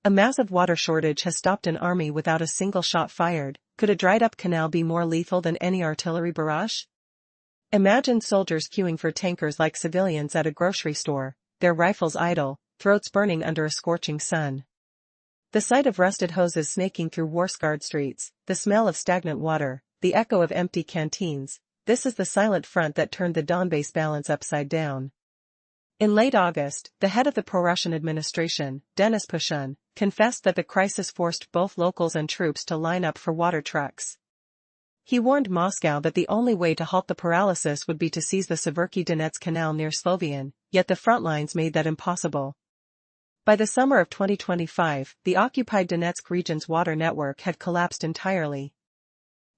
A massive water shortage has stopped an army without a single shot fired. Could a dried-up canal be more lethal than any artillery barrage? Imagine soldiers queuing for tankers like civilians at a grocery store, their rifles idle, throats burning under a scorching sun. The sight of rusted hoses snaking through war-scarred streets, the smell of stagnant water, the echo of empty canteens, this is the silent front that turned the Donbass balance upside down. In late August, the head of the pro-Russian administration, Denis Pushkin, confessed that the crisis forced both locals and troops to line up for water trucks. He warned Moscow that the only way to halt the paralysis would be to seize the Seversky Donetsk Canal near Slovian, yet the front lines made that impossible. By the summer of 2025, the occupied Donetsk region's water network had collapsed entirely.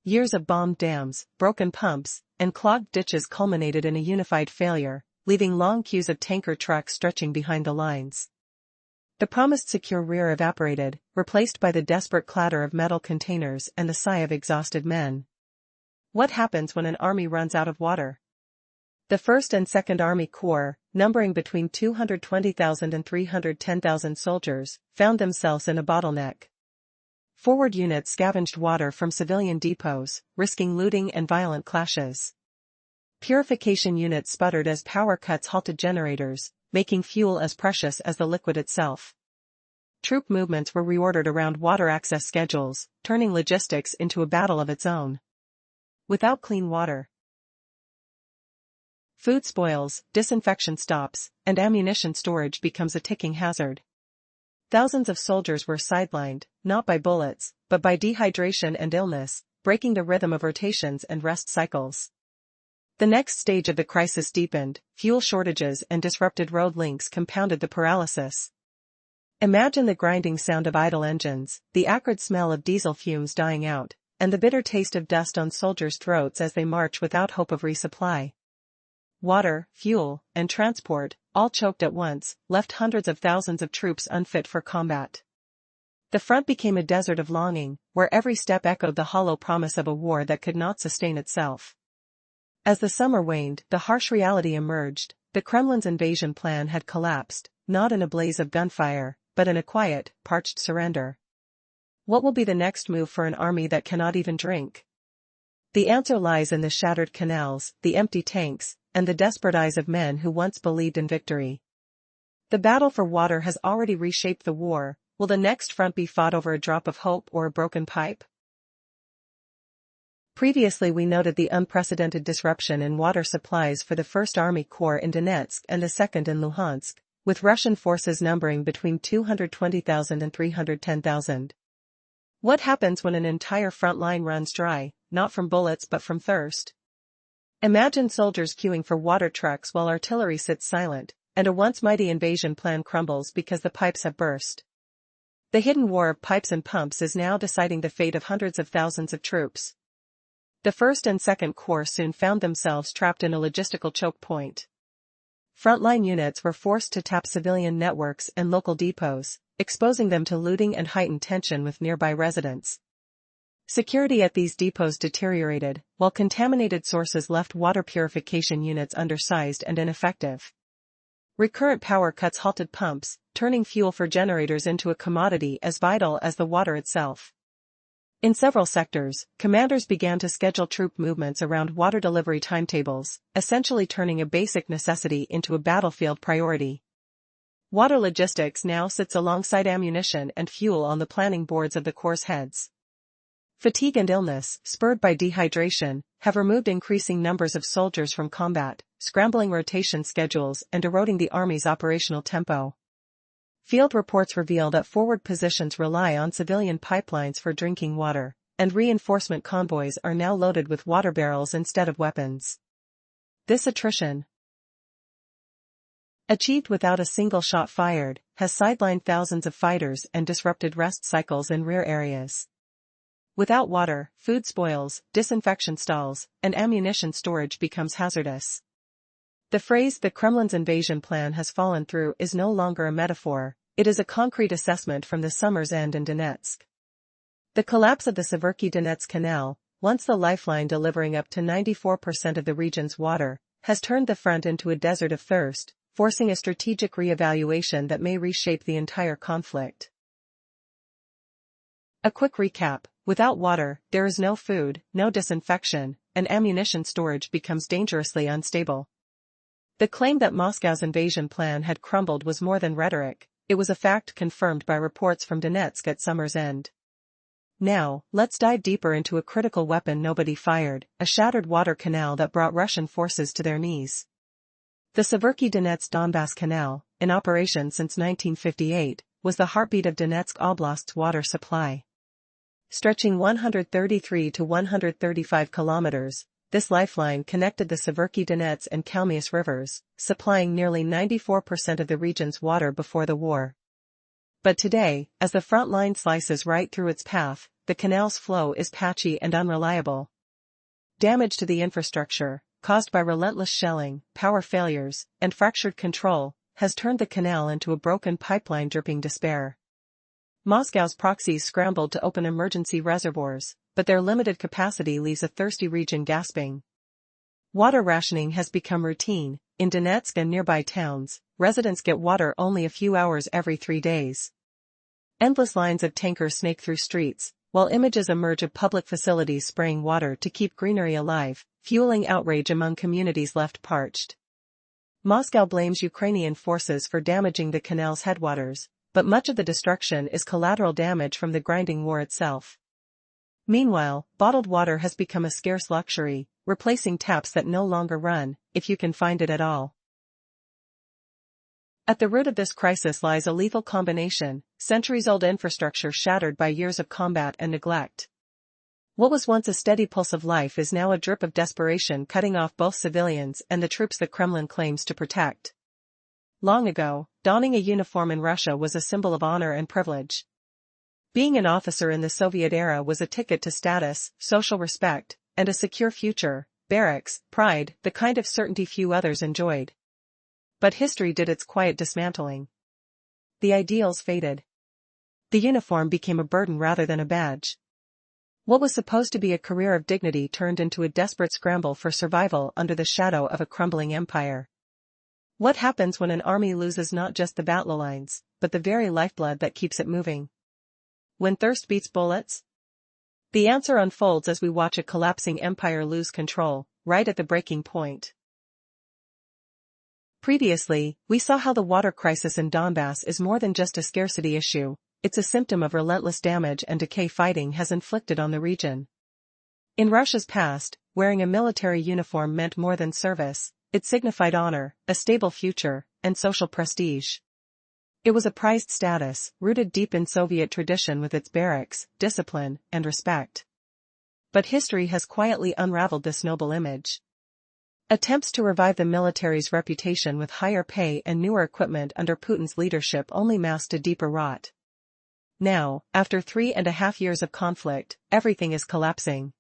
Years of bombed dams, broken pumps, and clogged ditches culminated in a unified failure, leaving long queues of tanker trucks stretching behind the lines. The promised secure rear evaporated, replaced by the desperate clatter of metal containers and the sigh of exhausted men. What happens when an army runs out of water? The 1st and 2nd Army Corps, numbering between 220,000 and 310,000 soldiers, found themselves in a bottleneck. Forward units scavenged water from civilian depots, risking looting and violent clashes. Purification units sputtered as power cuts halted generators, making fuel as precious as the liquid itself. Troop movements were reordered around water access schedules, turning logistics into a battle of its own. Without clean water, food spoils, disinfection stops, and ammunition storage becomes a ticking hazard. Thousands of soldiers were sidelined, not by bullets, but by dehydration and illness, breaking the rhythm of rotations and rest cycles. The next stage of the crisis deepened, fuel shortages and disrupted road links compounded the paralysis. Imagine the grinding sound of idle engines, the acrid smell of diesel fumes dying out, and the bitter taste of dust on soldiers' throats as they march without hope of resupply. Water, fuel, and transport, all choked at once, left hundreds of thousands of troops unfit for combat. The front became a desert of longing, where every step echoed the hollow promise of a war that could not sustain itself. As the summer waned, the harsh reality emerged. The Kremlin's invasion plan had collapsed, not in a blaze of gunfire, but in a quiet, parched surrender. What will be the next move for an army that cannot even drink? The answer lies in the shattered canals, the empty tanks, and the desperate eyes of men who once believed in victory. The battle for water has already reshaped the war. Will the next front be fought over a drop of hope or a broken pipe? Previously we noted the unprecedented disruption in water supplies for the 1st Army Corps in Donetsk and the 2nd in Luhansk, with Russian forces numbering between 220,000 and 310,000. What happens when an entire front line runs dry, not from bullets but from thirst? Imagine soldiers queuing for water trucks while artillery sits silent, and a once mighty invasion plan crumbles because the pipes have burst. The hidden war of pipes and pumps is now deciding the fate of hundreds of thousands of troops. The 1st and 2nd Corps soon found themselves trapped in a logistical choke point. Frontline units were forced to tap civilian networks and local depots, exposing them to looting and heightened tension with nearby residents. Security at these depots deteriorated, while contaminated sources left water purification units undersized and ineffective. Recurrent power cuts halted pumps, turning fuel for generators into a commodity as vital as the water itself. In several sectors, commanders began to schedule troop movements around water delivery timetables, essentially turning a basic necessity into a battlefield priority. Water logistics now sits alongside ammunition and fuel on the planning boards of the Corps' heads. Fatigue and illness, spurred by dehydration, have removed increasing numbers of soldiers from combat, scrambling rotation schedules and eroding the Army's operational tempo. Field reports reveal that forward positions rely on civilian pipelines for drinking water, and reinforcement convoys are now loaded with water barrels instead of weapons. This attrition, achieved without a single shot fired, has sidelined thousands of fighters and disrupted rest cycles in rear areas. Without water, food spoils, disinfection stalls, and ammunition storage becomes hazardous. The phrase "the Kremlin's invasion plan has fallen through" is no longer a metaphor, it is a concrete assessment from the summer's end in Donetsk. The collapse of the Seversky Donetsk Canal, once the lifeline delivering up to 94% of the region's water, has turned the front into a desert of thirst, forcing a strategic re-evaluation that may reshape the entire conflict. A quick recap: without water, there is no food, no disinfection, and ammunition storage becomes dangerously unstable. The claim that Moscow's invasion plan had crumbled was more than rhetoric, it was a fact confirmed by reports from Donetsk at summer's end. Now, let's dive deeper into a critical weapon nobody fired, a shattered water canal that brought Russian forces to their knees. The Severky Donetsk-Donbass Canal, in operation since 1958, was the heartbeat of Donetsk Oblast's water supply. Stretching 133 to 135 kilometers, this lifeline connected the Severky Donets and Kalmius rivers, supplying nearly 94% of the region's water before the war. But today, as the front line slices right through its path, the canal's flow is patchy and unreliable. Damage to the infrastructure, caused by relentless shelling, power failures, and fractured control, has turned the canal into a broken pipeline dripping despair. Moscow's proxies scrambled to open emergency reservoirs, but their limited capacity leaves a thirsty region gasping. Water rationing has become routine. In Donetsk and nearby towns, residents get water only a few hours every 3 days. Endless lines of tankers snake through streets, while images emerge of public facilities spraying water to keep greenery alive, fueling outrage among communities left parched. Moscow blames Ukrainian forces for damaging the canal's headwaters, but much of the destruction is collateral damage from the grinding war itself. Meanwhile, bottled water has become a scarce luxury, replacing taps that no longer run, if you can find it at all. At the root of this crisis lies a lethal combination: centuries-old infrastructure shattered by years of combat and neglect. What was once a steady pulse of life is now a drip of desperation, cutting off both civilians and the troops the Kremlin claims to protect. Long ago, donning a uniform in Russia was a symbol of honor and privilege. Being an officer in the Soviet era was a ticket to status, social respect, and a secure future, barracks, pride, the kind of certainty few others enjoyed. But history did its quiet dismantling. The ideals faded. The uniform became a burden rather than a badge. What was supposed to be a career of dignity turned into a desperate scramble for survival under the shadow of a crumbling empire. What happens when an army loses not just the battle lines, but the very lifeblood that keeps it moving? When thirst beats bullets? The answer unfolds as we watch a collapsing empire lose control, right at the breaking point. Previously, we saw how the water crisis in Donbass is more than just a scarcity issue, it's a symptom of relentless damage and decay fighting has inflicted on the region. In Russia's past, wearing a military uniform meant more than service, it signified honor, a stable future, and social prestige. It was a prized status, rooted deep in Soviet tradition with its barracks, discipline, and respect. But history has quietly unraveled this noble image. Attempts to revive the military's reputation with higher pay and newer equipment under Putin's leadership only masked a deeper rot. Now, after 3.5 years of conflict, everything is collapsing.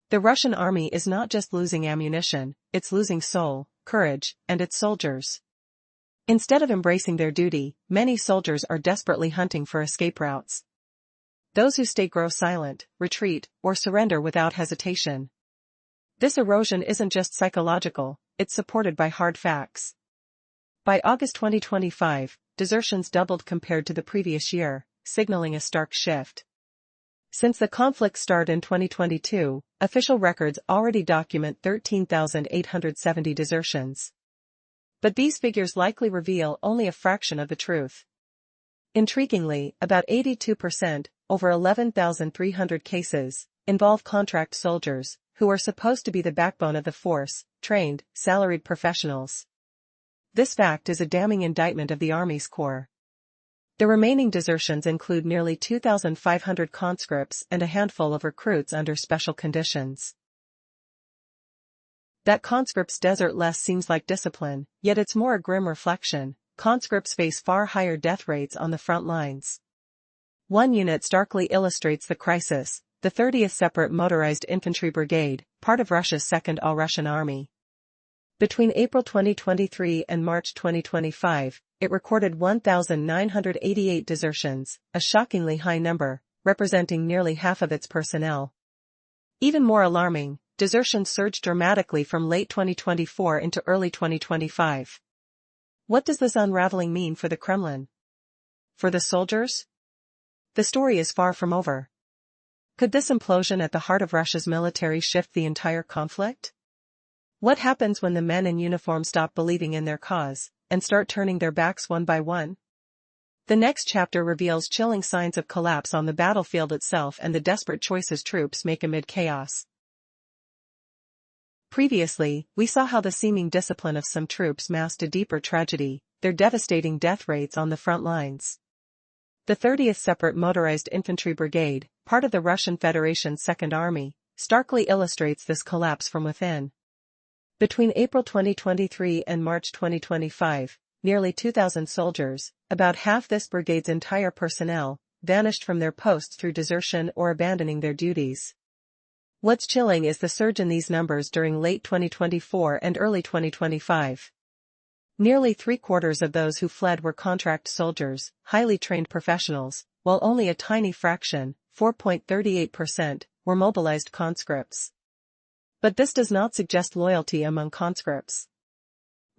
The Russian army is not just losing ammunition, it's losing soul, courage, and its soldiers. Instead of embracing their duty, many soldiers are desperately hunting for escape routes. Those who stay grow silent, retreat, or surrender without hesitation. This erosion isn't just psychological, it's supported by hard facts. By August 2025, desertions doubled compared to the previous year, signaling a stark shift. Since the conflict started in 2022, official records already document 13,870 desertions. But these figures likely reveal only a fraction of the truth. Intriguingly, about 82%, over 11,300 cases, involve contract soldiers, who are supposed to be the backbone of the force, trained, salaried professionals. This fact is a damning indictment of the Army's core. The remaining desertions include nearly 2,500 conscripts and a handful of recruits under special conditions. That conscripts desert less seems like discipline, yet it's more a grim reflection. Conscripts face far higher death rates on the front lines. One unit starkly illustrates the crisis: the 30th Separate Motorized Infantry Brigade, part of Russia's Second All-Russian Army. Between April 2023 and March 2025, it recorded 1,988 desertions, a shockingly high number, representing nearly half of its personnel. Even more alarming, desertions surged dramatically from late 2024 into early 2025. What does this unraveling mean for the Kremlin? For the soldiers? the story is far from over. Could this implosion at the heart of Russia's military shift the entire conflict? What happens when the men in uniform stop believing in their cause and start turning their backs one by one? The next chapter reveals chilling signs of collapse on the battlefield itself and the desperate choices troops make amid chaos. Previously, we saw how the seeming discipline of some troops masked a deeper tragedy, their devastating death rates on the front lines. The 30th Separate Motorized Infantry Brigade, part of the Russian Federation's Second Army, starkly illustrates this collapse from within. Between April 2023 and March 2025, nearly 2,000 soldiers, about half this brigade's entire personnel, vanished from their posts through desertion or abandoning their duties. What's chilling is the surge in these numbers during late 2024 and early 2025. Nearly three-quarters of those who fled were contract soldiers, highly trained professionals, while only a tiny fraction, 4.38%, were mobilized conscripts. But this does not suggest loyalty among conscripts.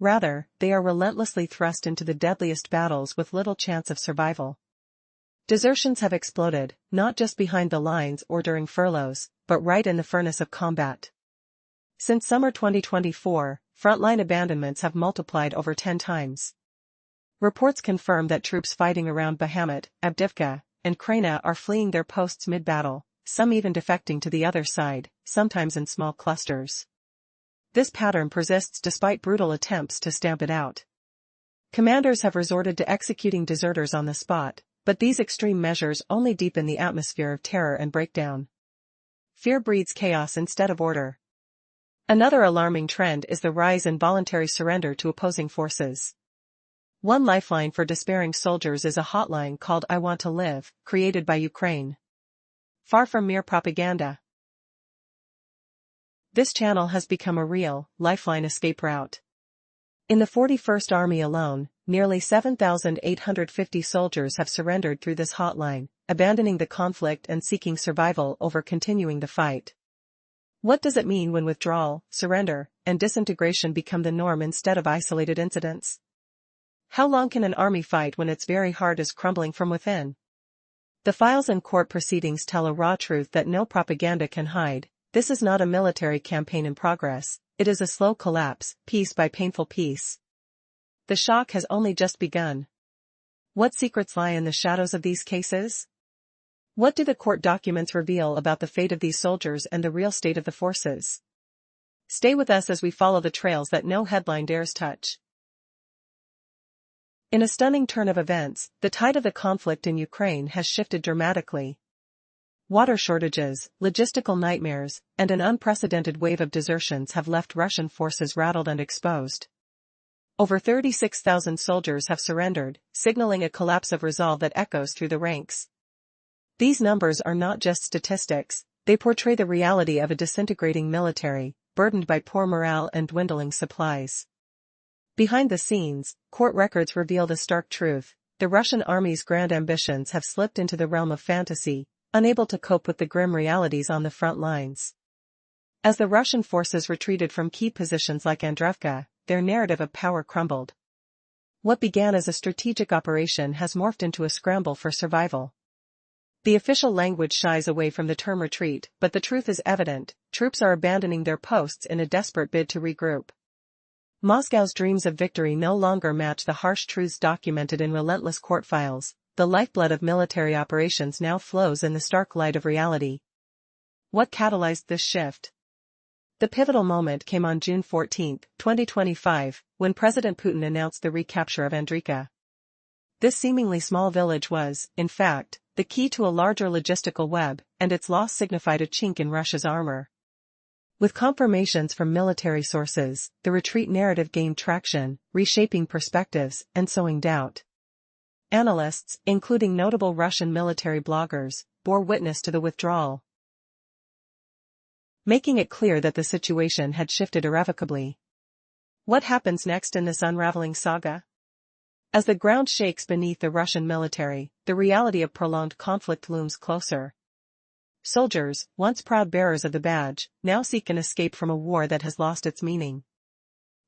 Rather, they are relentlessly thrust into the deadliest battles with little chance of survival. Desertions have exploded, not just behind the lines or during furloughs, but right in the furnace of combat. Since summer 2024, frontline abandonments have multiplied over 10 times. Reports confirm that troops fighting around Bakhmut, Avdiivka, and Krayna are fleeing their posts mid-battle, some even defecting to the other side, sometimes in small clusters. This pattern persists despite brutal attempts to stamp it out. Commanders have resorted to executing deserters on the spot, but these extreme measures only deepen the atmosphere of terror and breakdown. Fear breeds chaos instead of order. Another alarming trend is the rise in voluntary surrender to opposing forces. One lifeline for despairing soldiers is a hotline called I Want to Live, created by Ukraine. Far from mere propaganda, this channel has become a real, lifeline escape route. In the 41st Army alone, nearly 7,850 soldiers have surrendered through this hotline, abandoning the conflict and seeking survival over continuing the fight. What does it mean when withdrawal, surrender, and disintegration become the norm instead of isolated incidents? How long can an army fight when its very heart is crumbling from within? The files and court proceedings tell a raw truth that no propaganda can hide. This is not a military campaign in progress, it is a slow collapse, piece by painful piece. The shock has only just begun. What secrets lie in the shadows of these cases? What do the court documents reveal about the fate of these soldiers and the real state of the forces? Stay with us as we follow the trails that no headline dares touch. In a stunning turn of events, the tide of the conflict in Ukraine has shifted dramatically. Water shortages, logistical nightmares, and an unprecedented wave of desertions have left Russian forces rattled and exposed. Over 36,000 soldiers have surrendered, signaling a collapse of resolve that echoes through the ranks. These numbers are not just statistics, they portray the reality of a disintegrating military, burdened by poor morale and dwindling supplies. Behind the scenes, court records reveal the stark truth: the Russian army's grand ambitions have slipped into the realm of fantasy, unable to cope with the grim realities on the front lines. As the Russian forces retreated from key positions like Andreevka, their narrative of power crumbled. What began as a strategic operation has morphed into a scramble for survival. The official language shies away from the term retreat, but the truth is evident: troops are abandoning their posts in a desperate bid to regroup. Moscow's dreams of victory no longer match the harsh truths documented in relentless court files. The lifeblood of military operations now flows in the stark light of reality. What catalyzed this shift? The pivotal moment came on June 14, 2025, when President Putin announced the recapture of Andriivka. This seemingly small village was, in fact, the key to a larger logistical web, and its loss signified a chink in Russia's armor. With confirmations from military sources, the retreat narrative gained traction, reshaping perspectives and sowing doubt. Analysts, including notable Russian military bloggers, bore witness to the withdrawal, making it clear that the situation had shifted irrevocably. What happens next in this unraveling saga? As the ground shakes beneath the Russian military, the reality of prolonged conflict looms closer. Soldiers, once proud bearers of the badge, now seek an escape from a war that has lost its meaning.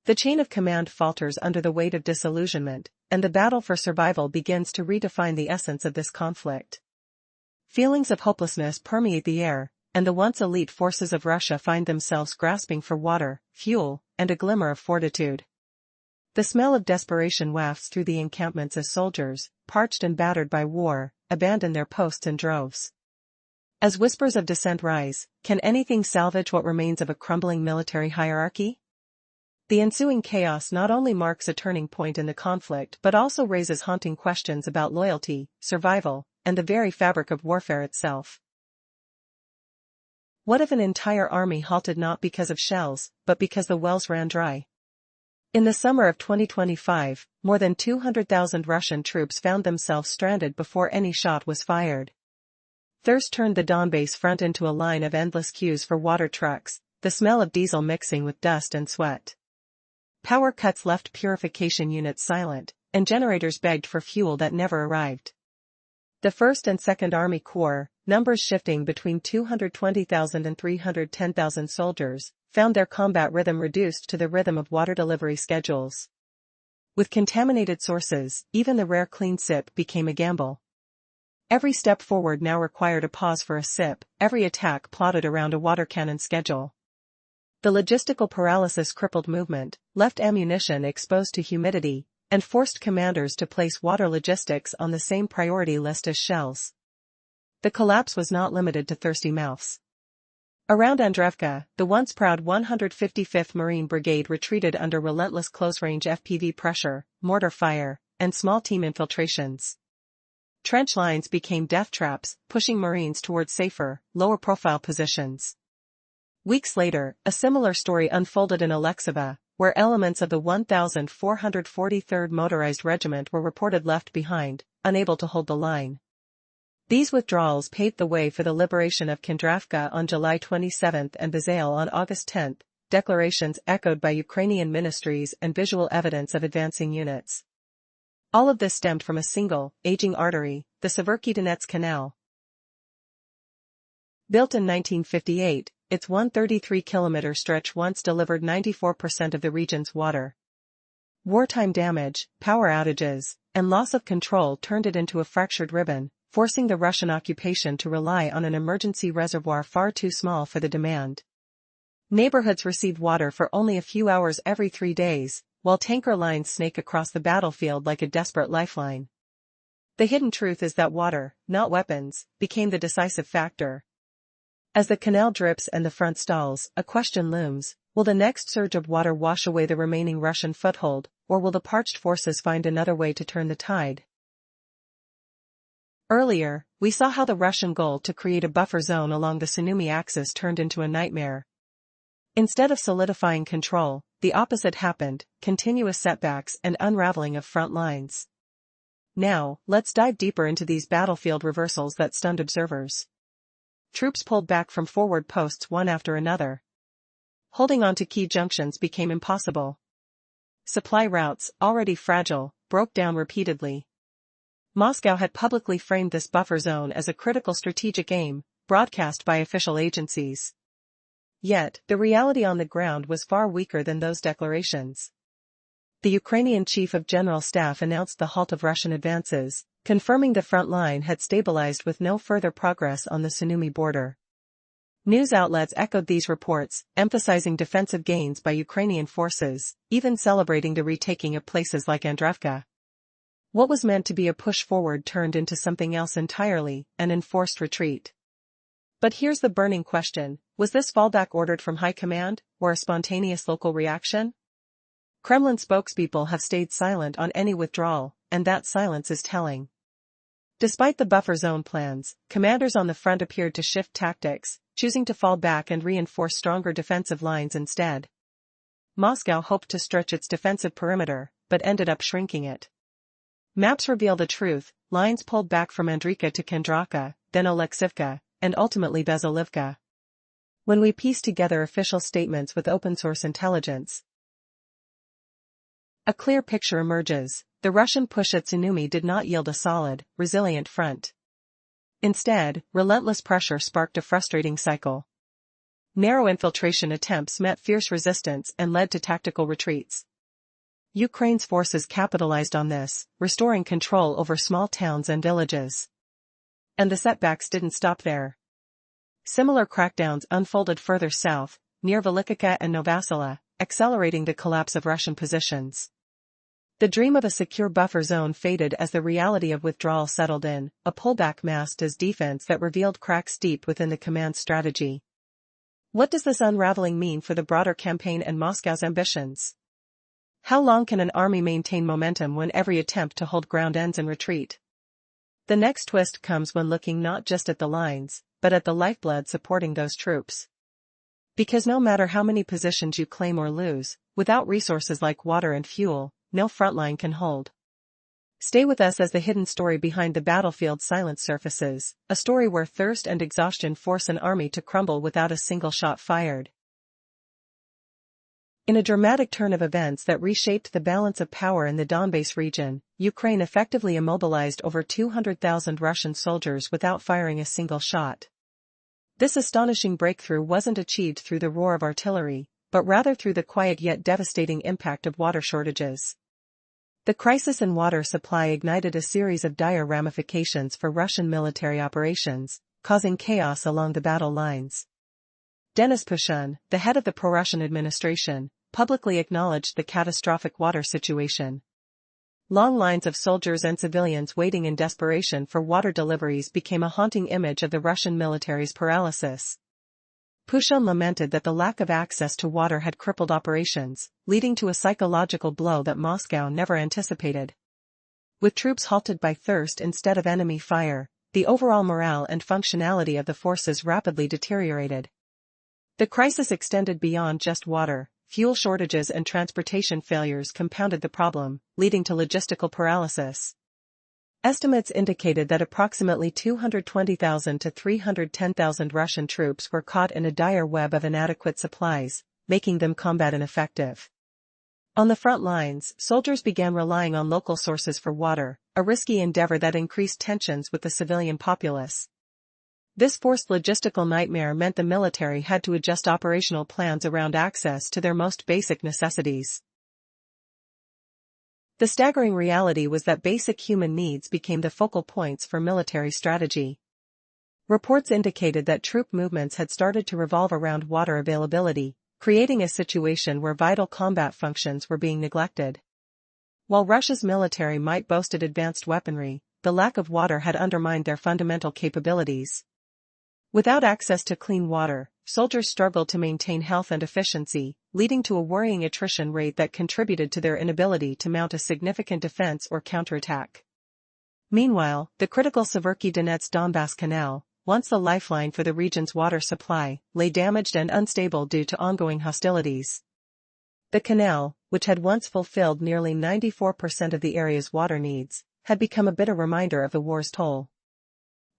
The chain of command falters under the weight of disillusionment, and the battle for survival begins to redefine the essence of this conflict. Feelings of hopelessness permeate the air, and the once elite forces of Russia find themselves grasping for water, fuel, and a glimmer of fortitude. The smell of desperation wafts through the encampments as soldiers, parched and battered by war, abandon their posts in droves. As whispers of dissent rise, can anything salvage what remains of a crumbling military hierarchy? The ensuing chaos not only marks a turning point in the conflict but also raises haunting questions about loyalty, survival, and the very fabric of warfare itself. What if an entire army halted not because of shells, but because the wells ran dry? In the summer of 2025, more than 200,000 Russian troops found themselves stranded before any shot was fired. Thirst turned the Donbass front into a line of endless queues for water trucks, the smell of diesel mixing with dust and sweat. Power cuts left purification units silent, and generators begged for fuel that never arrived. The 1st and 2nd Army Corps, numbers shifting between 220,000 and 310,000 soldiers, found their combat rhythm reduced to the rhythm of water delivery schedules. With contaminated sources, even the rare clean sip became a gamble. Every step forward now required a pause for a sip, every attack plotted around a water cannon schedule. The logistical paralysis crippled movement, left ammunition exposed to humidity, and forced commanders to place water logistics on the same priority list as shells. The collapse was not limited to thirsty mouths. Around Andreevka, the once proud 155th Marine Brigade retreated under relentless close-range FPV pressure, mortar fire, and small team infiltrations. Trench lines became death traps, pushing Marines towards safer, lower-profile positions. Weeks later, a similar story unfolded in Alexiva, where elements of the 1,443rd Motorized Regiment were reported left behind, unable to hold the line. These withdrawals paved the way for the liberation of Khandravka on July 27 and Bazail on August 10, declarations echoed by Ukrainian ministries and visual evidence of advancing units. All of this stemmed from a single, aging artery, the Severky Donets Canal. Built in 1958, its 133-kilometer stretch once delivered 94% of the region's water. Wartime damage, power outages, and loss of control turned it into a fractured ribbon, forcing the Russian occupation to rely on an emergency reservoir far too small for the demand. Neighborhoods received water for only a few hours every 3 days, while tanker lines snake across the battlefield like a desperate lifeline. The hidden truth is that water, not weapons, became the decisive factor. As the canal drips and the front stalls, a question looms: will the next surge of water wash away the remaining Russian foothold, or will the parched forces find another way to turn the tide? Earlier, we saw how the Russian goal to create a buffer zone along the Sumy axis turned into a nightmare. Instead of solidifying control, the opposite happened: continuous setbacks and unraveling of front lines. Now, let's dive deeper into these battlefield reversals that stunned observers. Troops pulled back from forward posts one after another. Holding on to key junctions became impossible. Supply routes, already fragile, broke down repeatedly. Moscow had publicly framed this buffer zone as a critical strategic aim, broadcast by official agencies. Yet, the reality on the ground was far weaker than those declarations. The Ukrainian Chief of General Staff announced the halt of Russian advances, confirming the front line had stabilized with no further progress on the Sumy border. News outlets echoed these reports, emphasizing defensive gains by Ukrainian forces, even celebrating the retaking of places like Andreevka. What was meant to be a push forward turned into something else entirely: an enforced retreat. But here's the burning question: was this fallback ordered from high command, or a spontaneous local reaction? Kremlin spokespeople have stayed silent on any withdrawal, and that silence is telling. Despite the buffer zone plans, commanders on the front appeared to shift tactics, choosing to fall back and reinforce stronger defensive lines instead. Moscow hoped to stretch its defensive perimeter, but ended up shrinking it. Maps reveal the truth: lines pulled back from Andreevka to Khandravka, then Oleksivka, and ultimately Vasilivka. When we piece together official statements with open-source intelligence, a clear picture emerges: the Russian push at Sumy did not yield a solid, resilient front. Instead, relentless pressure sparked a frustrating cycle. Narrow infiltration attempts met fierce resistance and led to tactical retreats. Ukraine's forces capitalized on this, restoring control over small towns and villages. And the setbacks didn't stop there. Similar crackdowns unfolded further south, near Velikivka and Novosela, accelerating the collapse of Russian positions. The dream of a secure buffer zone faded as the reality of withdrawal settled in, a pullback masked as defense that revealed cracks deep within the command's strategy. What does this unraveling mean for the broader campaign and Moscow's ambitions? How long can an army maintain momentum when every attempt to hold ground ends in retreat? The next twist comes when looking not just at the lines, but at the lifeblood supporting those troops. Because no matter how many positions you claim or lose, without resources like water and fuel, no frontline can hold. Stay with us as the hidden story behind the battlefield's silent surfaces, a story where thirst and exhaustion force an army to crumble without a single shot fired. In a dramatic turn of events that reshaped the balance of power in the Donbass region, Ukraine effectively immobilized over 200,000 Russian soldiers without firing a single shot. This astonishing breakthrough wasn't achieved through the roar of artillery, but rather through the quiet yet devastating impact of water shortages. The crisis in water supply ignited a series of dire ramifications for Russian military operations, causing chaos along the battle lines. Denis Pushkin, the head of the pro-Russian administration, publicly acknowledged the catastrophic water situation. Long lines of soldiers and civilians waiting in desperation for water deliveries became a haunting image of the Russian military's paralysis. Pushkin lamented that the lack of access to water had crippled operations, leading to a psychological blow that Moscow never anticipated. With troops halted by thirst instead of enemy fire, the overall morale and functionality of the forces rapidly deteriorated. The crisis extended beyond just water. Fuel shortages and transportation failures compounded the problem, leading to logistical paralysis. Estimates indicated that approximately 220,000 to 310,000 Russian troops were caught in a dire web of inadequate supplies, making them combat ineffective. On the front lines, soldiers began relying on local sources for water, a risky endeavor that increased tensions with the civilian populace. This forced logistical nightmare meant the military had to adjust operational plans around access to their most basic necessities. The staggering reality was that basic human needs became the focal points for military strategy. Reports indicated that troop movements had started to revolve around water availability, creating a situation where vital combat functions were being neglected. While Russia's military might boasted advanced weaponry, the lack of water had undermined their fundamental capabilities. Without access to clean water, soldiers struggled to maintain health and efficiency, leading to a worrying attrition rate that contributed to their inability to mount a significant defense or counterattack. Meanwhile, the critical Severky-Donetsk-Donbass Canal, once the lifeline for the region's water supply, lay damaged and unstable due to ongoing hostilities. The canal, which had once fulfilled nearly 94% of the area's water needs, had become a bitter reminder of the war's toll.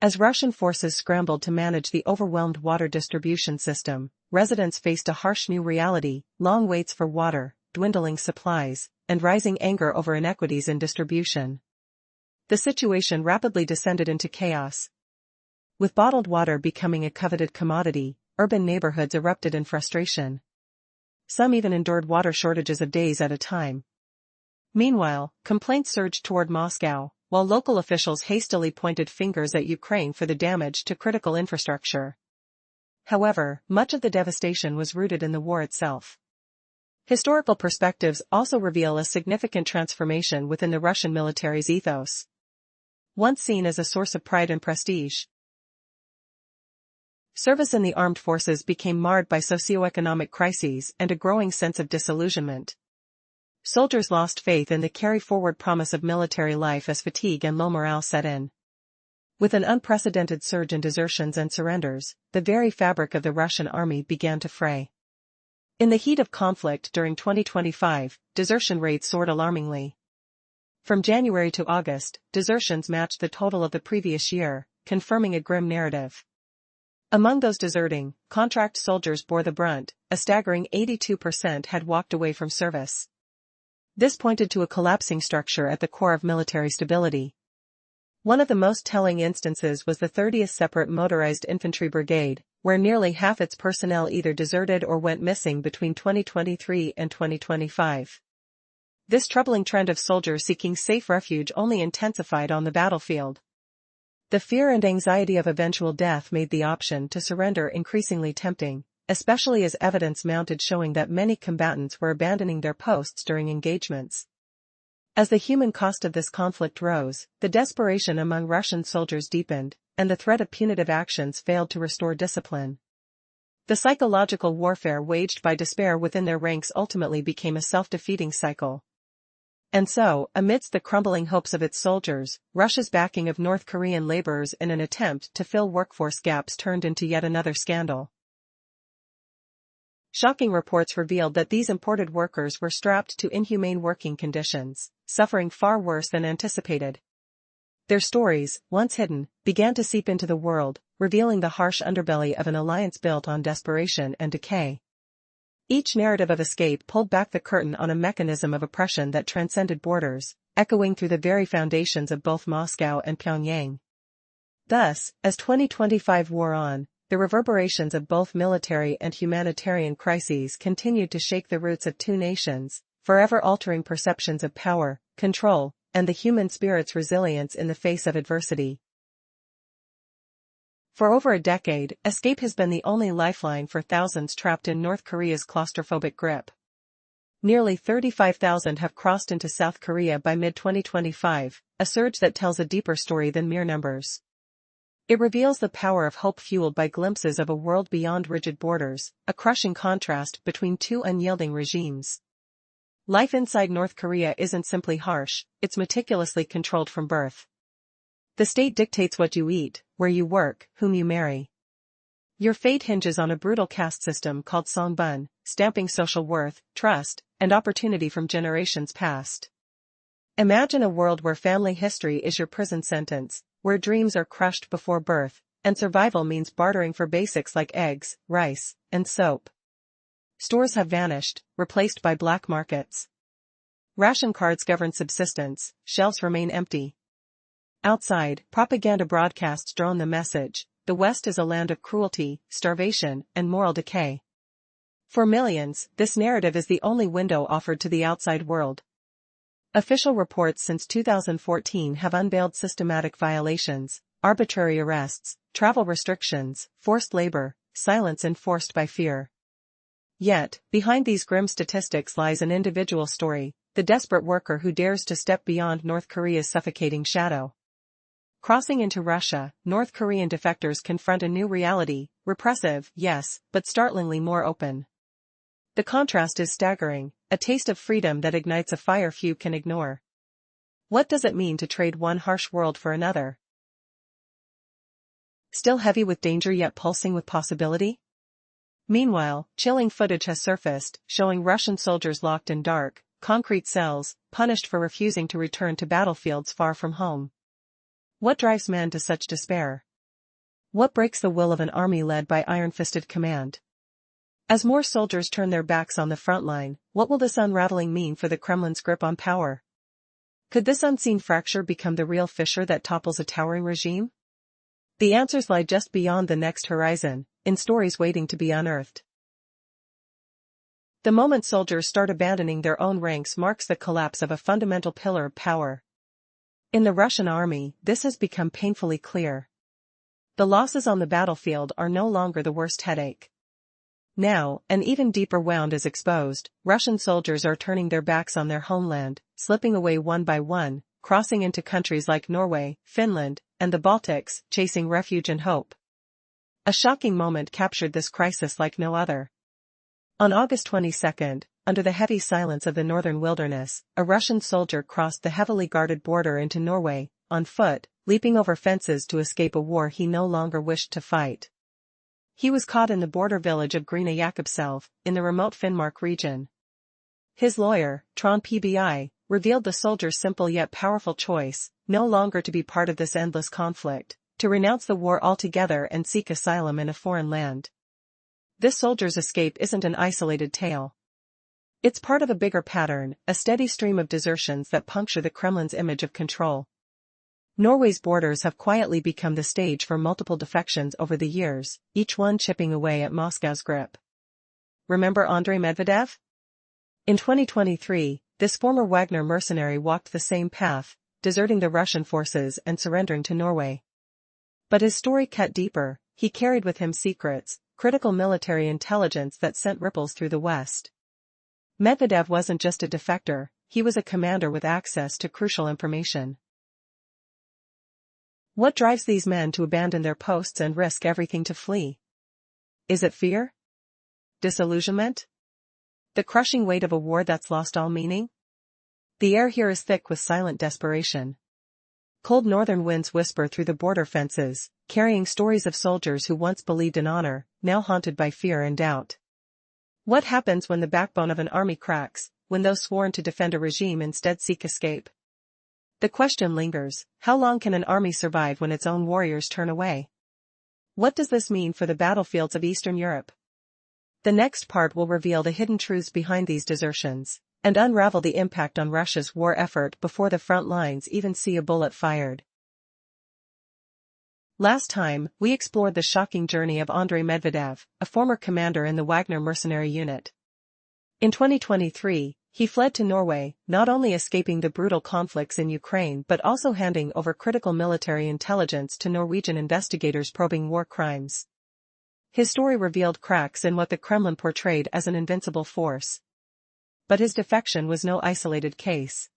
As Russian forces scrambled to manage the overwhelmed water distribution system, residents faced a harsh new reality: long waits for water, dwindling supplies, and rising anger over inequities in distribution. The situation rapidly descended into chaos. With bottled water becoming a coveted commodity, urban neighborhoods erupted in frustration. Some even endured water shortages of days at a time. Meanwhile, complaints surged toward Moscow, while local officials hastily pointed fingers at Ukraine for the damage to critical infrastructure. However, much of the devastation was rooted in the war itself. Historical perspectives also reveal a significant transformation within the Russian military's ethos. Once seen as a source of pride and prestige, service in the armed forces became marred by socioeconomic crises and a growing sense of disillusionment. Soldiers lost faith in the carry-forward promise of military life as fatigue and low morale set in. With an unprecedented surge in desertions and surrenders, the very fabric of the Russian army began to fray. In the heat of conflict during 2025, desertion rates soared alarmingly. From January to August, desertions matched the total of the previous year, confirming a grim narrative. Among those deserting, contract soldiers bore the brunt. A staggering 82% had walked away from service. This pointed to a collapsing structure at the core of military stability. One of the most telling instances was the 30th Separate Motorized Infantry Brigade, where nearly half its personnel either deserted or went missing between 2023 and 2025. This troubling trend of soldiers seeking safe refuge only intensified on the battlefield. The fear and anxiety of eventual death made the option to surrender increasingly tempting, especially as evidence mounted showing that many combatants were abandoning their posts during engagements. As the human cost of this conflict rose, the desperation among Russian soldiers deepened, and the threat of punitive actions failed to restore discipline. The psychological warfare waged by despair within their ranks ultimately became a self-defeating cycle. And so, amidst the crumbling hopes of its soldiers, Russia's backing of North Korean laborers in an attempt to fill workforce gaps turned into yet another scandal. Shocking reports revealed that these imported workers were strapped to inhumane working conditions, suffering far worse than anticipated. Their stories, once hidden, began to seep into the world, revealing the harsh underbelly of an alliance built on desperation and decay. Each narrative of escape pulled back the curtain on a mechanism of oppression that transcended borders, echoing through the very foundations of both Moscow and Pyongyang. Thus, as 2025 wore on, the reverberations of both military and humanitarian crises continued to shake the roots of two nations, forever altering perceptions of power, control, and the human spirit's resilience in the face of adversity. For over a decade, escape has been the only lifeline for thousands trapped in North Korea's claustrophobic grip. Nearly 35,000 have crossed into South Korea by mid-2025, a surge that tells a deeper story than mere numbers. It reveals the power of hope fueled by glimpses of a world beyond rigid borders, a crushing contrast between two unyielding regimes. Life inside North Korea isn't simply harsh, it's meticulously controlled from birth. The state dictates what you eat, where you work, whom you marry. Your fate hinges on a brutal caste system called songbun, stamping social worth, trust, and opportunity from generations past. Imagine a world where family history is your prison sentence, where dreams are crushed before birth, and survival means bartering for basics like eggs, rice, and soap. Stores have vanished, replaced by black markets. Ration cards govern subsistence, shelves remain empty. Outside, propaganda broadcasts drone the message: the West is a land of cruelty, starvation, and moral decay. For millions, this narrative is the only window offered to the outside world. Official reports since 2014 have unveiled systematic violations, arbitrary arrests, travel restrictions, forced labor, silence enforced by fear. Yet, behind these grim statistics lies an individual story, the desperate worker who dares to step beyond North Korea's suffocating shadow. Crossing into Russia, North Korean defectors confront a new reality, repressive, yes, but startlingly more open. The contrast is staggering, a taste of freedom that ignites a fire few can ignore. What does it mean to trade one harsh world for another? Still heavy with danger yet pulsing with possibility? Meanwhile, chilling footage has surfaced, showing Russian soldiers locked in dark, concrete cells, punished for refusing to return to battlefields far from home. What drives man to such despair? What breaks the will of an army led by iron-fisted command? As more soldiers turn their backs on the front line, what will this unraveling mean for the Kremlin's grip on power? Could this unseen fracture become the real fissure that topples a towering regime? The answers lie just beyond the next horizon, in stories waiting to be unearthed. The moment soldiers start abandoning their own ranks marks the collapse of a fundamental pillar of power. In the Russian army, this has become painfully clear. The losses on the battlefield are no longer the worst headache. Now, an even deeper wound is exposed. Russian soldiers are turning their backs on their homeland, slipping away one by one, crossing into countries like Norway, Finland, and the Baltics, chasing refuge and hope. A shocking moment captured this crisis like no other. On August 22, under the heavy silence of the northern wilderness, a Russian soldier crossed the heavily guarded border into Norway, on foot, leaping over fences to escape a war he no longer wished to fight. He was caught in the border village of Grina Jakobselv, in the remote Finnmark region. His lawyer, Trond Pbi, revealed the soldier's simple yet powerful choice, no longer to be part of this endless conflict, to renounce the war altogether and seek asylum in a foreign land. This soldier's escape isn't an isolated tale. It's part of a bigger pattern, a steady stream of desertions that puncture the Kremlin's image of control. Norway's borders have quietly become the stage for multiple defections over the years, each one chipping away at Moscow's grip. Remember Andrei Medvedev? In 2023, this former Wagner mercenary walked the same path, deserting the Russian forces and surrendering to Norway. But his story cut deeper. He carried with him secrets, critical military intelligence that sent ripples through the West. Medvedev wasn't just a defector, he was a commander with access to crucial information. What drives these men to abandon their posts and risk everything to flee? Is it fear? Disillusionment? The crushing weight of a war that's lost all meaning? The air here is thick with silent desperation. Cold northern winds whisper through the border fences, carrying stories of soldiers who once believed in honor, now haunted by fear and doubt. What happens when the backbone of an army cracks, when those sworn to defend a regime instead seek escape? The question lingers, how long can an army survive when its own warriors turn away? What does this mean for the battlefields of Eastern Europe? The next part will reveal the hidden truths behind these desertions, and unravel the impact on Russia's war effort before the front lines even see a bullet fired. Last time, we explored the shocking journey of Andrei Medvedev, a former commander in the Wagner mercenary unit. In 2023, he fled to Norway, not only escaping the brutal conflicts in Ukraine but also handing over critical military intelligence to Norwegian investigators probing war crimes. His story revealed cracks in what the Kremlin portrayed as an invincible force. But his defection was no isolated case.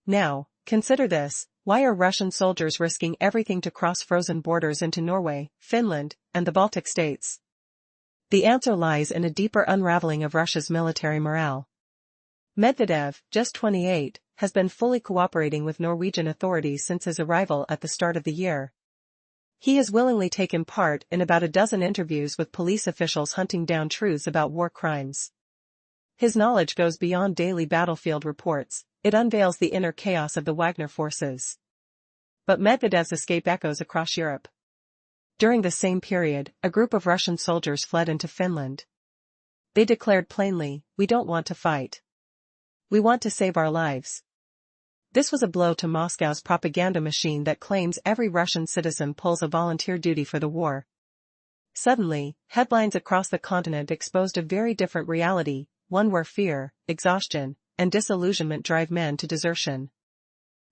Now, consider this: why are Russian soldiers risking everything to cross frozen borders into Norway, Finland, and the Baltic states? The answer lies in a deeper unraveling of Russia's military morale. Medvedev, just 28, has been fully cooperating with Norwegian authorities since his arrival at the start of the year. He has willingly taken part in about a dozen interviews with police officials hunting down truths about war crimes. His knowledge goes beyond daily battlefield reports, it unveils the inner chaos of the Wagner forces. But Medvedev's escape echoes across Europe. During the same period, a group of Russian soldiers fled into Finland. They declared plainly, "We don't want to fight. We want to save our lives." This was a blow to Moscow's propaganda machine that claims every Russian citizen pulls a volunteer duty for the war. Suddenly, headlines across the continent exposed a very different reality, one where fear, exhaustion, and disillusionment drive men to desertion.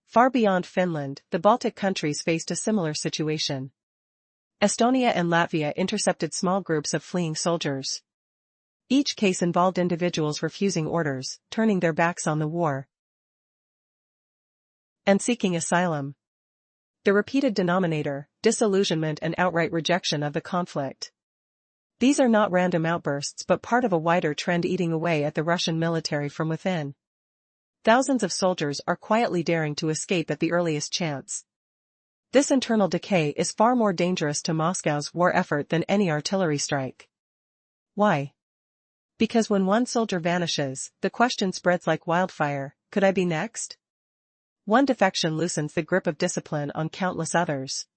Far beyond Finland, the Baltic countries faced a similar situation. Estonia and Latvia intercepted small groups of fleeing soldiers. Each case involved individuals refusing orders, turning their backs on the war, and seeking asylum. The repeated denominator: disillusionment and outright rejection of the conflict. These are not random outbursts but part of a wider trend eating away at the Russian military from within. Thousands of soldiers are quietly daring to escape at the earliest chance. This internal decay is far more dangerous to Moscow's war effort than any artillery strike. Why? Because when one soldier vanishes, the question spreads like wildfire: could I be next? One defection loosens the grip of discipline on countless others.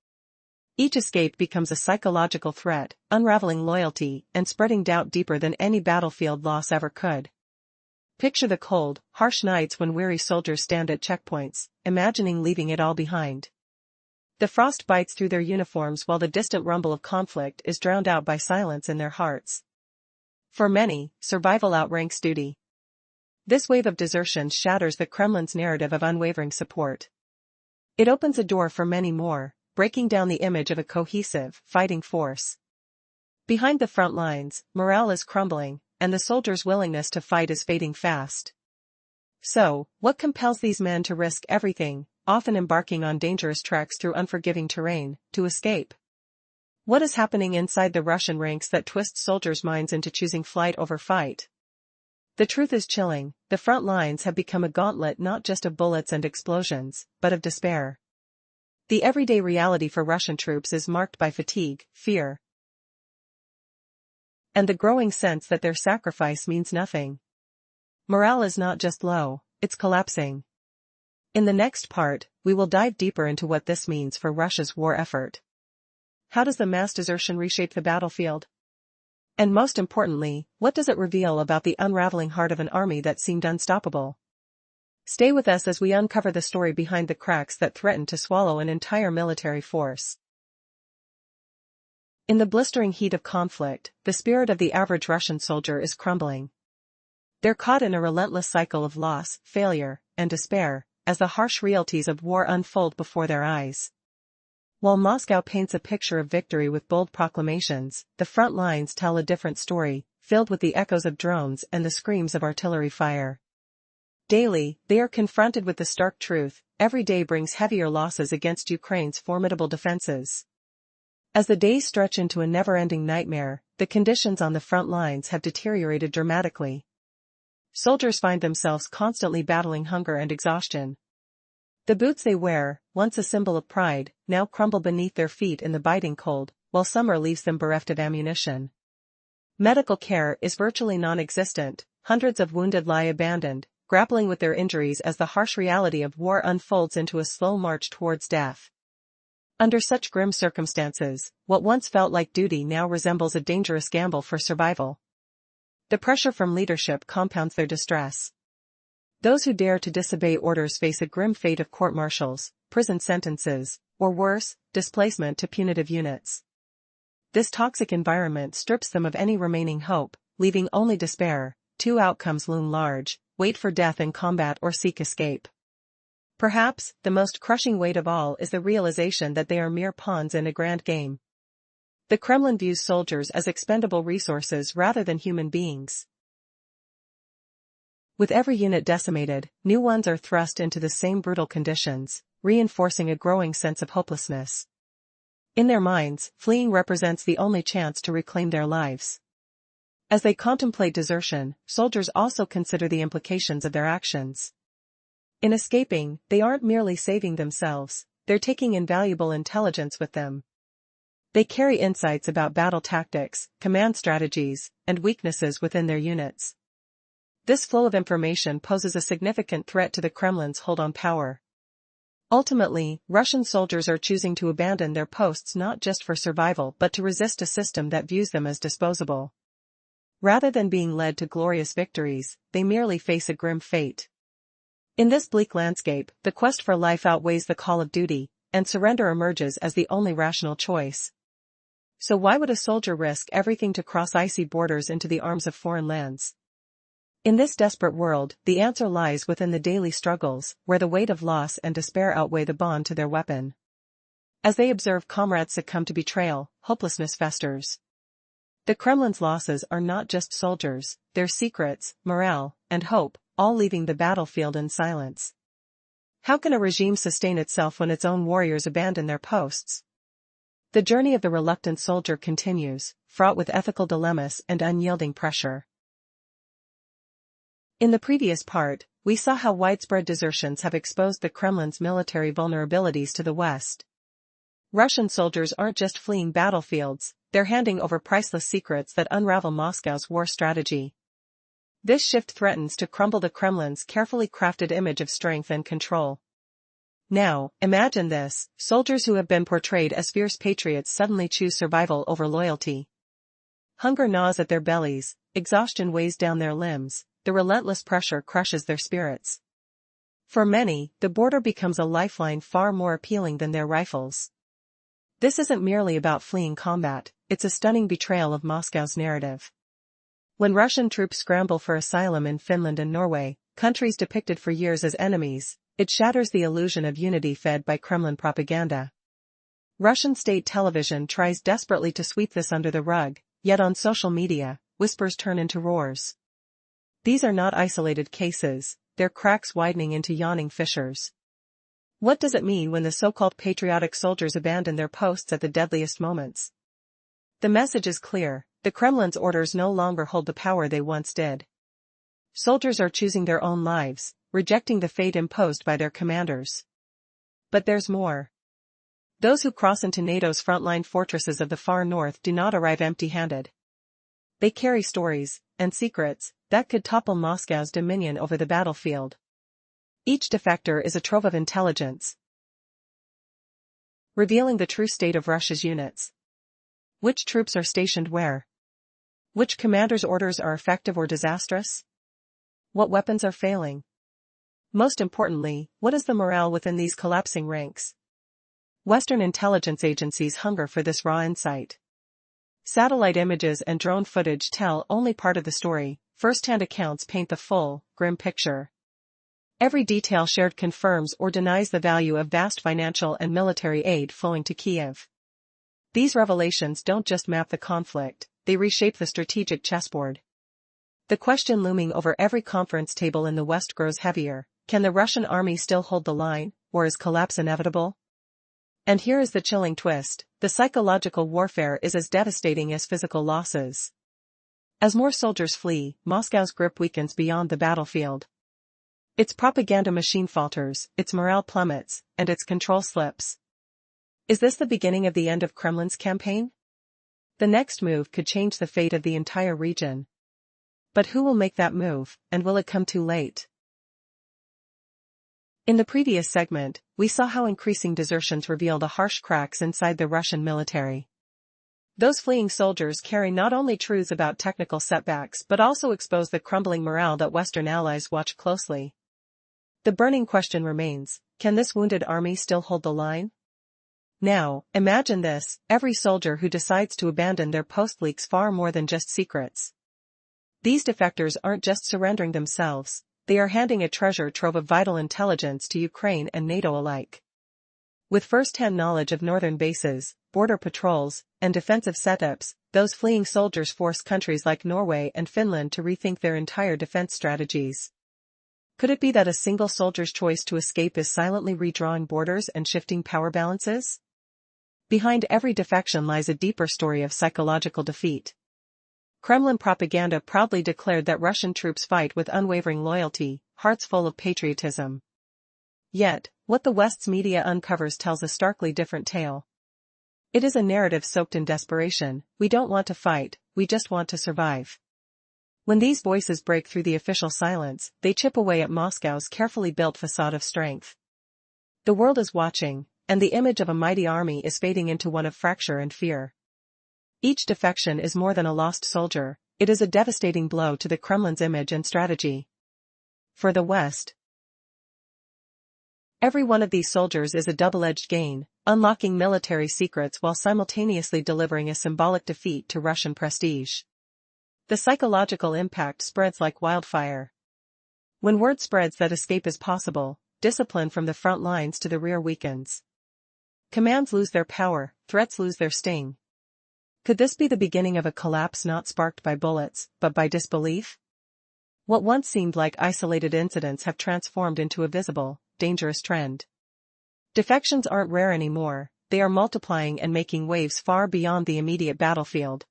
Each escape becomes a psychological threat, unraveling loyalty and spreading doubt deeper than any battlefield loss ever could. Picture the cold, harsh nights when weary soldiers stand at checkpoints, imagining leaving it all behind. The frost bites through their uniforms while the distant rumble of conflict is drowned out by silence in their hearts. For many, survival outranks duty. This wave of desertion shatters the Kremlin's narrative of unwavering support. It opens a door for many more, breaking down the image of a cohesive, fighting force. Behind the front lines, morale is crumbling, and the soldiers' willingness to fight is fading fast. So, what compels these men to risk everything, often embarking on dangerous treks through unforgiving terrain, to escape? What is happening inside the Russian ranks that twists soldiers' minds into choosing flight over fight? The truth is chilling: the front lines have become a gauntlet not just of bullets and explosions, but of despair. The everyday reality for Russian troops is marked by fatigue, fear, and the growing sense that their sacrifice means nothing. Morale is not just low, it's collapsing. In the next part, we will dive deeper into what this means for Russia's war effort. How does the mass desertion reshape the battlefield? And most importantly, what does it reveal about the unraveling heart of an army that seemed unstoppable? Stay with us as we uncover the story behind the cracks that threaten to swallow an entire military force. In the blistering heat of conflict, the spirit of the average Russian soldier is crumbling. They're caught in a relentless cycle of loss, failure, and despair, as the harsh realities of war unfold before their eyes. While Moscow paints a picture of victory with bold proclamations, the front lines tell a different story, filled with the echoes of drones and the screams of artillery fire. Daily, they are confronted with the stark truth: every day brings heavier losses against Ukraine's formidable defenses. As the days stretch into a never-ending nightmare, the conditions on the front lines have deteriorated dramatically. Soldiers find themselves constantly battling hunger and exhaustion. The boots they wear, once a symbol of pride, now crumble beneath their feet in the biting cold, while summer leaves them bereft of ammunition. Medical care is virtually non-existent. Hundreds of wounded lie abandoned, grappling with their injuries as the harsh reality of war unfolds into a slow march towards death. Under such grim circumstances, what once felt like duty now resembles a dangerous gamble for survival. The pressure from leadership compounds their distress. Those who dare to disobey orders face a grim fate of court-martials, prison sentences, or worse, displacement to punitive units. This toxic environment strips them of any remaining hope, leaving only despair. Two outcomes loom large: wait for death in combat or seek escape. Perhaps, the most crushing weight of all is the realization that they are mere pawns in a grand game. The Kremlin views soldiers as expendable resources rather than human beings. With every unit decimated, new ones are thrust into the same brutal conditions, reinforcing a growing sense of hopelessness. In their minds, fleeing represents the only chance to reclaim their lives. As they contemplate desertion, soldiers also consider the implications of their actions. In escaping, they aren't merely saving themselves, they're taking invaluable intelligence with them. They carry insights about battle tactics, command strategies, and weaknesses within their units. This flow of information poses a significant threat to the Kremlin's hold on power. Ultimately, Russian soldiers are choosing to abandon their posts not just for survival but to resist a system that views them as disposable. Rather than being led to glorious victories, they merely face a grim fate. In this bleak landscape, the quest for life outweighs the call of duty, and surrender emerges as the only rational choice. So why would a soldier risk everything to cross icy borders into the arms of foreign lands? In this desperate world, the answer lies within the daily struggles, where the weight of loss and despair outweigh the bond to their weapon. As they observe comrades succumb to betrayal, hopelessness festers. The Kremlin's losses are not just soldiers, their secrets, morale, and hope, all leaving the battlefield in silence. How can a regime sustain itself when its own warriors abandon their posts? The journey of the reluctant soldier continues, fraught with ethical dilemmas and unyielding pressure. In the previous part, we saw how widespread desertions have exposed the Kremlin's military vulnerabilities to the West. Russian soldiers aren't just fleeing battlefields, they're handing over priceless secrets that unravel Moscow's war strategy. This shift threatens to crumble the Kremlin's carefully crafted image of strength and control. Now, imagine this: soldiers who have been portrayed as fierce patriots suddenly choose survival over loyalty. Hunger gnaws at their bellies, exhaustion weighs down their limbs, the relentless pressure crushes their spirits. For many, the border becomes a lifeline far more appealing than their rifles. This isn't merely about fleeing combat, it's a stunning betrayal of Moscow's narrative. When Russian troops scramble for asylum in Finland and Norway, countries depicted for years as enemies, it shatters the illusion of unity fed by Kremlin propaganda. Russian state television tries desperately to sweep this under the rug, yet on social media, whispers turn into roars. These are not isolated cases, they're cracks widening into yawning fissures. What does it mean when the so-called patriotic soldiers abandon their posts at the deadliest moments? The message is clear: the Kremlin's orders no longer hold the power they once did. Soldiers are choosing their own lives, rejecting the fate imposed by their commanders. But there's more. Those who cross into NATO's frontline fortresses of the far north do not arrive empty-handed. They carry stories and secrets that could topple Moscow's dominion over the battlefield. Each defector is a trove of intelligence, revealing the true state of Russia's units. Which troops are stationed where? Which commander's orders are effective or disastrous? What weapons are failing? Most importantly, what is the morale within these collapsing ranks? Western intelligence agencies hunger for this raw insight. Satellite images and drone footage tell only part of the story, first-hand accounts paint the full, grim picture. Every detail shared confirms or denies the value of vast financial and military aid flowing to Kiev. These revelations don't just map the conflict, they reshape the strategic chessboard. The question looming over every conference table in the West grows heavier: can the Russian army still hold the line, or is collapse inevitable? And here is the chilling twist: the psychological warfare is as devastating as physical losses. As more soldiers flee, Moscow's grip weakens beyond the battlefield. Its propaganda machine falters, its morale plummets, and its control slips. Is this the beginning of the end of Kremlin's campaign? The next move could change the fate of the entire region. But who will make that move, and will it come too late? In the previous segment, we saw how increasing desertions reveal the harsh cracks inside the Russian military. Those fleeing soldiers carry not only truths about technical setbacks but also expose the crumbling morale that Western allies watch closely. The burning question remains: can this wounded army still hold the line? Now, imagine this: every soldier who decides to abandon their post leaks far more than just secrets. These defectors aren't just surrendering themselves, they are handing a treasure trove of vital intelligence to Ukraine and NATO alike. With first-hand knowledge of northern bases, border patrols, and defensive setups, those fleeing soldiers force countries like Norway and Finland to rethink their entire defense strategies. Could it be that a single soldier's choice to escape is silently redrawing borders and shifting power balances? Behind every defection lies a deeper story of psychological defeat. Kremlin propaganda proudly declared that Russian troops fight with unwavering loyalty, hearts full of patriotism. Yet, what the West's media uncovers tells a starkly different tale. It is a narrative soaked in desperation: we don't want to fight, we just want to survive. When these voices break through the official silence, they chip away at Moscow's carefully built facade of strength. The world is watching, and the image of a mighty army is fading into one of fracture and fear. Each defection is more than a lost soldier, it is a devastating blow to the Kremlin's image and strategy. For the West, every one of these soldiers is a double-edged gain, unlocking military secrets while simultaneously delivering a symbolic defeat to Russian prestige. The psychological impact spreads like wildfire. When word spreads that escape is possible, discipline from the front lines to the rear weakens. Commands lose their power, threats lose their sting. Could this be the beginning of a collapse not sparked by bullets, but by disbelief? What once seemed like isolated incidents have transformed into a visible, dangerous trend. Defections aren't rare anymore, they are multiplying and making waves far beyond the immediate battlefield.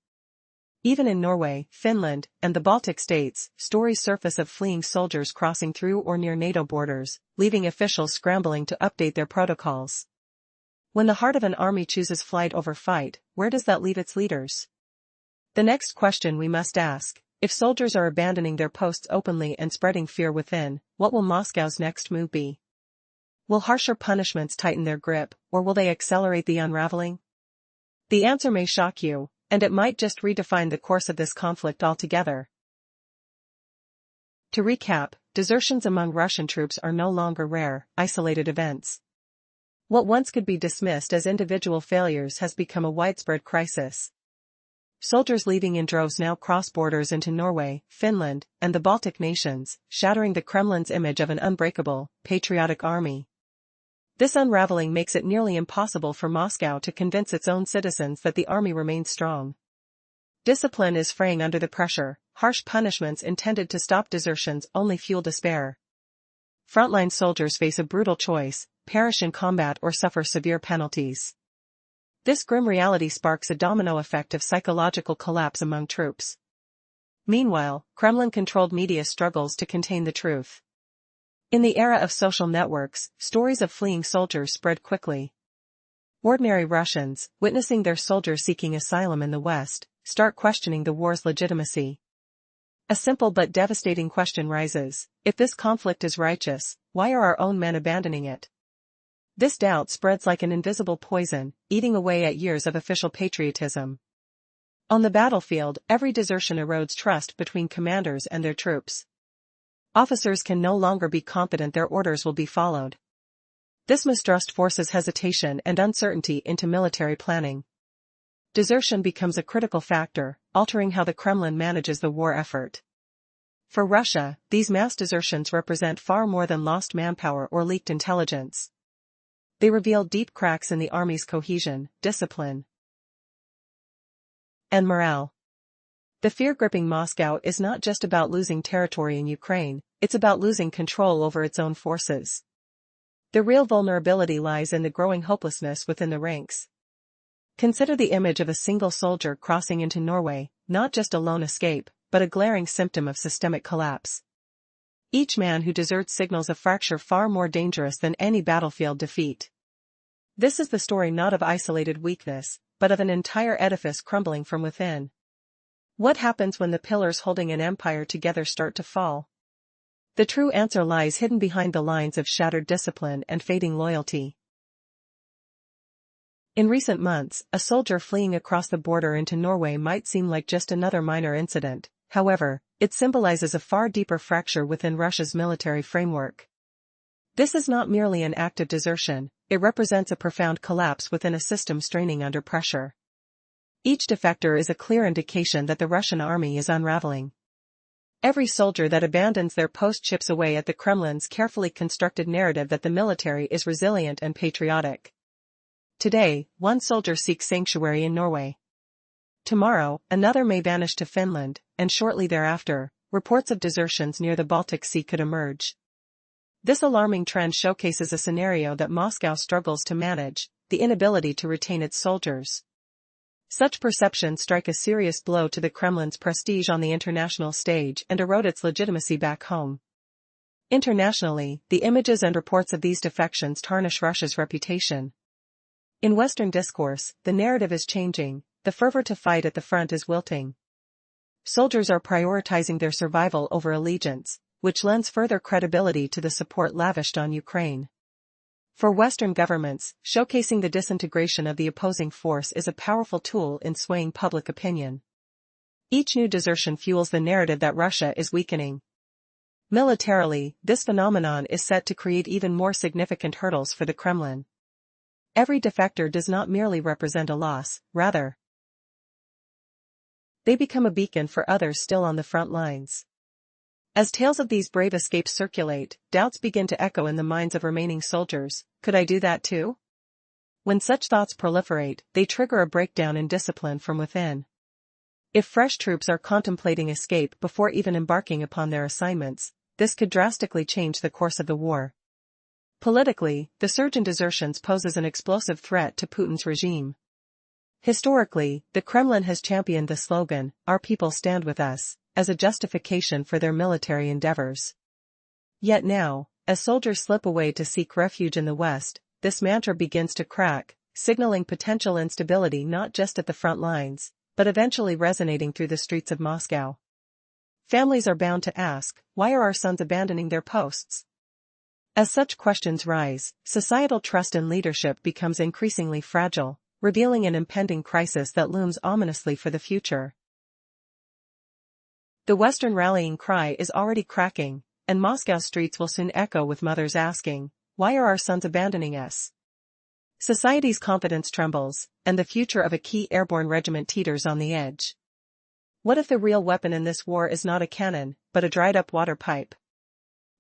Even in Norway, Finland, and the Baltic states, stories surface of fleeing soldiers crossing through or near NATO borders, leaving officials scrambling to update their protocols. When the heart of an army chooses flight over fight, where does that leave its leaders? The next question we must ask: if soldiers are abandoning their posts openly and spreading fear within, what will Moscow's next move be? Will harsher punishments tighten their grip, or will they accelerate the unraveling? The answer may shock you, and it might just redefine the course of this conflict altogether. To recap, desertions among Russian troops are no longer rare, isolated events. What once could be dismissed as individual failures has become a widespread crisis. Soldiers leaving in droves now cross borders into Norway, Finland, and the Baltic nations, shattering the Kremlin's image of an unbreakable, patriotic army. This unraveling makes it nearly impossible for Moscow to convince its own citizens that the army remains strong. Discipline is fraying under the pressure, harsh punishments intended to stop desertions only fuel despair. Frontline soldiers face a brutal choice: perish in combat or suffer severe penalties. This grim reality sparks a domino effect of psychological collapse among troops. Meanwhile, Kremlin-controlled media struggles to contain the truth. In the era of social networks, stories of fleeing soldiers spread quickly. Ordinary Russians, witnessing their soldiers seeking asylum in the West, start questioning the war's legitimacy. A simple but devastating question rises: if this conflict is righteous, why are our own men abandoning it? This doubt spreads like an invisible poison, eating away at years of official patriotism. On the battlefield, every desertion erodes trust between commanders and their troops. Officers can no longer be confident their orders will be followed. This mistrust forces hesitation and uncertainty into military planning. Desertion becomes a critical factor, altering how the Kremlin manages the war effort. For Russia, these mass desertions represent far more than lost manpower or leaked intelligence. They reveal deep cracks in the army's cohesion, discipline, and morale. The fear-gripping Moscow is not just about losing territory in Ukraine, it's about losing control over its own forces. The real vulnerability lies in the growing hopelessness within the ranks. Consider the image of a single soldier crossing into Norway, not just a lone escape, but a glaring symptom of systemic collapse. Each man who deserts signals a fracture far more dangerous than any battlefield defeat. This is the story not of isolated weakness, but of an entire edifice crumbling from within. What happens when the pillars holding an empire together start to fall? The true answer lies hidden behind the lines of shattered discipline and fading loyalty. In recent months, a soldier fleeing across the border into Norway might seem like just another minor incident. However, it symbolizes a far deeper fracture within Russia's military framework. This is not merely an act of desertion, it represents a profound collapse within a system straining under pressure. Each defector is a clear indication that the Russian army is unraveling. Every soldier that abandons their post chips away at the Kremlin's carefully constructed narrative that the military is resilient and patriotic. Today, one soldier seeks sanctuary in Norway. Tomorrow, another may vanish to Finland, and shortly thereafter, reports of desertions near the Baltic Sea could emerge. This alarming trend showcases a scenario that Moscow struggles to manage, the inability to retain its soldiers. Such perceptions strike a serious blow to the Kremlin's prestige on the international stage and erode its legitimacy back home. Internationally, the images and reports of these defections tarnish Russia's reputation. In Western discourse, the narrative is changing, the fervor to fight at the front is wilting. Soldiers are prioritizing their survival over allegiance, which lends further credibility to the support lavished on Ukraine. For Western governments, showcasing the disintegration of the opposing force is a powerful tool in swaying public opinion. Each new desertion fuels the narrative that Russia is weakening. Militarily, this phenomenon is set to create even more significant hurdles for the Kremlin. Every defector does not merely represent a loss, rather, they become a beacon for others still on the front lines. As tales of these brave escapes circulate, doubts begin to echo in the minds of remaining soldiers. Could I do that too? When such thoughts proliferate, they trigger a breakdown in discipline from within. If fresh troops are contemplating escape before even embarking upon their assignments, this could drastically change the course of the war. Politically, the surge in desertions poses an explosive threat to Putin's regime. Historically, the Kremlin has championed the slogan, "Our people stand with us," as a justification for their military endeavors. Yet now, as soldiers slip away to seek refuge in the West, this mantra begins to crack, signaling potential instability not just at the front lines, but eventually resonating through the streets of Moscow. Families are bound to ask, why are our sons abandoning their posts? As such questions rise, societal trust in leadership becomes increasingly fragile, revealing an impending crisis that looms ominously for the future. The Western rallying cry is already cracking, and Moscow's streets will soon echo with mothers asking, why are our sons abandoning us? Society's confidence trembles, and the future of a key airborne regiment teeters on the edge. What if the real weapon in this war is not a cannon, but a dried-up water pipe?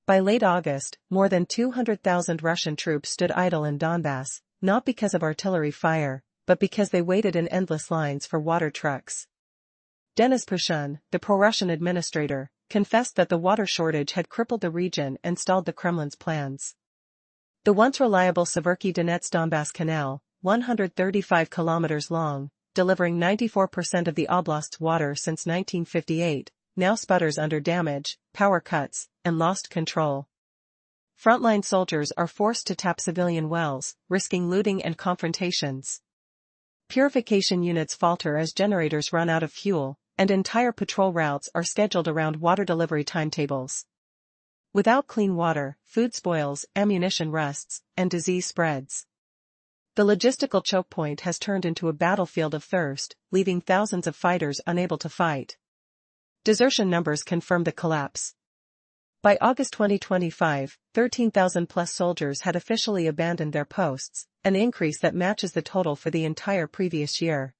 By late August, more than 200,000 Russian troops stood idle in Donbass, not because of artillery fire, but because they waited in endless lines for water trucks. Denis Pushkin, the pro-Russian administrator, confessed that the water shortage had crippled the region and stalled the Kremlin's plans. The once reliable Severki-Donetsk-Donbass Canal, 135 kilometers long, delivering 94% of the oblast's water since 1958, now sputters under damage, power cuts, and lost control. Frontline soldiers are forced to tap civilian wells, risking looting and confrontations. Purification units falter as generators run out of fuel, and entire patrol routes are scheduled around water delivery timetables. Without clean water, food spoils, ammunition rusts, and disease spreads. The logistical choke point has turned into a battlefield of thirst, leaving thousands of fighters unable to fight. Desertion numbers confirm the collapse. By August 2025, 13,000-plus soldiers had officially abandoned their posts, an increase that matches the total for the entire previous year.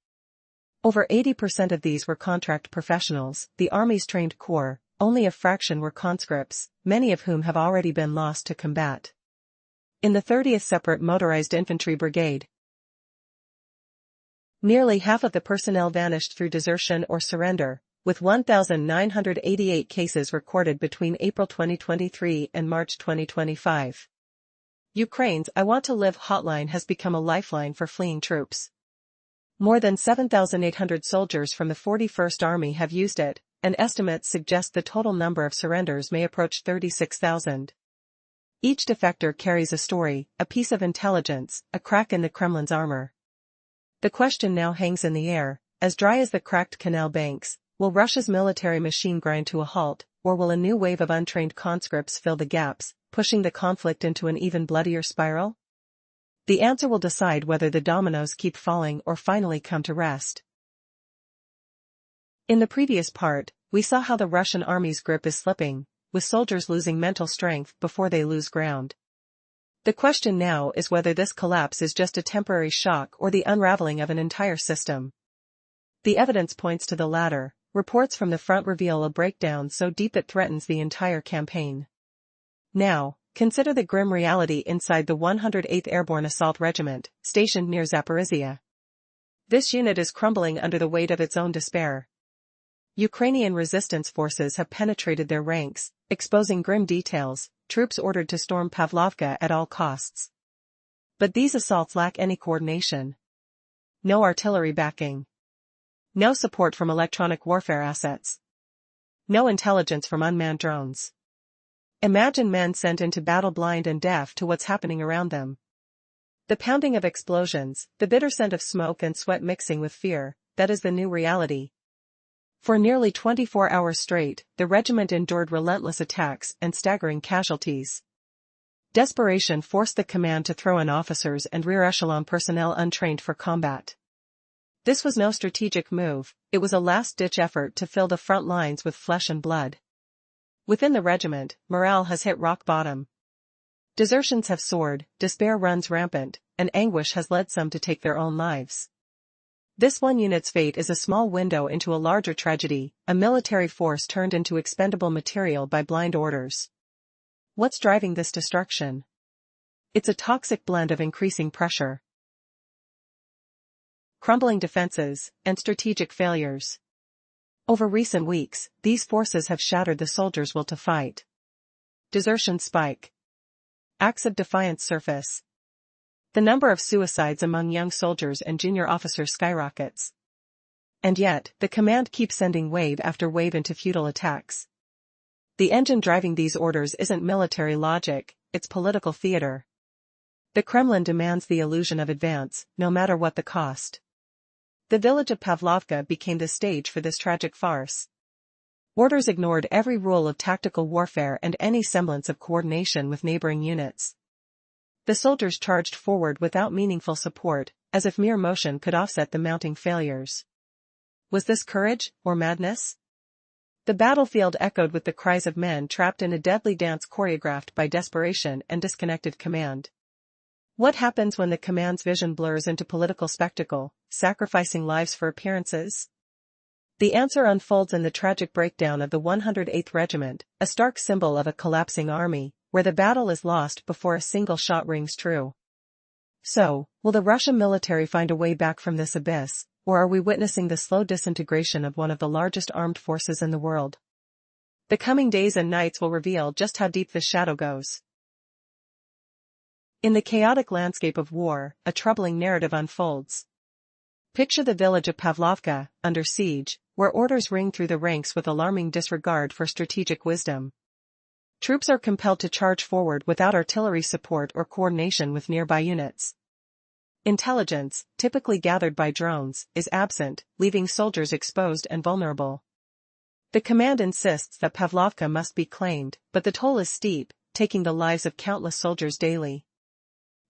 Over 80% of these were contract professionals, the Army's trained corps, only a fraction were conscripts, many of whom have already been lost to combat. In the 30th Separate Motorized Infantry Brigade, nearly half of the personnel vanished through desertion or surrender, with 1,988 cases recorded between April 2023 and March 2025. Ukraine's I Want to Live hotline has become a lifeline for fleeing troops. More than 7,800 soldiers from the 41st Army have used it, and estimates suggest the total number of surrenders may approach 36,000. Each defector carries a story, a piece of intelligence, a crack in the Kremlin's armor. The question now hangs in the air: as dry as the cracked canal banks, will Russia's military machine grind to a halt, or will a new wave of untrained conscripts fill the gaps, pushing the conflict into an even bloodier spiral? The answer will decide whether the dominoes keep falling or finally come to rest. In the previous part, we saw how the Russian army's grip is slipping, with soldiers losing mental strength before they lose ground. The question now is whether this collapse is just a temporary shock or the unraveling of an entire system. The evidence points to the latter. Reports from the front reveal a breakdown so deep it threatens the entire campaign. Now, consider the grim reality inside the 108th Airborne Assault Regiment, stationed near Zaporizhia. This unit is crumbling under the weight of its own despair. Ukrainian resistance forces have penetrated their ranks, exposing grim details: troops ordered to storm Pavlovka at all costs. But these assaults lack any coordination. No artillery backing. No support from electronic warfare assets. No intelligence from unmanned drones. Imagine men sent into battle blind and deaf to what's happening around them. The pounding of explosions, the bitter scent of smoke and sweat mixing with fear, that is the new reality. For nearly 24 hours straight, the regiment endured relentless attacks and staggering casualties. Desperation forced the command to throw in officers and rear echelon personnel untrained for combat. This was no strategic move, it was a last-ditch effort to fill the front lines with flesh and blood. Within the regiment, morale has hit rock bottom. Desertions have soared, despair runs rampant, and anguish has led some to take their own lives. This one unit's fate is a small window into a larger tragedy, a military force turned into expendable material by blind orders. What's driving this destruction? It's a toxic blend of increasing pressure, crumbling defenses, and strategic failures. Over recent weeks, these forces have shattered the soldiers' will to fight. Desertions spike. Acts of defiance surface. The number of suicides among young soldiers and junior officers skyrockets. And yet, the command keeps sending wave after wave into futile attacks. The engine driving these orders isn't military logic, it's political theater. The Kremlin demands the illusion of advance, no matter what the cost. The village of Pavlovka became the stage for this tragic farce. Orders ignored every rule of tactical warfare and any semblance of coordination with neighboring units. The soldiers charged forward without meaningful support, as if mere motion could offset the mounting failures. Was this courage, or madness? The battlefield echoed with the cries of men trapped in a deadly dance choreographed by desperation and disconnected command. What happens when the command's vision blurs into political spectacle, sacrificing lives for appearances? The answer unfolds in the tragic breakdown of the 108th Regiment, a stark symbol of a collapsing army, where the battle is lost before a single shot rings true. So, will the Russian military find a way back from this abyss, or are we witnessing the slow disintegration of one of the largest armed forces in the world? The coming days and nights will reveal just how deep this shadow goes. In the chaotic landscape of war, a troubling narrative unfolds. Picture the village of Pavlovka, under siege, where orders ring through the ranks with alarming disregard for strategic wisdom. Troops are compelled to charge forward without artillery support or coordination with nearby units. Intelligence, typically gathered by drones, is absent, leaving soldiers exposed and vulnerable. The command insists that Pavlovka must be claimed, but the toll is steep, taking the lives of countless soldiers daily.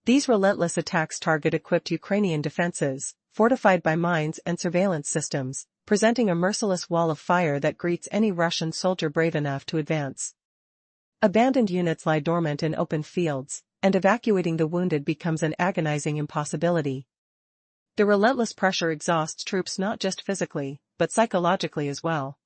These relentless attacks target equipped Ukrainian defenses, fortified by mines and surveillance systems, presenting a merciless wall of fire that greets any Russian soldier brave enough to advance. Abandoned units lie dormant in open fields, and evacuating the wounded becomes an agonizing impossibility. The relentless pressure exhausts troops not just physically, but psychologically as well.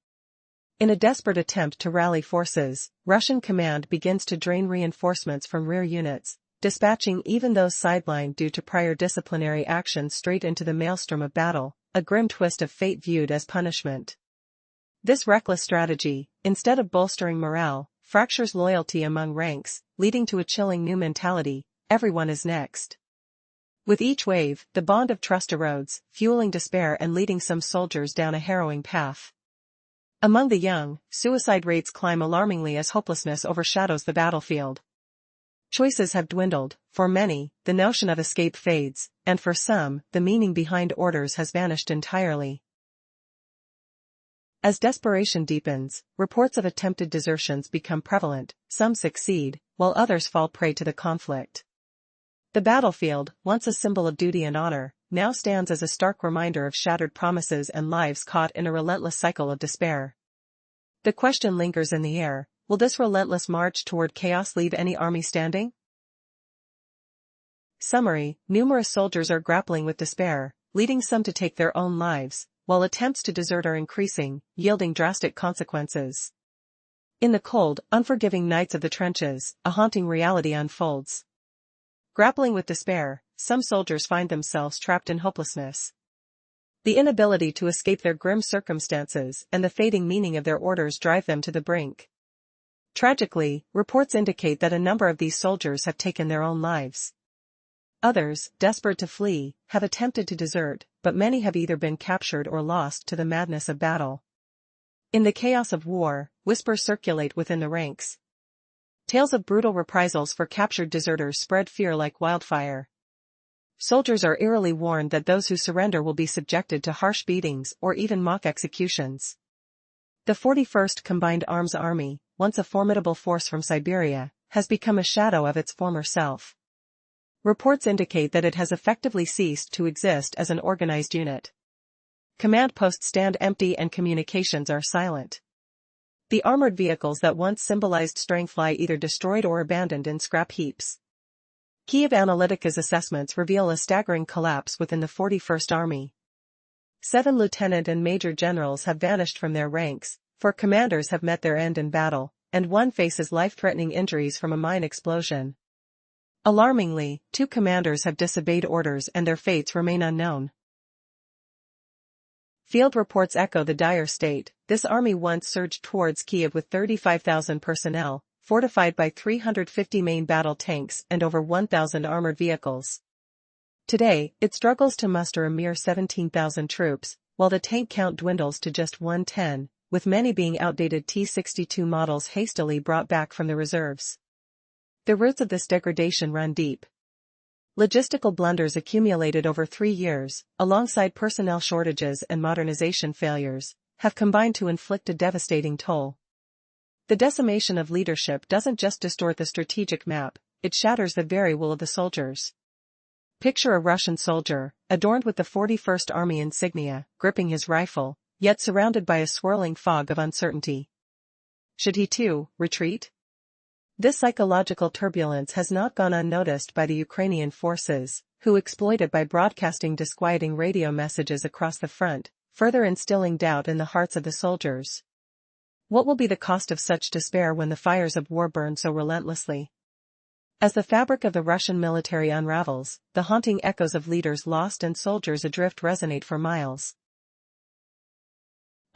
In a desperate attempt to rally forces, Russian command begins to drain reinforcements from rear units, dispatching even those sidelined due to prior disciplinary action straight into the maelstrom of battle, a grim twist of fate viewed as punishment. This reckless strategy, instead of bolstering morale, fractures loyalty among ranks, leading to a chilling new mentality: everyone is next. With each wave, the bond of trust erodes, fueling despair and leading some soldiers down a harrowing path. Among the young, suicide rates climb alarmingly as hopelessness overshadows the battlefield. Choices have dwindled. For many, the notion of escape fades, and for some, the meaning behind orders has vanished entirely. As desperation deepens, reports of attempted desertions become prevalent. Some succeed, while others fall prey to the conflict. The battlefield, once a symbol of duty and honor, now stands as a stark reminder of shattered promises and lives caught in a relentless cycle of despair. The question lingers in the air: will this relentless march toward chaos leave any army standing? Summary: numerous soldiers are grappling with despair, leading some to take their own lives, while attempts to desert are increasing, yielding drastic consequences. In the cold, unforgiving nights of the trenches, a haunting reality unfolds. Grappling with despair, some soldiers find themselves trapped in hopelessness. The inability to escape their grim circumstances and the fading meaning of their orders drive them to the brink. Tragically, reports indicate that a number of these soldiers have taken their own lives. Others, desperate to flee, have attempted to desert, but many have either been captured or lost to the madness of battle. In the chaos of war, whispers circulate within the ranks. Tales of brutal reprisals for captured deserters spread fear like wildfire. Soldiers are eerily warned that those who surrender will be subjected to harsh beatings or even mock executions. The 41st Combined Arms Army, once a formidable force from Siberia, has become a shadow of its former self. Reports indicate that it has effectively ceased to exist as an organized unit. Command posts stand empty and communications are silent. The armored vehicles that once symbolized strength lie either destroyed or abandoned in scrap heaps. Kiev Analytica's assessments reveal a staggering collapse within the 41st Army. 7 lieutenant and major generals have vanished from their ranks, 4 commanders have met their end in battle, and 1 faces life-threatening injuries from a mine explosion. Alarmingly, 2 commanders have disobeyed orders and their fates remain unknown. Field reports echo the dire state. This army once surged towards Kiev with 35,000 personnel, fortified by 350 main battle tanks and over 1,000 armored vehicles. Today, it struggles to muster a mere 17,000 troops, while the tank count dwindles to just 110, with many being outdated T-62 models hastily brought back from the reserves. The roots of this degradation run deep. Logistical blunders accumulated over 3 years, alongside personnel shortages and modernization failures, have combined to inflict a devastating toll. The decimation of leadership doesn't just distort the strategic map, it shatters the very will of the soldiers. Picture a Russian soldier, adorned with the 41st Army insignia, gripping his rifle, yet surrounded by a swirling fog of uncertainty. Should he too retreat? This psychological turbulence has not gone unnoticed by the Ukrainian forces, who exploit it by broadcasting disquieting radio messages across the front, further instilling doubt in the hearts of the soldiers. What will be the cost of such despair when the fires of war burn so relentlessly? As the fabric of the Russian military unravels, the haunting echoes of leaders lost and soldiers adrift resonate for miles.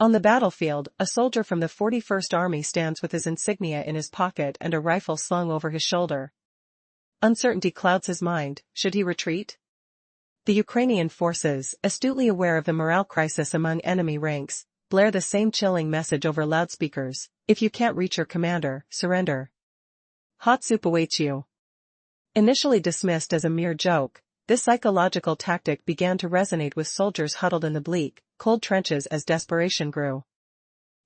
On the battlefield, a soldier from the 41st Army stands with his insignia in his pocket and a rifle slung over his shoulder. Uncertainty clouds his mind. Should he retreat? The Ukrainian forces, astutely aware of the morale crisis among enemy ranks, blare the same chilling message over loudspeakers: if you can't reach your commander, surrender. Hot soup awaits you. Initially dismissed as a mere joke, this psychological tactic began to resonate with soldiers huddled in the bleak, cold trenches as desperation grew.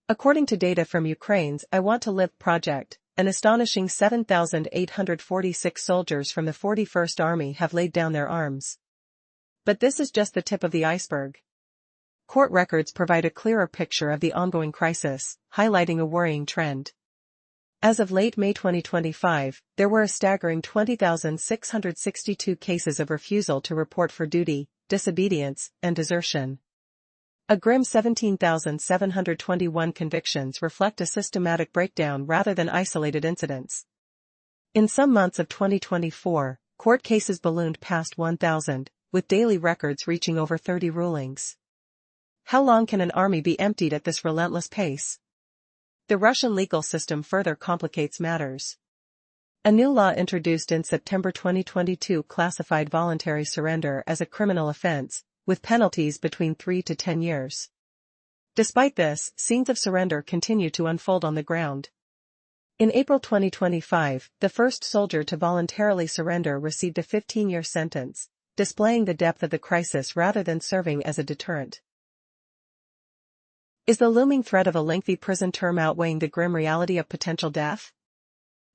According to data from Ukraine's I Want to Live project, an astonishing 7,846 soldiers from the 41st Army have laid down their arms. But this is just the tip of the iceberg. Court records provide a clearer picture of the ongoing crisis, highlighting a worrying trend. As of late May 2025, there were a staggering 20,662 cases of refusal to report for duty, disobedience, and desertion. A grim 17,721 convictions reflect a systematic breakdown rather than isolated incidents. In some months of 2024, court cases ballooned past 1,000, with daily records reaching over 30 rulings. How long can an army be emptied at this relentless pace? The Russian legal system further complicates matters. A new law introduced in September 2022 classified voluntary surrender as a criminal offense, with penalties between 3 to 10 years. Despite this, scenes of surrender continue to unfold on the ground. In April 2025, the first soldier to voluntarily surrender received a 15-year sentence, displaying the depth of the crisis rather than serving as a deterrent. Is the looming threat of a lengthy prison term outweighing the grim reality of potential death?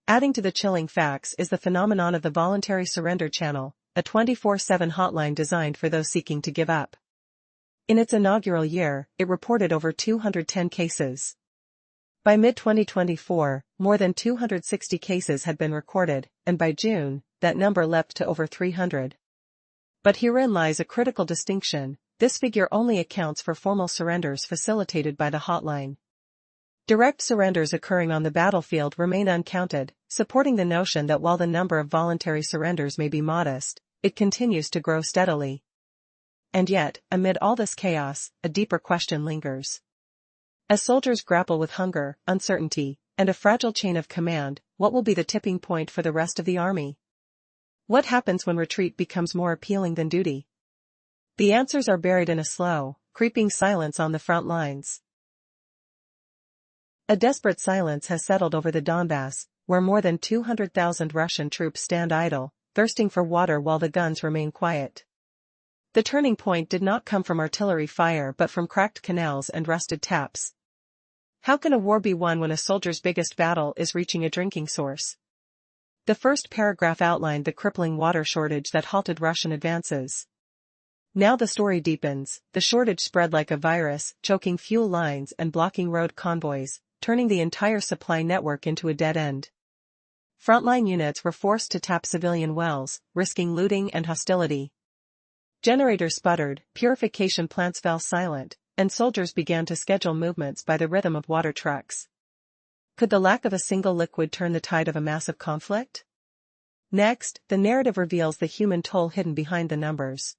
Adding to the chilling facts is the phenomenon of the voluntary surrender channel, a 24/7 hotline designed for those seeking to give up. In its inaugural year, it reported over 210 cases. By mid-2024, more than 260 cases had been recorded, and by June, that number leapt to over 300. But herein lies a critical distinction: this figure only accounts for formal surrenders facilitated by the hotline. Direct surrenders occurring on the battlefield remain uncounted, supporting the notion that while the number of voluntary surrenders may be modest, it continues to grow steadily. And yet, amid all this chaos, a deeper question lingers. As soldiers grapple with hunger, uncertainty, and a fragile chain of command, what will be the tipping point for the rest of the army? What happens when retreat becomes more appealing than duty? The answers are buried in a slow, creeping silence on the front lines. A desperate silence has settled over the Donbass, where more than 200,000 Russian troops stand idle, thirsting for water while the guns remain quiet. The turning point did not come from artillery fire but from cracked canals and rusted taps. How can a war be won when a soldier's biggest battle is reaching a drinking source? The first paragraph outlined the crippling water shortage that halted Russian advances. Now the story deepens. The shortage spread like a virus, choking fuel lines and blocking road convoys, turning the entire supply network into a dead end. Frontline units were forced to tap civilian wells, risking looting and hostility. Generators sputtered, purification plants fell silent, and soldiers began to schedule movements by the rhythm of water trucks. Could the lack of a single liquid turn the tide of a massive conflict? Next, the narrative reveals the human toll hidden behind the numbers.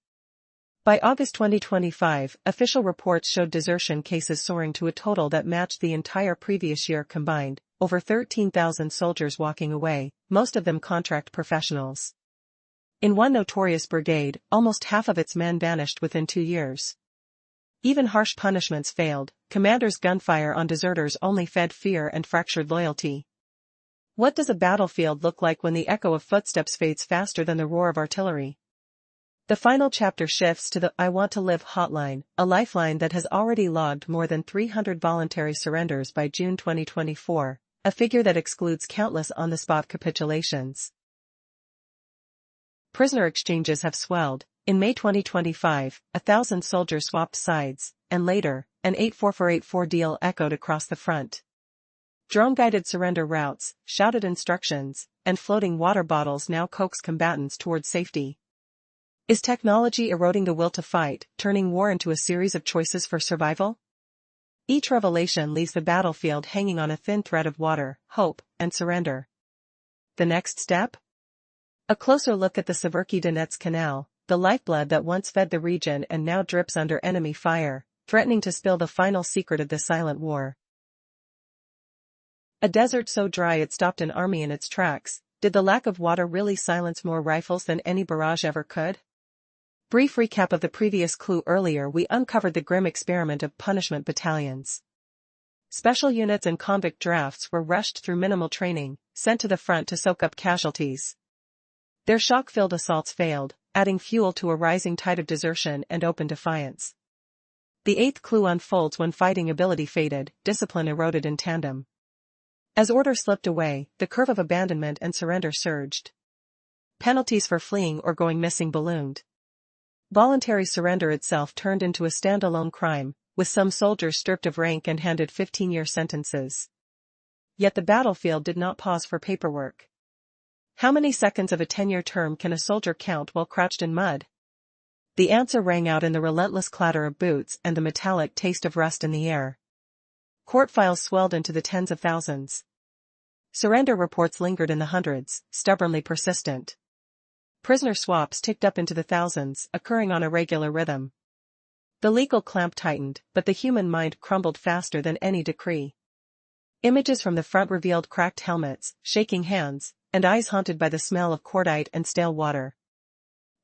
By August 2025, official reports showed desertion cases soaring to a total that matched the entire previous year combined, over 13,000 soldiers walking away, most of them contract professionals. In one notorious brigade, almost half of its men vanished within 2 years. Even harsh punishments failed. Commanders' gunfire on deserters only fed fear and fractured loyalty. What does a battlefield look like when the echo of footsteps fades faster than the roar of artillery? The final chapter shifts to the "I Want to Live" hotline, a lifeline that has already logged more than 300 voluntary surrenders by June 2024, a figure that excludes countless on-the-spot capitulations. Prisoner exchanges have swelled. In May 2025, 1,000 soldiers swapped sides, and later, an 84484 deal echoed across the front. Drone-guided surrender routes, shouted instructions, and floating water bottles now coax combatants towards safety. Is technology eroding the will to fight, turning war into a series of choices for survival? Each revelation leaves the battlefield hanging on a thin thread of water, hope, and surrender. The next step? A closer look at the Severky Donets Canal, the lifeblood that once fed the region and now drips under enemy fire, threatening to spill the final secret of the silent war. A desert so dry it stopped an army in its tracks. Did the lack of water really silence more rifles than any barrage ever could? Brief recap of the previous clue. Earlier we uncovered the grim experiment of punishment battalions. Special units and convict drafts were rushed through minimal training, sent to the front to soak up casualties. Their shock-filled assaults failed, adding fuel to a rising tide of desertion and open defiance. The eighth clue unfolds when fighting ability faded, discipline eroded in tandem. As order slipped away, the curve of abandonment and surrender surged. Penalties for fleeing or going missing ballooned. Voluntary surrender itself turned into a standalone crime, with some soldiers stripped of rank and handed 15-year sentences. Yet the battlefield did not pause for paperwork. How many seconds of a 10-year term can a soldier count while crouched in mud? The answer rang out in the relentless clatter of boots and the metallic taste of rust in the air. Court files swelled into the tens of thousands. Surrender reports lingered in the hundreds, stubbornly persistent. Prisoner swaps ticked up into the thousands, occurring on a regular rhythm. The legal clamp tightened, but the human mind crumbled faster than any decree. Images from the front revealed cracked helmets, shaking hands, and eyes haunted by the smell of cordite and stale water.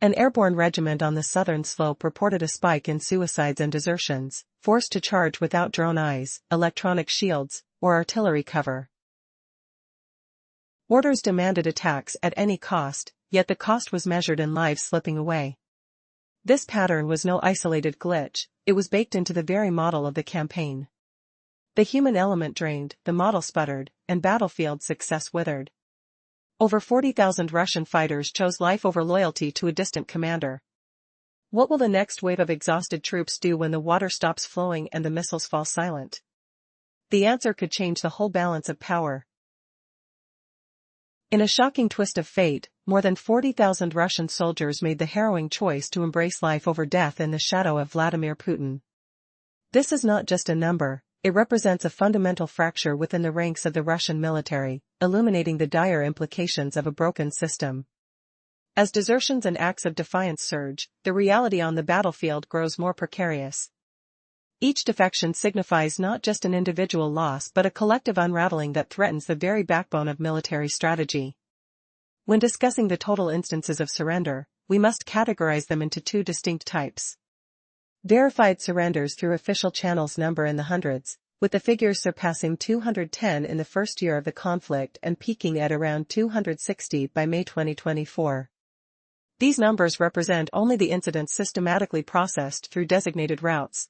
An airborne regiment on the southern slope reported a spike in suicides and desertions, forced to charge without drone eyes, electronic shields, or artillery cover. Orders demanded attacks at any cost, yet the cost was measured in lives slipping away. This pattern was no isolated glitch, it was baked into the very model of the campaign. The human element drained, the model sputtered, and battlefield success withered. Over 40,000 Russian fighters chose life over loyalty to a distant commander. What will the next wave of exhausted troops do when the water stops flowing and the missiles fall silent? The answer could change the whole balance of power. In a shocking twist of fate, more than 40,000 Russian soldiers made the harrowing choice to embrace life over death in the shadow of Vladimir Putin. This is not just a number, it represents a fundamental fracture within the ranks of the Russian military, illuminating the dire implications of a broken system. As desertions and acts of defiance surge, the reality on the battlefield grows more precarious. Each defection signifies not just an individual loss but a collective unraveling that threatens the very backbone of military strategy. When discussing the total instances of surrender, we must categorize them into two distinct types. Verified surrenders through official channels number in the hundreds, with the figures surpassing 210 in the first year of the conflict and peaking at around 260 by May 2024. These numbers represent only the incidents systematically processed through designated routes.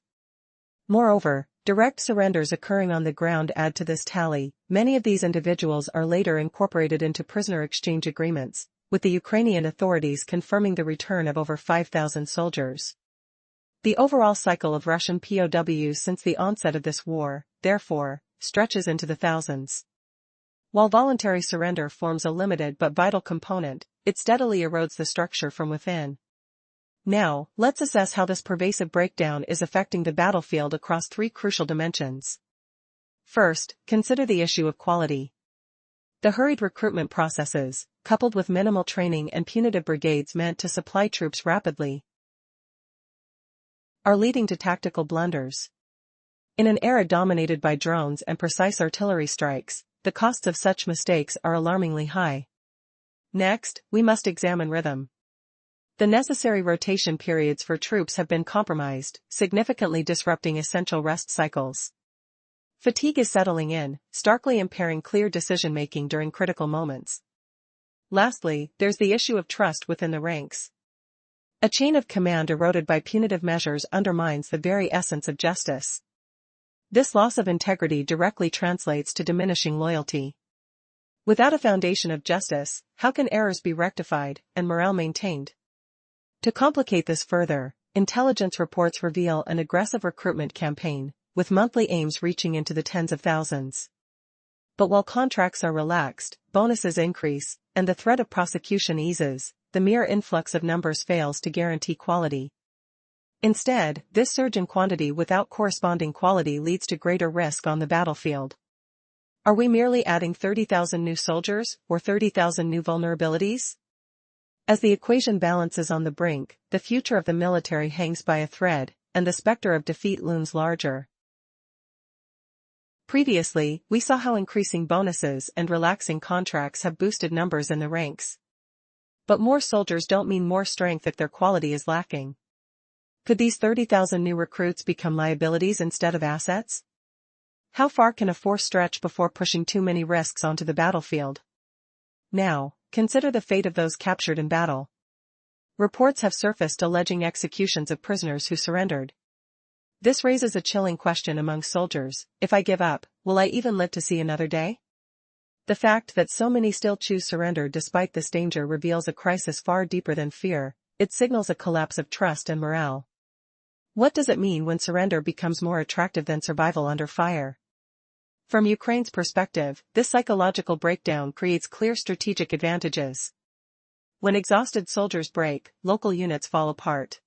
Moreover, direct surrenders occurring on the ground add to this tally. Many of these individuals are later incorporated into prisoner exchange agreements, with the Ukrainian authorities confirming the return of over 5,000 soldiers. The overall cycle of Russian POWs since the onset of this war, therefore, stretches into the thousands. While voluntary surrender forms a limited but vital component, it steadily erodes the structure from within. Now, let's assess how this pervasive breakdown is affecting the battlefield across three crucial dimensions. First, consider the issue of quality. The hurried recruitment processes, coupled with minimal training and punitive brigades meant to supply troops rapidly, are leading to tactical blunders. In an era dominated by drones and precise artillery strikes, the costs of such mistakes are alarmingly high. Next, we must examine rhythm. The necessary rotation periods for troops have been compromised, significantly disrupting essential rest cycles. Fatigue is settling in, starkly impairing clear decision-making during critical moments. Lastly, there's the issue of trust within the ranks. A chain of command eroded by punitive measures undermines the very essence of justice. This loss of integrity directly translates to diminishing loyalty. Without a foundation of justice, how can errors be rectified and morale maintained? To complicate this further, intelligence reports reveal an aggressive recruitment campaign, with monthly aims reaching into the tens of thousands. But while contracts are relaxed, bonuses increase, and the threat of prosecution eases, the mere influx of numbers fails to guarantee quality. Instead, this surge in quantity without corresponding quality leads to greater risk on the battlefield. Are we merely adding 30,000 new soldiers, or 30,000 new vulnerabilities? As the equation balances on the brink, the future of the military hangs by a thread, and the specter of defeat looms larger. Previously, we saw how increasing bonuses and relaxing contracts have boosted numbers in the ranks. But more soldiers don't mean more strength if their quality is lacking. Could these 30,000 new recruits become liabilities instead of assets? How far can a force stretch before pushing too many risks onto the battlefield? Now, consider the fate of those captured in battle. Reports have surfaced alleging executions of prisoners who surrendered. This raises a chilling question among soldiers: if I give up, will I even live to see another day? The fact that so many still choose surrender despite this danger reveals a crisis far deeper than fear. It signals a collapse of trust and morale. What does it mean when surrender becomes more attractive than survival under fire? From Ukraine's perspective, this psychological breakdown creates clear strategic advantages. When exhausted soldiers break, local units fall apart.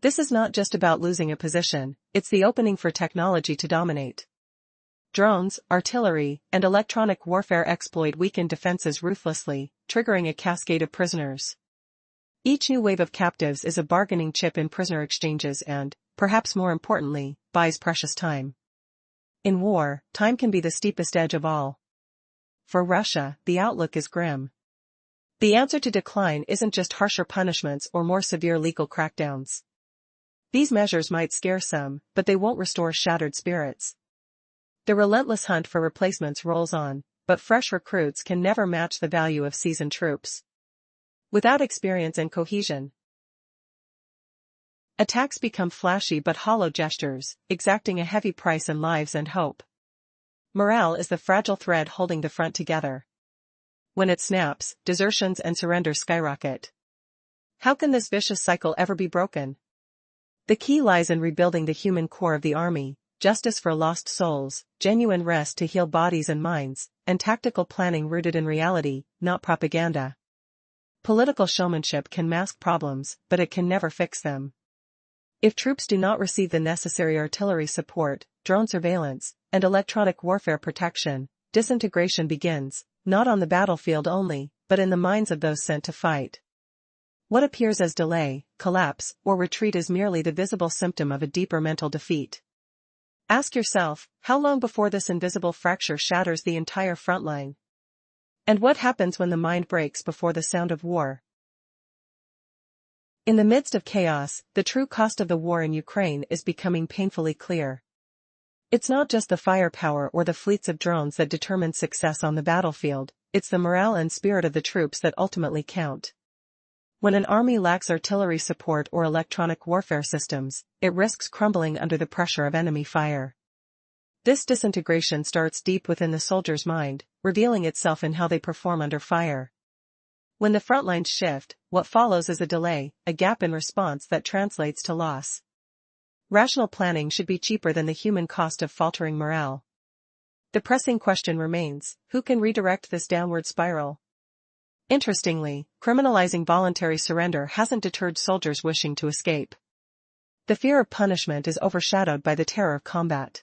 This is not just about losing a position, it's the opening for technology to dominate. Drones, artillery, and electronic warfare exploit weakened defenses ruthlessly, triggering a cascade of prisoners. Each new wave of captives is a bargaining chip in prisoner exchanges and, perhaps more importantly, buys precious time. In war, time can be the steepest edge of all. For Russia, the outlook is grim. The answer to decline isn't just harsher punishments or more severe legal crackdowns. These measures might scare some, but they won't restore shattered spirits. The relentless hunt for replacements rolls on, but fresh recruits can never match the value of seasoned troops. Without experience and cohesion, attacks become flashy but hollow gestures, exacting a heavy price in lives and hope. Morale is the fragile thread holding the front together. When it snaps, desertions and surrenders skyrocket. How can this vicious cycle ever be broken? The key lies in rebuilding the human core of the army, justice for lost souls, genuine rest to heal bodies and minds, and tactical planning rooted in reality, not propaganda. Political showmanship can mask problems, but it can never fix them. If troops do not receive the necessary artillery support, drone surveillance, and electronic warfare protection, disintegration begins, not on the battlefield only, but in the minds of those sent to fight. What appears as delay, collapse, or retreat is merely the visible symptom of a deeper mental defeat. Ask yourself, how long before this invisible fracture shatters the entire front line? And what happens when the mind breaks before the sound of war? In the midst of chaos, the true cost of the war in Ukraine is becoming painfully clear. It's not just the firepower or the fleets of drones that determine success on the battlefield, it's the morale and spirit of the troops that ultimately count. When an army lacks artillery support or electronic warfare systems, it risks crumbling under the pressure of enemy fire. This disintegration starts deep within the soldier's mind, revealing itself in how they perform under fire. When the front lines shift, what follows is a delay, a gap in response that translates to loss. Rational planning should be cheaper than the human cost of faltering morale. The pressing question remains, who can redirect this downward spiral? Interestingly, criminalizing voluntary surrender hasn't deterred soldiers wishing to escape. The fear of punishment is overshadowed by the terror of combat.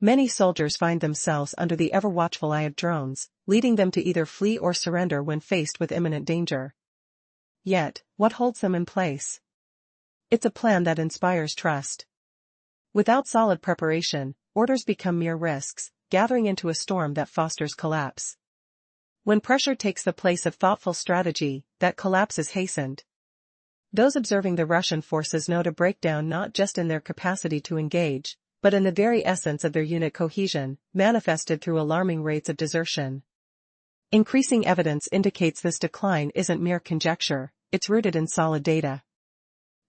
Many soldiers find themselves under the ever-watchful eye of drones, leading them to either flee or surrender when faced with imminent danger. Yet, what holds them in place? It's a plan that inspires trust. Without solid preparation, orders become mere risks, gathering into a storm that fosters collapse. When pressure takes the place of thoughtful strategy, that collapse is hastened. Those observing the Russian forces note a breakdown not just in their capacity to engage, but in the very essence of their unit cohesion, manifested through alarming rates of desertion. Increasing evidence indicates this decline isn't mere conjecture, it's rooted in solid data.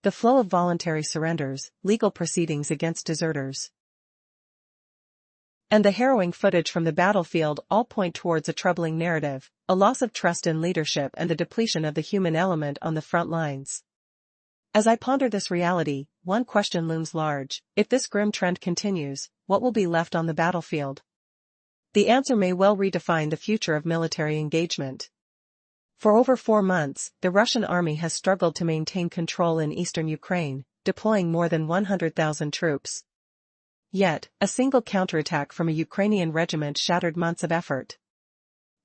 The flow of voluntary surrenders, legal proceedings against deserters, and the harrowing footage from the battlefield all point towards a troubling narrative, a loss of trust in leadership and the depletion of the human element on the front lines. As I ponder this reality, one question looms large: if this grim trend continues, what will be left on the battlefield? The answer may well redefine the future of military engagement. For over 4 months, the Russian army has struggled to maintain control in eastern Ukraine, deploying more than 100,000 troops. Yet, a single counterattack from a Ukrainian regiment shattered months of effort.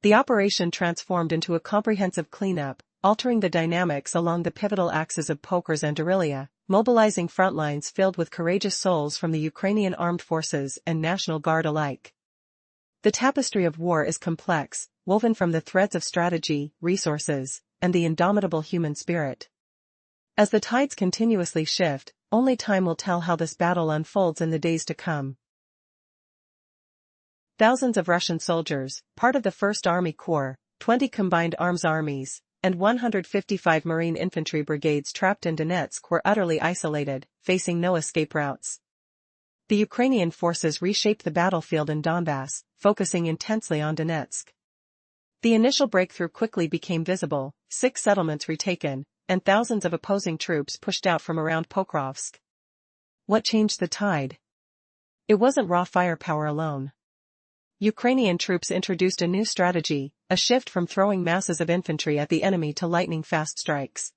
The operation transformed into a comprehensive cleanup, altering the dynamics along the pivotal axes of Pokers and Darylia, mobilizing front lines filled with courageous souls from the Ukrainian armed forces and National Guard alike. The tapestry of war is complex, woven from the threads of strategy, resources, and the indomitable human spirit. As the tides continuously shift, only time will tell how this battle unfolds in the days to come. Thousands of Russian soldiers, part of the 1st Army Corps, 20 combined arms armies, and 155 Marine infantry brigades trapped in Donetsk were utterly isolated, facing no escape routes. The Ukrainian forces reshaped the battlefield in Donbass, focusing intensely on Donetsk. The initial breakthrough quickly became visible, 6 settlements retaken, and thousands of opposing troops pushed out from around Pokrovsk. What changed the tide? It wasn't raw firepower alone. Ukrainian troops introduced a new strategy, a shift from throwing masses of infantry at the enemy to lightning-fast strikes.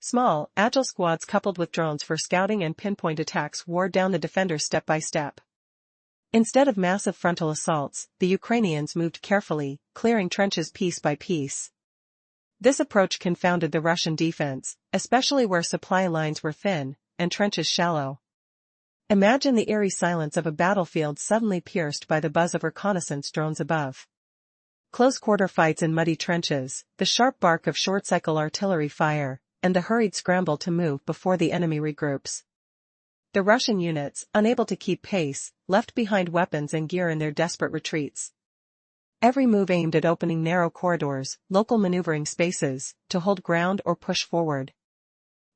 Small, agile squads coupled with drones for scouting and pinpoint attacks wore down the defenders step by step. Instead of massive frontal assaults, the Ukrainians moved carefully, clearing trenches piece by piece. This approach confounded the Russian defense, especially where supply lines were thin and trenches shallow. Imagine the eerie silence of a battlefield suddenly pierced by the buzz of reconnaissance drones above. Close-quarter fights in muddy trenches, the sharp bark of short-cycle artillery fire, and the hurried scramble to move before the enemy regroups. The Russian units, unable to keep pace, left behind weapons and gear in their desperate retreats. Every move aimed at opening narrow corridors, local maneuvering spaces, to hold ground or push forward.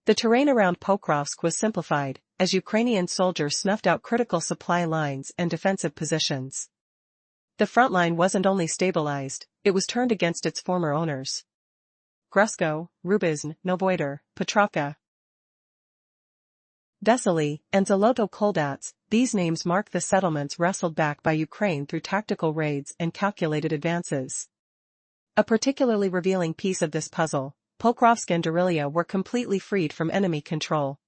The terrain around Pokrovsk was simplified, as Ukrainian soldiers snuffed out critical supply lines and defensive positions. The front line wasn't only stabilized, it was turned against its former owners. Grusko, Rubizn, Novoydar, Petrovka, Desily, and Zoloto Koldats, these names mark the settlements wrestled back by Ukraine through tactical raids and calculated advances. A particularly revealing piece of this puzzle, Pokrovsk and Darylia were completely freed from enemy control.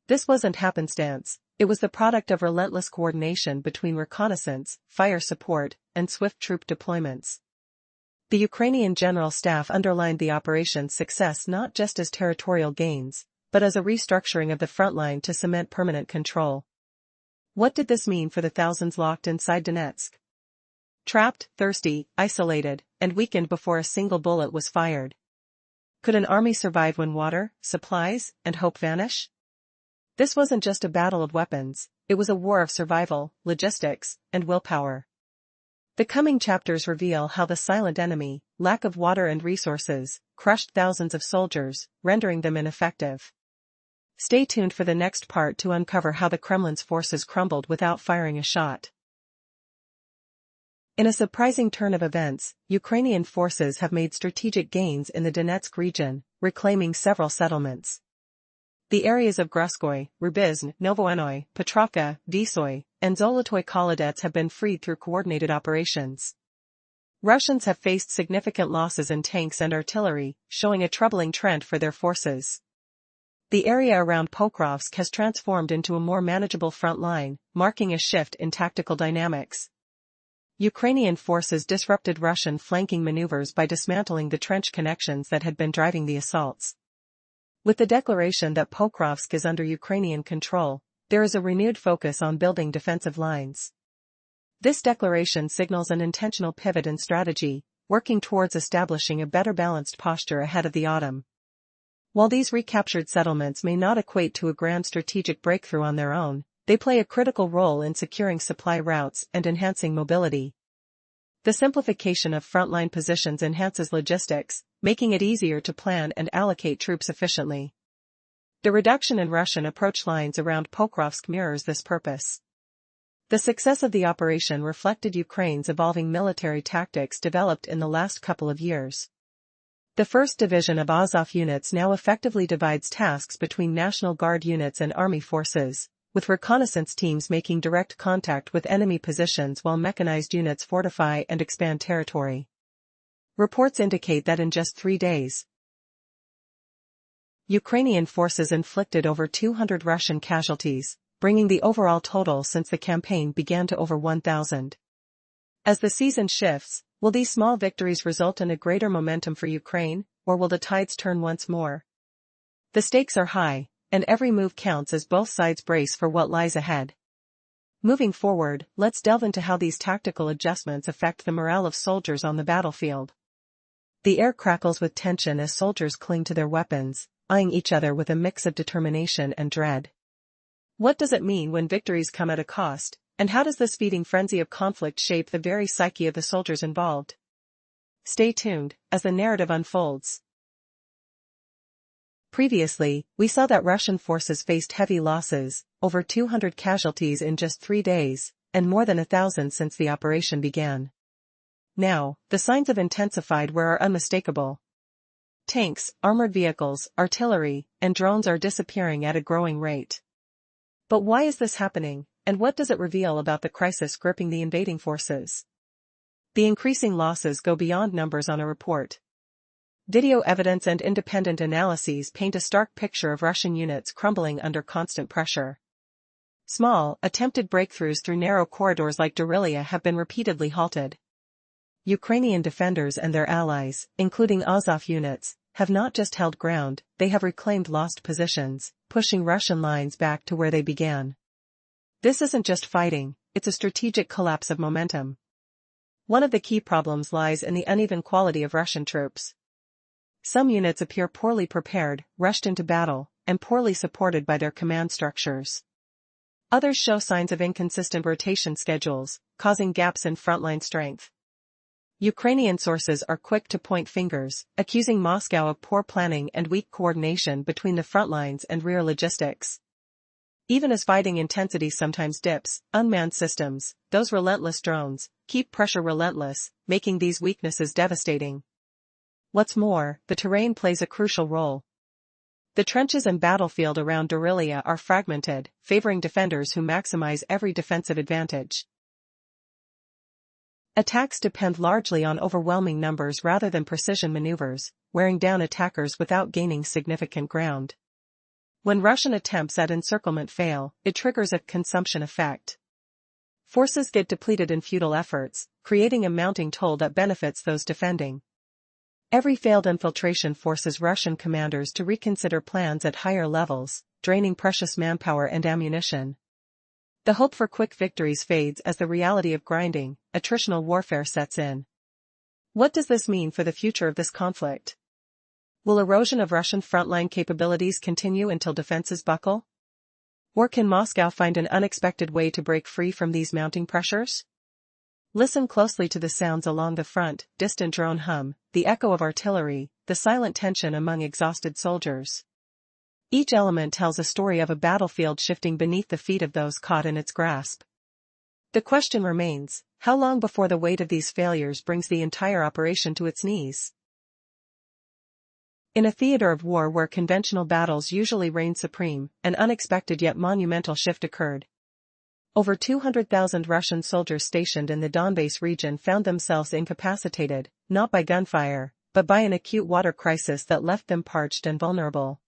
This wasn't happenstance, it was the product of relentless coordination between reconnaissance, fire support, and swift troop deployments. The Ukrainian General Staff underlined the operation's success not just as territorial gains, but as a restructuring of the front line to cement permanent control. What did this mean for the thousands locked inside Donetsk? Trapped, thirsty, isolated, and weakened before a single bullet was fired. Could an army survive when water, supplies, and hope vanish? This wasn't just a battle of weapons, it was a war of survival, logistics, and willpower. The coming chapters reveal how the silent enemy, lack of water and resources, crushed thousands of soldiers, rendering them ineffective. Stay tuned for the next part to uncover how the Kremlin's forces crumbled without firing a shot. In a surprising turn of events, Ukrainian forces have made strategic gains in the Donetsk region, reclaiming several settlements. The areas of Gruskoy, Rubizn, Novoenoy, Petrovka, Vysoy, and Zolotoy Kolodets have been freed through coordinated operations. Russians have faced significant losses in tanks and artillery, showing a troubling trend for their forces. The area around Pokrovsk has transformed into a more manageable front line, marking a shift in tactical dynamics. Ukrainian forces disrupted Russian flanking maneuvers by dismantling the trench connections that had been driving the assaults. With the declaration that Pokrovsk is under Ukrainian control, there is a renewed focus on building defensive lines. This declaration signals an intentional pivot in strategy, working towards establishing a better balanced posture ahead of the autumn. While these recaptured settlements may not equate to a grand strategic breakthrough on their own, they play a critical role in securing supply routes and enhancing mobility. The simplification of frontline positions enhances logistics, making it easier to plan and allocate troops efficiently. The reduction in Russian approach lines around Pokrovsk mirrors this purpose. The success of the operation reflected Ukraine's evolving military tactics developed in the last couple of years. The 1st Division of Azov units now effectively divides tasks between National Guard units and Army forces, with reconnaissance teams making direct contact with enemy positions while mechanized units fortify and expand territory. Reports indicate that in just 3 days, Ukrainian forces inflicted over 200 Russian casualties, bringing the overall total since the campaign began to over 1,000. As the season shifts, will these small victories result in a greater momentum for Ukraine, or will the tides turn once more? The stakes are high, and every move counts as both sides brace for what lies ahead. Moving forward, let's delve into how these tactical adjustments affect the morale of soldiers on the battlefield. The air crackles with tension as soldiers cling to their weapons, eyeing each other with a mix of determination and dread. What does it mean when victories come at a cost, and how does this feeding frenzy of conflict shape the very psyche of the soldiers involved? Stay tuned, as the narrative unfolds. Previously, we saw that Russian forces faced heavy losses, over 200 casualties in just 3 days, and more than 1,000 since the operation began. Now, the signs of intensified war are unmistakable. Tanks, armored vehicles, artillery, and drones are disappearing at a growing rate. But why is this happening, and what does it reveal about the crisis gripping the invading forces? The increasing losses go beyond numbers on a report. Video evidence and independent analyses paint a stark picture of Russian units crumbling under constant pressure. Small, attempted breakthroughs through narrow corridors like Dorylia have been repeatedly halted. Ukrainian defenders and their allies, including Azov units, have not just held ground, they have reclaimed lost positions, pushing Russian lines back to where they began. This isn't just fighting, it's a strategic collapse of momentum. One of the key problems lies in the uneven quality of Russian troops. Some units appear poorly prepared, rushed into battle, and poorly supported by their command structures. Others show signs of inconsistent rotation schedules, causing gaps in frontline strength. Ukrainian sources are quick to point fingers, accusing Moscow of poor planning and weak coordination between the front lines and rear logistics. Even as fighting intensity sometimes dips, unmanned systems, those relentless drones, keep pressure relentless, making these weaknesses devastating. What's more, the terrain plays a crucial role. The trenches and battlefield around Dorylia are fragmented, favoring defenders who maximize every defensive advantage. Attacks depend largely on overwhelming numbers rather than precision maneuvers, wearing down attackers without gaining significant ground. When Russian attempts at encirclement fail, it triggers a consumption effect. Forces get depleted in futile efforts, creating a mounting toll that benefits those defending. Every failed infiltration forces Russian commanders to reconsider plans at higher levels, draining precious manpower and ammunition. The hope for quick victories fades as the reality of grinding, attritional warfare sets in. What does this mean for the future of this conflict? Will erosion of Russian frontline capabilities continue until defenses buckle? Or can Moscow find an unexpected way to break free from these mounting pressures? Listen closely to the sounds along the front, distant drone hum, the echo of artillery, the silent tension among exhausted soldiers. Each element tells a story of a battlefield shifting beneath the feet of those caught in its grasp. The question remains, how long before the weight of these failures brings the entire operation to its knees? In a theater of war where conventional battles usually reign supreme, an unexpected yet monumental shift occurred. Over 200,000 Russian soldiers stationed in the Donbass region found themselves incapacitated, not by gunfire, but by an acute water crisis that left them parched and vulnerable.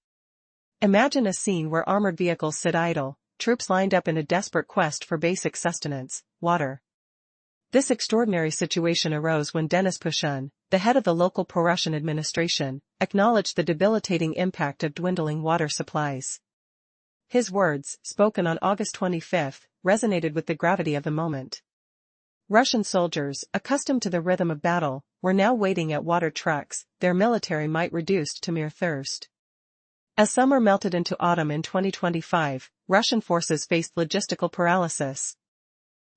Imagine a scene where armored vehicles sit idle, troops lined up in a desperate quest for basic sustenance, water. This extraordinary situation arose when Denis Pushkin, the head of the local pro-Russian administration, acknowledged the debilitating impact of dwindling water supplies. His words, spoken on August 25, resonated with the gravity of the moment. Russian soldiers, accustomed to the rhythm of battle, were now waiting at water trucks, their military might reduced to mere thirst. As summer melted into autumn in 2025, Russian forces faced logistical paralysis.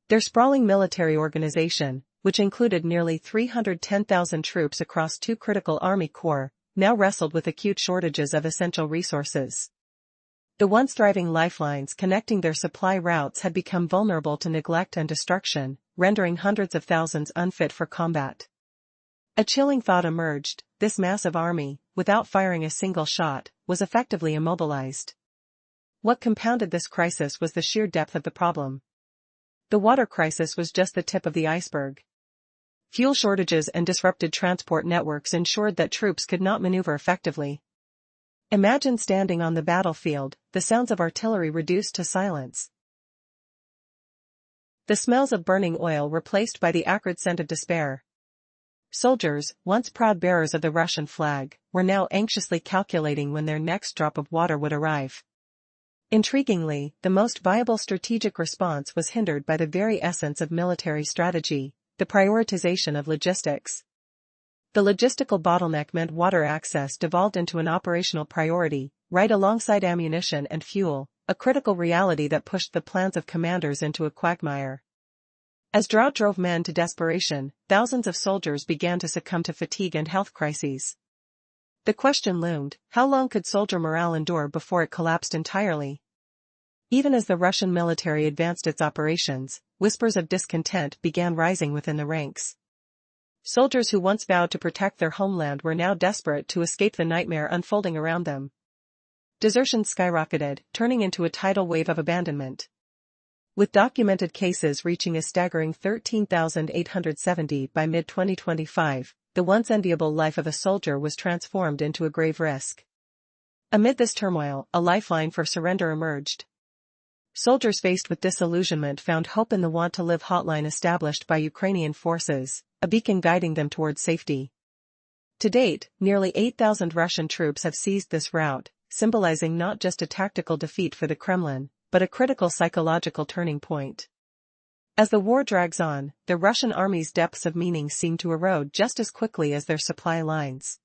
Their sprawling military organization, which included nearly 310,000 troops across two critical army corps, now wrestled with acute shortages of essential resources. The once thriving lifelines connecting their supply routes had become vulnerable to neglect and destruction, rendering hundreds of thousands unfit for combat. A chilling thought emerged: this massive army, without firing a single shot, was effectively immobilized. What compounded this crisis was the sheer depth of the problem. The water crisis was just the tip of the iceberg. Fuel shortages and disrupted transport networks ensured that troops could not maneuver effectively. Imagine standing on the battlefield, the sounds of artillery reduced to silence. The smells of burning oil replaced by the acrid scent of despair. Soldiers, once proud bearers of the Russian flag, were now anxiously calculating when their next drop of water would arrive. Intriguingly, the most viable strategic response was hindered by the very essence of military strategy, the prioritization of logistics. The logistical bottleneck meant water access devolved into an operational priority, right alongside ammunition and fuel, a critical reality that pushed the plans of commanders into a quagmire. As drought drove men to desperation, thousands of soldiers began to succumb to fatigue and health crises. The question loomed: how long could soldier morale endure before it collapsed entirely? Even as the Russian military advanced its operations, whispers of discontent began rising within the ranks. Soldiers who once vowed to protect their homeland were now desperate to escape the nightmare unfolding around them. Desertion skyrocketed, turning into a tidal wave of abandonment. With documented cases reaching a staggering 13,870 by mid-2025, the once enviable life of a soldier was transformed into a grave risk. Amid this turmoil, a lifeline for surrender emerged. Soldiers faced with disillusionment found hope in the Want to Live hotline established by Ukrainian forces, a beacon guiding them towards safety. To date, nearly 8,000 Russian troops have seized this route, symbolizing not just a tactical defeat for the Kremlin, but a critical psychological turning point. As the war drags on, the Russian army's depths of meaning seem to erode just as quickly as their supply lines.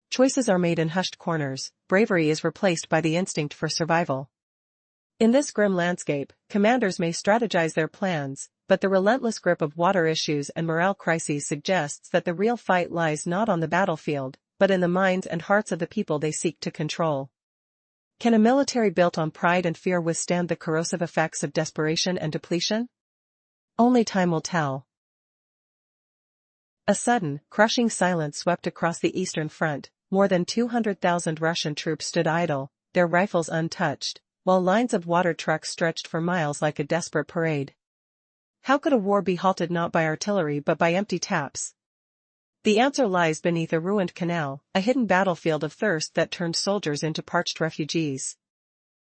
Choices are made in hushed corners, bravery is replaced by the instinct for survival. In this grim landscape, commanders may strategize their plans, but the relentless grip of water issues and morale crises suggests that the real fight lies not on the battlefield, but in the minds and hearts of the people they seek to control. Can a military built on pride and fear withstand the corrosive effects of desperation and depletion? Only time will tell. A sudden, crushing silence swept across the Eastern Front. More than 200,000 Russian troops stood idle, their rifles untouched, while lines of water trucks stretched for miles like a desperate parade. How could a war be halted not by artillery but by empty taps? The answer lies beneath a ruined canal, a hidden battlefield of thirst that turned soldiers into parched refugees.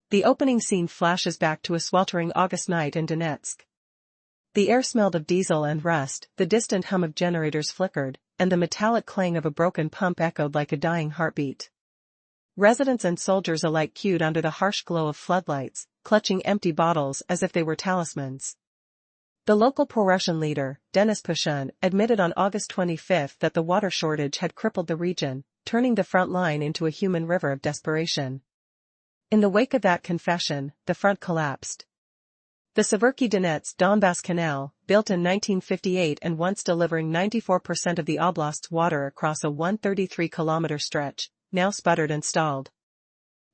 The opening scene flashes back to a sweltering August night in Donetsk. The air smelled of diesel and rust, the distant hum of generators flickered, and the metallic clang of a broken pump echoed like a dying heartbeat. Residents and soldiers alike queued under the harsh glow of floodlights, clutching empty bottles as if they were talismans. The local pro-Russian leader, Denis Pushkin, admitted on August 25 that the water shortage had crippled the region, turning the front line into a human river of desperation. In the wake of that confession, the front collapsed. The Severky-Donetsk Donbass Canal, built in 1958 and once delivering 94% of the oblast's water across a 133-kilometer stretch, now sputtered and stalled.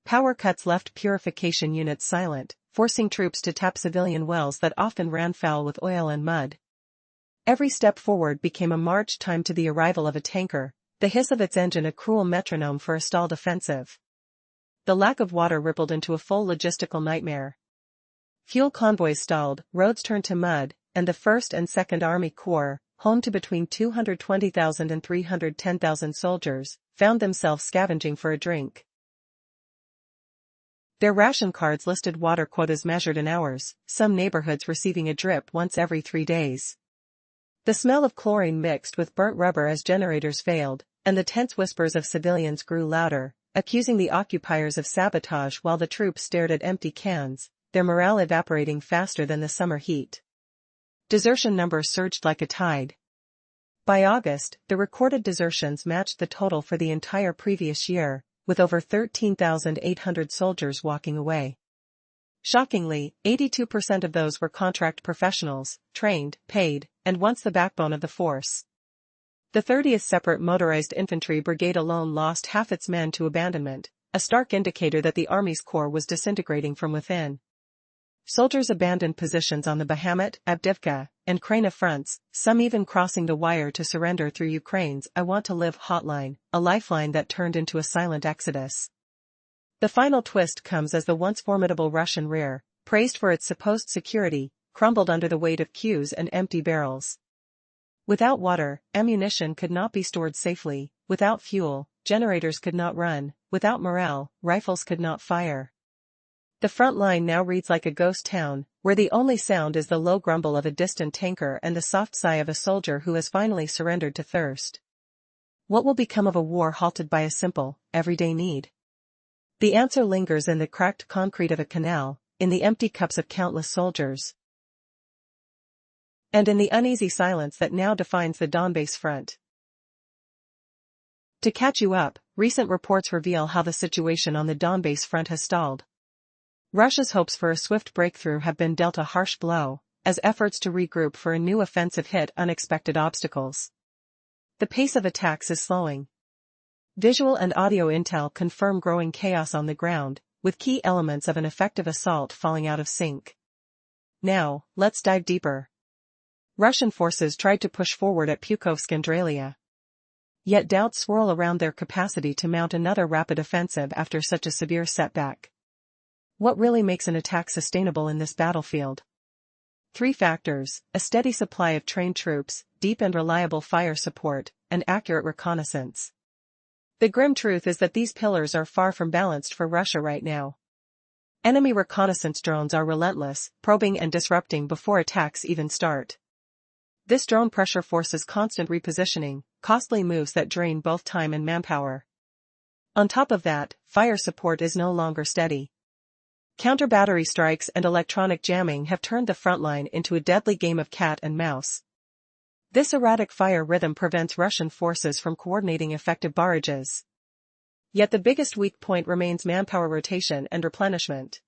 Power cuts left purification units silent, forcing troops to tap civilian wells that often ran foul with oil and mud. Every step forward became a march timed to the arrival of a tanker, the hiss of its engine a cruel metronome for a stalled offensive. The lack of water rippled into a full logistical nightmare. Fuel convoys stalled, roads turned to mud, and the 1st and 2nd Army Corps, home to between 220,000 and 310,000 soldiers, found themselves scavenging for a drink. Their ration cards listed water quotas measured in hours, some neighborhoods receiving a drip once every 3 days. The smell of chlorine mixed with burnt rubber as generators failed, and the tense whispers of civilians grew louder, accusing the occupiers of sabotage while the troops stared at empty cans, their morale evaporating faster than the summer heat. Desertion numbers surged like a tide. By August, the recorded desertions matched the total for the entire previous year, with over 13,800 soldiers walking away. Shockingly, 82% of those were contract professionals, trained, paid, and once the backbone of the force. The 30th Separate Motorized Infantry Brigade alone lost half its men to abandonment, a stark indicator that the Army's core was disintegrating from within. Soldiers abandoned positions on the Bakhmut, Avdiivka, and Krayna fronts, some even crossing the wire to surrender through Ukraine's I Want to Live hotline, a lifeline that turned into a silent exodus. The final twist comes as the once formidable Russian rear, praised for its supposed security, crumbled under the weight of queues and empty barrels. Without water, ammunition could not be stored safely, without fuel, generators could not run, without morale, rifles could not fire. The front line now reads like a ghost town, where the only sound is the low grumble of a distant tanker and the soft sigh of a soldier who has finally surrendered to thirst. What will become of a war halted by a simple, everyday need? The answer lingers in the cracked concrete of a canal, in the empty cups of countless soldiers, and in the uneasy silence that now defines the Donbass front. To catch you up, recent reports reveal how the situation on the Donbass front has stalled. Russia's hopes for a swift breakthrough have been dealt a harsh blow, as efforts to regroup for a new offensive hit unexpected obstacles. The pace of attacks is slowing. Visual and audio intel confirm growing chaos on the ground, with key elements of an effective assault falling out of sync. Now, let's dive deeper. Russian forces tried to push forward at Pukhovsk-Andrelia. Yet doubts swirl around their capacity to mount another rapid offensive after such a severe setback. What really makes an attack sustainable in this battlefield? Three factors: a steady supply of trained troops, deep and reliable fire support, and accurate reconnaissance. The grim truth is that these pillars are far from balanced for Russia right now. Enemy reconnaissance drones are relentless, probing and disrupting before attacks even start. This drone pressure forces constant repositioning, costly moves that drain both time and manpower. On top of that, fire support is no longer steady. Counter-battery strikes and electronic jamming have turned the front line into a deadly game of cat and mouse. This erratic fire rhythm prevents Russian forces from coordinating effective barrages. Yet the biggest weak point remains manpower rotation and replenishment.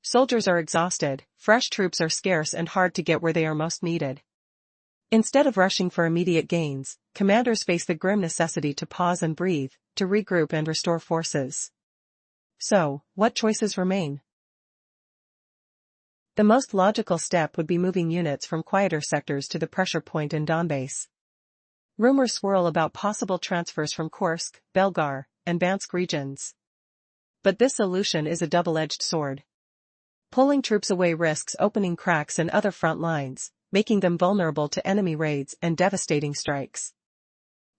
Soldiers are exhausted, fresh troops are scarce and hard to get where they are most needed. Instead of rushing for immediate gains, commanders face the grim necessity to pause and breathe, to regroup and restore forces. So, what choices remain? The most logical step would be moving units from quieter sectors to the pressure point in Donbass. Rumors swirl about possible transfers from Kursk, Belgar, and Bansk regions. But this solution is a double-edged sword. Pulling troops away risks opening cracks in other front lines, making them vulnerable to enemy raids and devastating strikes.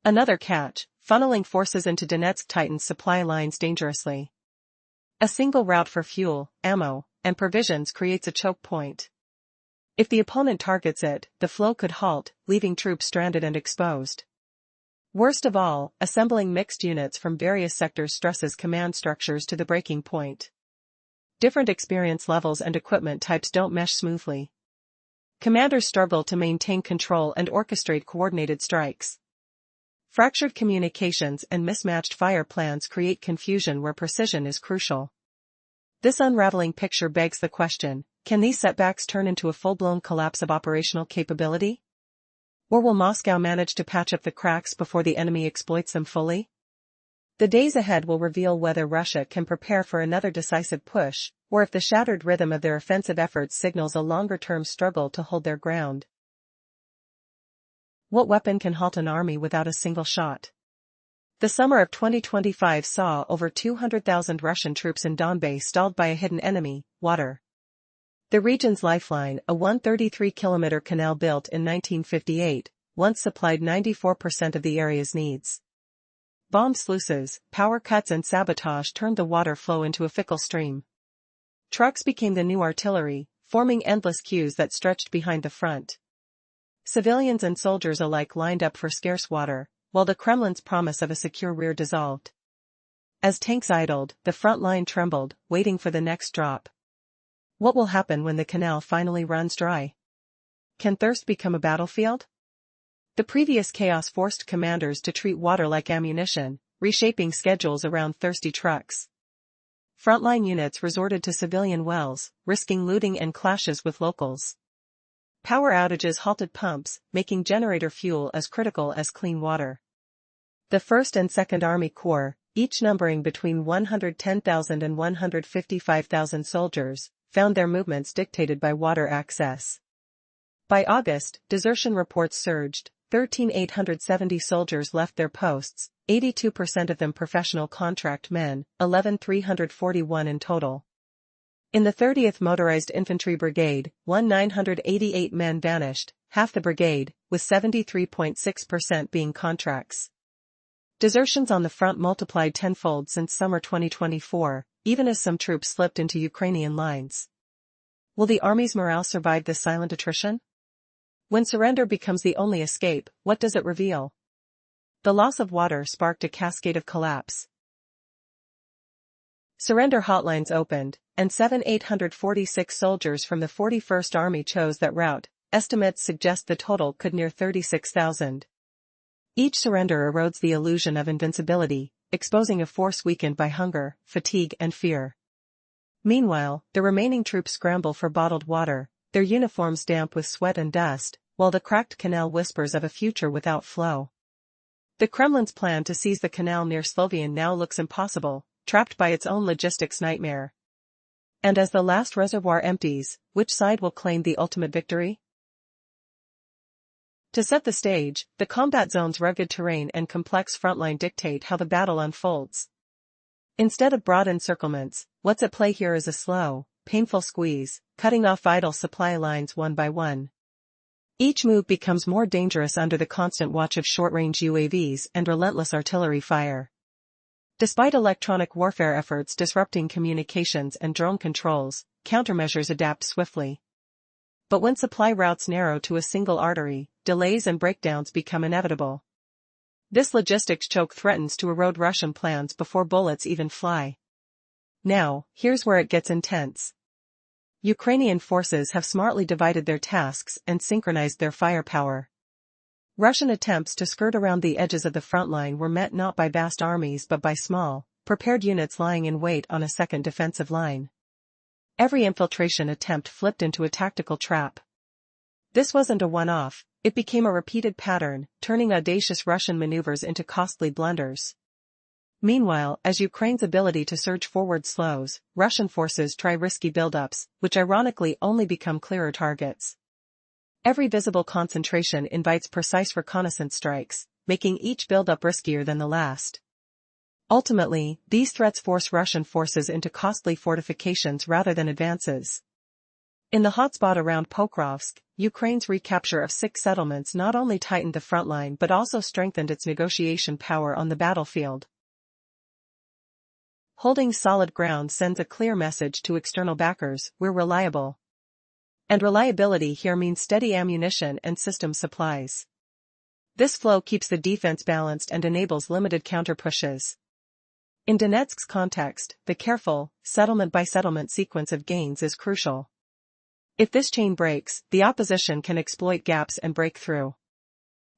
Another catch: funneling forces into Donetsk tightens supply lines dangerously. A single route for fuel, ammo, and provisions creates a choke point. If the opponent targets it, the flow could halt, leaving troops stranded and exposed. Worst of all, assembling mixed units from various sectors stresses command structures to the breaking point. Different experience levels and equipment types don't mesh smoothly. Commanders struggle to maintain control and orchestrate coordinated strikes. Fractured communications and mismatched fire plans create confusion where precision is crucial. This unraveling picture begs the question: can these setbacks turn into a full-blown collapse of operational capability? Or will Moscow manage to patch up the cracks before the enemy exploits them fully? The days ahead will reveal whether Russia can prepare for another decisive push, or if the shattered rhythm of their offensive efforts signals a longer-term struggle to hold their ground. What weapon can halt an army without a single shot? The summer of 2025 saw over 200,000 Russian troops in Donbass stalled by a hidden enemy: water. The region's lifeline, a 133-kilometer canal built in 1958, once supplied 94% of the area's needs. Bombed sluices, power cuts and sabotage turned the water flow into a fickle stream. Trucks became the new artillery, forming endless queues that stretched behind the front. Civilians and soldiers alike lined up for scarce water, while the Kremlin's promise of a secure rear dissolved. As tanks idled, the front line trembled, waiting for the next drop. What will happen when the canal finally runs dry? Can thirst become a battlefield? The previous chaos forced commanders to treat water like ammunition, reshaping schedules around thirsty trucks. Frontline units resorted to civilian wells, risking looting and clashes with locals. Power outages halted pumps, making generator fuel as critical as clean water. The 1st and 2nd Army Corps, each numbering between 110,000 and 155,000 soldiers, found their movements dictated by water access. By August, desertion reports surged. 13,870 soldiers left their posts, 82% of them professional contract men, 11,341 in total. In the 30th Motorized Infantry Brigade, 1,988 men vanished, half the brigade, with 73.6% being contracts. Desertions on the front multiplied tenfold since summer 2024, even as some troops slipped into Ukrainian lines. Will the army's morale survive this silent attrition? When surrender becomes the only escape, what does it reveal? The loss of water sparked a cascade of collapse. Surrender hotlines opened, and 7,846 soldiers from the 41st Army chose that route. Estimates suggest the total could near 36,000. Each surrender erodes the illusion of invincibility, exposing a force weakened by hunger, fatigue and fear. Meanwhile, the remaining troops scramble for bottled water, their uniforms damp with sweat and dust, while the cracked canal whispers of a future without flow. The Kremlin's plan to seize the canal near Slovian now looks impossible, trapped by its own logistics nightmare. And as the last reservoir empties, which side will claim the ultimate victory? To set the stage, the combat zone's rugged terrain and complex frontline dictate how the battle unfolds. Instead of broad encirclements, what's at play here is a slow, painful squeeze, cutting off vital supply lines one by one. Each move becomes more dangerous under the constant watch of short-range UAVs and relentless artillery fire. Despite electronic warfare efforts disrupting communications and drone controls, countermeasures adapt swiftly. But when supply routes narrow to a single artery, delays and breakdowns become inevitable. This logistics choke threatens to erode Russian plans before bullets even fly. Now, here's where it gets intense. Ukrainian forces have smartly divided their tasks and synchronized their firepower. Russian attempts to skirt around the edges of the front line were met not by vast armies but by small, prepared units lying in wait on a second defensive line. Every infiltration attempt flipped into a tactical trap. This wasn't a one-off, it became a repeated pattern, turning audacious Russian maneuvers into costly blunders. Meanwhile, as Ukraine's ability to surge forward slows, Russian forces try risky buildups, which ironically only become clearer targets. Every visible concentration invites precise reconnaissance strikes, making each buildup riskier than the last. Ultimately, these threats force Russian forces into costly fortifications rather than advances. In the hotspot around Pokrovsk, Ukraine's recapture of 6 settlements not only tightened the front line but also strengthened its negotiation power on the battlefield. Holding solid ground sends a clear message to external backers: we're reliable. And reliability here means steady ammunition and system supplies. This flow keeps the defense balanced and enables limited counter-pushes. In Donetsk's context, the careful, settlement-by-settlement sequence of gains is crucial. If this chain breaks, the opposition can exploit gaps and break through.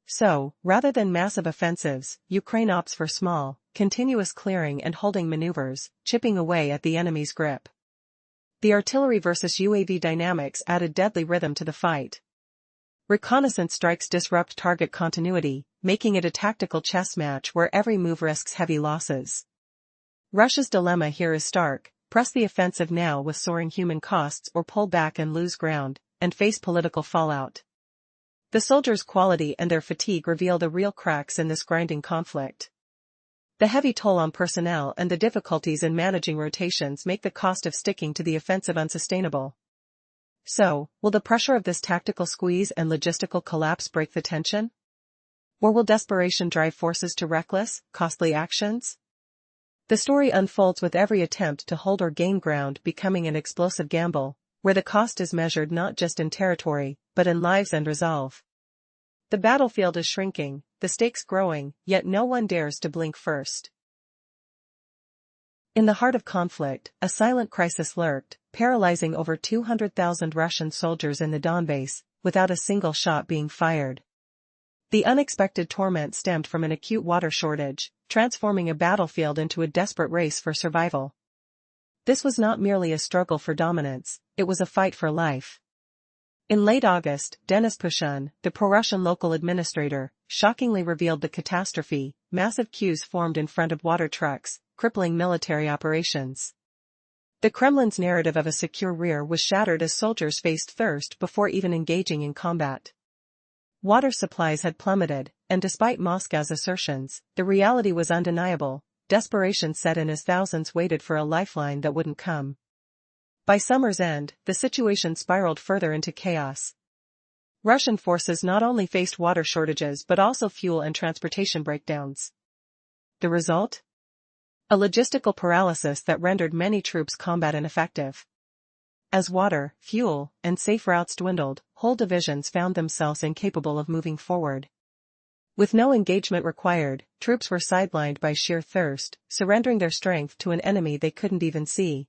So, rather than massive offensives, Ukraine opts for small, continuous clearing and holding maneuvers, chipping away at the enemy's grip. The artillery versus UAV dynamics added deadly rhythm to the fight. Reconnaissance strikes disrupt target continuity, making it a tactical chess match where every move risks heavy losses. Russia's dilemma here is stark: press the offensive now with soaring human costs or pull back and lose ground, and face political fallout. The soldiers' quality and their fatigue reveal the real cracks in this grinding conflict. The heavy toll on personnel and the difficulties in managing rotations make the cost of sticking to the offensive unsustainable. So, will the pressure of this tactical squeeze and logistical collapse break the tension? Or will desperation drive forces to reckless, costly actions? The story unfolds with every attempt to hold or gain ground becoming an explosive gamble, where the cost is measured not just in territory, but in lives and resolve. The battlefield is shrinking, the stakes growing, yet no one dares to blink first. In the heart of conflict, a silent crisis lurked, paralyzing over 200,000 Russian soldiers in the Donbass, without a single shot being fired. The unexpected torment stemmed from an acute water shortage, transforming a battlefield into a desperate race for survival. This was not merely a struggle for dominance, it was a fight for life. In late August, Denis Pushkin, the pro-Russian local administrator, shockingly revealed the catastrophe: massive queues formed in front of water trucks, crippling military operations. The Kremlin's narrative of a secure rear was shattered as soldiers faced thirst before even engaging in combat. Water supplies had plummeted, and despite Moscow's assertions, the reality was undeniable. Desperation set in as thousands waited for a lifeline that wouldn't come. By summer's end, the situation spiraled further into chaos. Russian forces not only faced water shortages but also fuel and transportation breakdowns. The result? A logistical paralysis that rendered many troops combat ineffective. As water, fuel, and safe routes dwindled, whole divisions found themselves incapable of moving forward. With no engagement required, troops were sidelined by sheer thirst, surrendering their strength to an enemy they couldn't even see.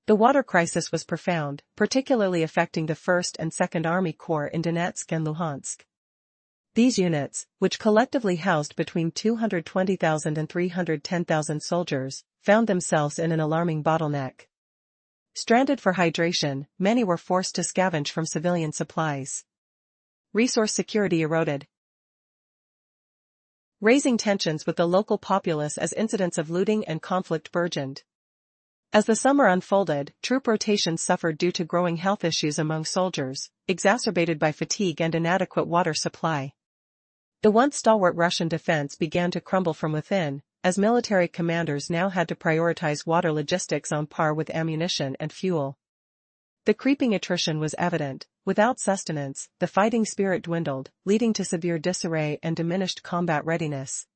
The water crisis was profound, particularly affecting the 1st and 2nd Army Corps in Donetsk and Luhansk. These units, which collectively housed between 220,000 and 310,000 soldiers, found themselves in an alarming bottleneck. Stranded for hydration, many were forced to scavenge from civilian supplies. Resource security eroded, raising tensions with the local populace as incidents of looting and conflict burgeoned. As the summer unfolded, troop rotations suffered due to growing health issues among soldiers, exacerbated by fatigue and inadequate water supply. The once stalwart Russian defense began to crumble from within, as military commanders now had to prioritize water logistics on par with ammunition and fuel. The creeping attrition was evident. Without sustenance, the fighting spirit dwindled, leading to severe disarray and diminished combat readiness.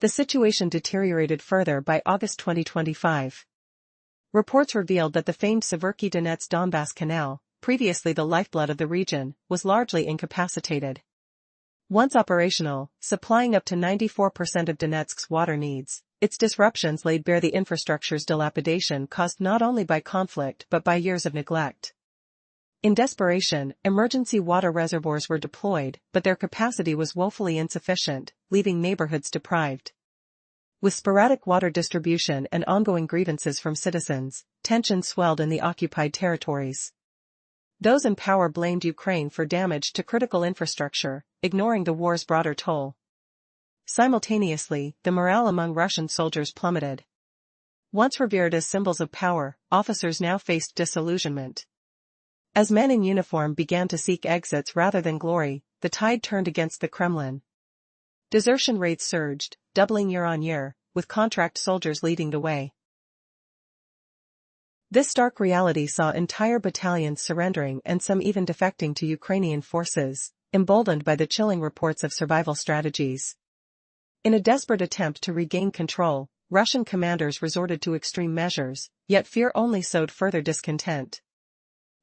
The situation deteriorated further by August 2025. Reports revealed that the famed Severky Donetsk Donbass Canal, previously the lifeblood of the region, was largely incapacitated. Once operational, supplying up to 94% of Donetsk's water needs, its disruptions laid bare the infrastructure's dilapidation caused not only by conflict but by years of neglect. In desperation, emergency water reservoirs were deployed, but their capacity was woefully insufficient, leaving neighborhoods deprived. With sporadic water distribution and ongoing grievances from citizens, tensions swelled in the occupied territories. Those in power blamed Ukraine for damage to critical infrastructure, ignoring the war's broader toll. Simultaneously, the morale among Russian soldiers plummeted. Once revered as symbols of power, officers now faced disillusionment. As men in uniform began to seek exits rather than glory, the tide turned against the Kremlin. Desertion rates surged, doubling year on year, with contract soldiers leading the way. This stark reality saw entire battalions surrendering and some even defecting to Ukrainian forces, emboldened by the chilling reports of survival strategies. In a desperate attempt to regain control, Russian commanders resorted to extreme measures, yet fear only sowed further discontent.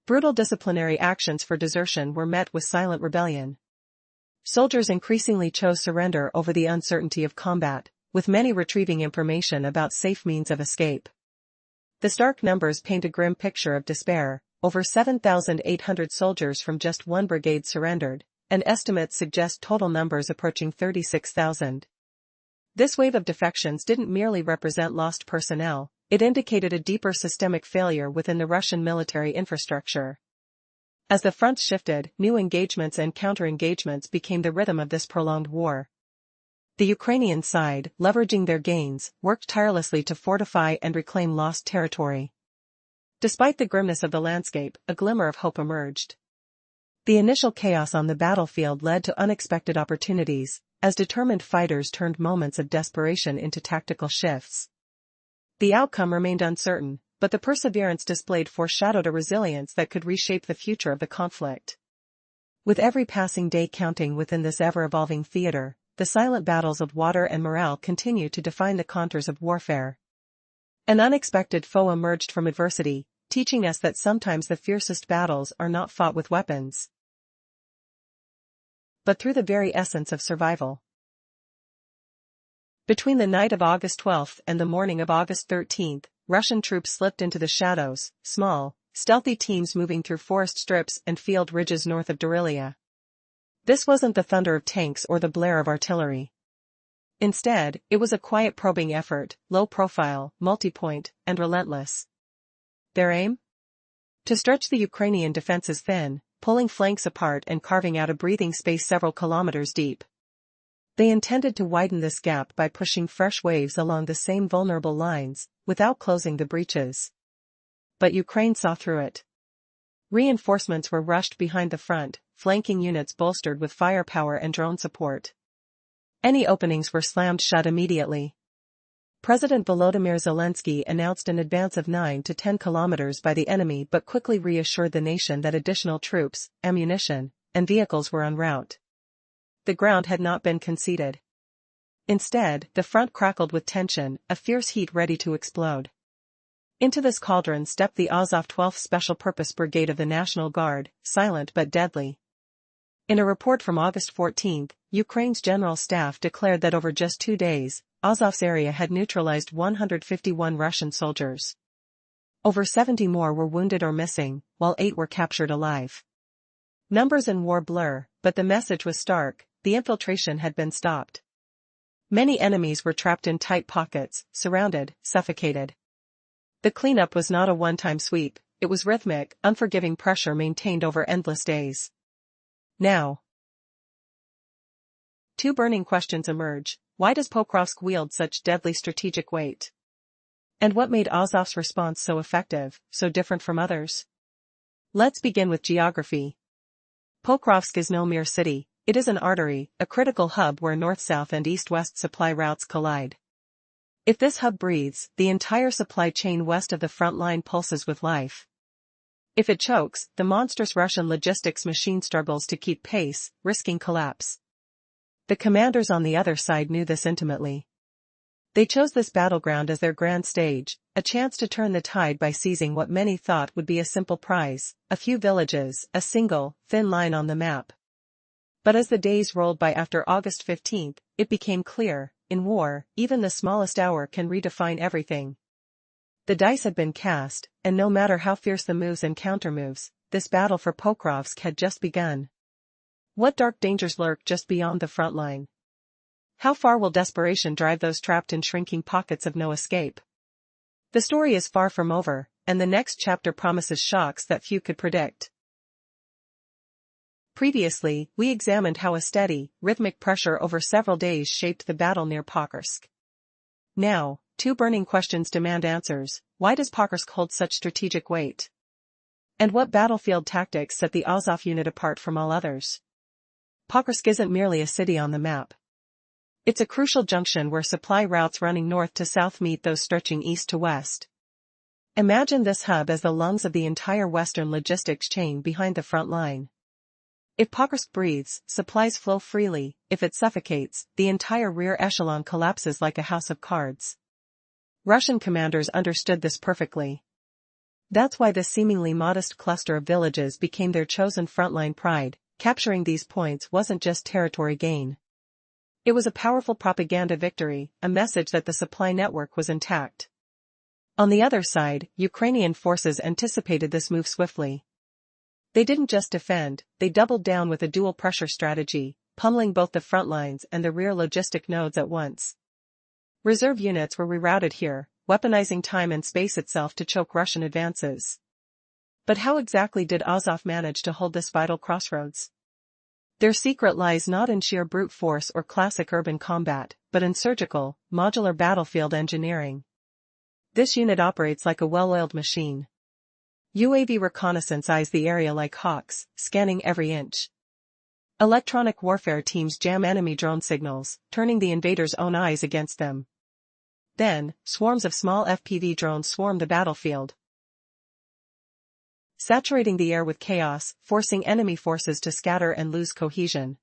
Brutal disciplinary actions for desertion were met with silent rebellion. Soldiers increasingly chose surrender over the uncertainty of combat, with many retrieving information about safe means of escape. The stark numbers paint a grim picture of despair. Over 7,800 soldiers from just one brigade surrendered, and estimates suggest total numbers approaching 36,000. This wave of defections didn't merely represent lost personnel, it indicated a deeper systemic failure within the Russian military infrastructure. As the fronts shifted, new engagements and counter-engagements became the rhythm of this prolonged war. The Ukrainian side, leveraging their gains, worked tirelessly to fortify and reclaim lost territory. Despite the grimness of the landscape, a glimmer of hope emerged. The initial chaos on the battlefield led to unexpected opportunities, as determined fighters turned moments of desperation into tactical shifts. The outcome remained uncertain, but the perseverance displayed foreshadowed a resilience that could reshape the future of the conflict. With every passing day counting within this ever-evolving theater, the silent battles of water and morale continue to define the contours of warfare. An unexpected foe emerged from adversity, teaching us that sometimes the fiercest battles are not fought with weapons, but through the very essence of survival. Between the night of August 12 and the morning of August 13, Russian troops slipped into the shadows, small, stealthy teams moving through forest strips and field ridges north of Dorilia. This wasn't the thunder of tanks or the blare of artillery. Instead, it was a quiet probing effort, low profile, multi-point, and relentless. Their aim? To stretch the Ukrainian defenses thin, pulling flanks apart and carving out a breathing space several kilometers deep. They intended to widen this gap by pushing fresh waves along the same vulnerable lines, without closing the breaches. But Ukraine saw through it. Reinforcements were rushed behind the front, flanking units bolstered with firepower and drone support. Any openings were slammed shut immediately. President Volodymyr Zelensky announced an advance of 9 to 10 kilometers by the enemy but quickly reassured the nation that additional troops, ammunition, and vehicles were en route. The ground had not been conceded. Instead, the front crackled with tension, a fierce heat ready to explode. Into this cauldron stepped the Azov 12th Special Purpose Brigade of the National Guard, silent but deadly. In a report from August 14, Ukraine's General Staff declared that over just 2 days, Azov's area had neutralized 151 Russian soldiers. Over 70 more were wounded or missing, while 8 were captured alive. Numbers in war blur, but the message was stark: the infiltration had been stopped. Many enemies were trapped in tight pockets, surrounded, suffocated. The cleanup was not a one-time sweep, it was rhythmic, unforgiving pressure maintained over endless days. Now, 2 burning questions emerge. Why does Pokrovsk wield such deadly strategic weight? And what made Azov's response so effective, so different from others? Let's begin with geography. Pokrovsk is no mere city, it is an artery, a critical hub where north-south and east-west supply routes collide. If this hub breathes, the entire supply chain west of the front line pulses with life. If it chokes, the monstrous Russian logistics machine struggles to keep pace, risking collapse. The commanders on the other side knew this intimately. They chose this battleground as their grand stage, a chance to turn the tide by seizing what many thought would be a simple prize, a few villages, a single, thin line on the map. But as the days rolled by after August 15th, it became clear, in war, even the smallest hour can redefine everything. The dice had been cast, and no matter how fierce the moves and countermoves, this battle for Pokrovsk had just begun. What dark dangers lurk just beyond the front line? How far will desperation drive those trapped in shrinking pockets of no escape? The story is far from over, and the next chapter promises shocks that few could predict. Previously, we examined how a steady, rhythmic pressure over several days shaped the battle near Pokrovsk. Now, two burning questions demand answers. Why does Pokrovsk hold such strategic weight? And what battlefield tactics set the Azov unit apart from all others? Pokrovsk isn't merely a city on the map. It's a crucial junction where supply routes running north to south meet those stretching east to west. Imagine this hub as the lungs of the entire Western logistics chain behind the front line. If Pokrovsk breathes, supplies flow freely. If it suffocates, the entire rear echelon collapses like a house of cards. Russian commanders understood this perfectly. That's why this seemingly modest cluster of villages became their chosen frontline pride. Capturing these points wasn't just territory gain. It was a powerful propaganda victory, a message that the supply network was intact. On the other side, Ukrainian forces anticipated this move swiftly. They didn't just defend, they doubled down with a dual pressure strategy, pummeling both the front lines and the rear logistic nodes at once. Reserve units were rerouted here, weaponizing time and space itself to choke Russian advances. But how exactly did Azov manage to hold this vital crossroads? Their secret lies not in sheer brute force or classic urban combat, but in surgical, modular battlefield engineering. This unit operates like a well-oiled machine. UAV reconnaissance eyes the area like hawks, scanning every inch. Electronic warfare teams jam enemy drone signals, turning the invaders' own eyes against them. Then, swarms of small FPV drones swarm the battlefield, saturating the air with chaos, forcing enemy forces to scatter and lose cohesion.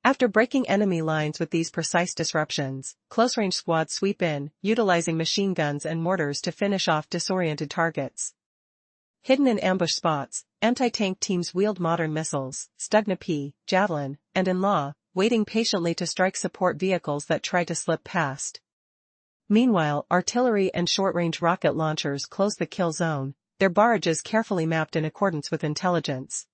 After breaking enemy lines with these precise disruptions, close-range squads sweep in, utilizing machine guns and mortars to finish off disoriented targets. Hidden in ambush spots, anti-tank teams wield modern missiles, Stugna P, Javelin, and In-Law, waiting patiently to strike support vehicles that try to slip past. Meanwhile, artillery and short-range rocket launchers close the kill zone, their barrages carefully mapped in accordance with intelligence.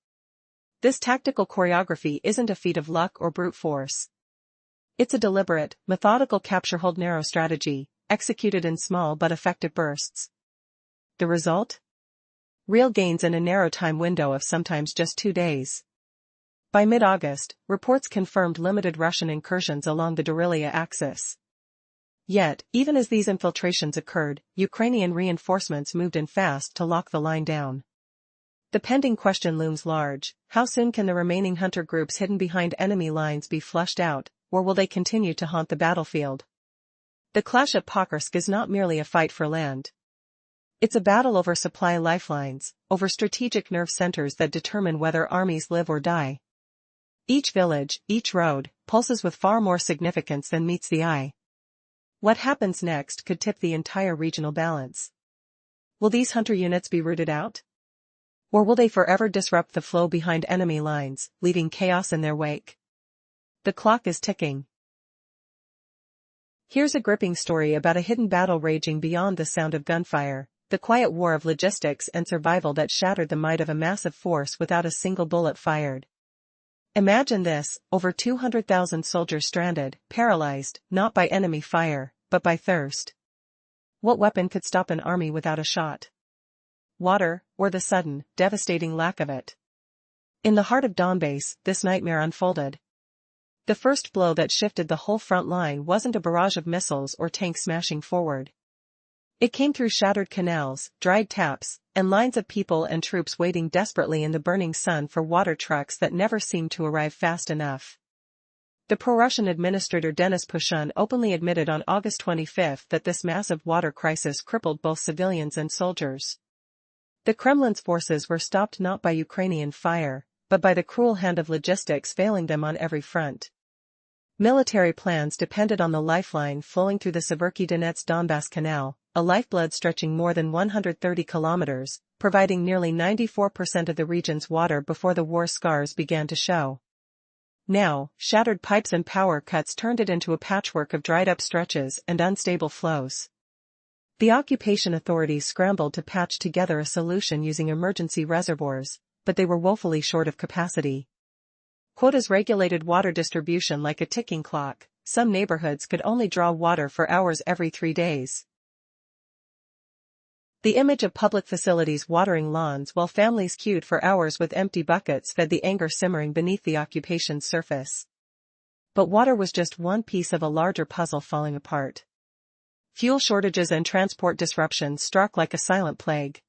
This tactical choreography isn't a feat of luck or brute force. It's a deliberate, methodical capture-hold-narrow strategy, executed in small but effective bursts. The result? Real gains in a narrow time window of sometimes just 2 days. By mid-August, reports confirmed limited Russian incursions along the Doriliya axis. Yet, even as these infiltrations occurred, Ukrainian reinforcements moved in fast to lock the line down. The pending question looms large: how soon can the remaining hunter groups hidden behind enemy lines be flushed out, or will they continue to haunt the battlefield? The clash at Pokrovsk is not merely a fight for land. It's a battle over supply lifelines, over strategic nerve centers that determine whether armies live or die. Each village, each road, pulses with far more significance than meets the eye. What happens next could tip the entire regional balance. Will these hunter units be rooted out? Or will they forever disrupt the flow behind enemy lines, leaving chaos in their wake? The clock is ticking. Here's a gripping story about a hidden battle raging beyond the sound of gunfire, the quiet war of logistics and survival that shattered the might of a massive force without a single bullet fired. Imagine this: over 200,000 soldiers stranded, paralyzed, not by enemy fire, but by thirst. What weapon could stop an army without a shot? Water, or the sudden, devastating lack of it? In the heart of Donbass, this nightmare unfolded. The first blow that shifted the whole front line wasn't a barrage of missiles or tanks smashing forward. It came through shattered canals, dried taps, and lines of people and troops waiting desperately in the burning sun for water trucks that never seemed to arrive fast enough. The pro-Russian administrator Denis Pushkin openly admitted on August 25 that this massive water crisis crippled both civilians and soldiers. The Kremlin's forces were stopped not by Ukrainian fire, but by the cruel hand of logistics failing them on every front. Military plans depended on the lifeline flowing through the Severky-Donetsk-Donbass Canal, a lifeblood stretching more than 130 kilometers, providing nearly 94% of the region's water before the war's scars began to show. Now, shattered pipes and power cuts turned it into a patchwork of dried-up stretches and unstable flows. The occupation authorities scrambled to patch together a solution using emergency reservoirs, but they were woefully short of capacity. Quotas regulated water distribution like a ticking clock. Some neighborhoods could only draw water for hours every 3 days. The image of public facilities watering lawns while families queued for hours with empty buckets fed the anger simmering beneath the occupation's surface. But water was just one piece of a larger puzzle falling apart. Fuel shortages and transport disruptions struck like a silent plague.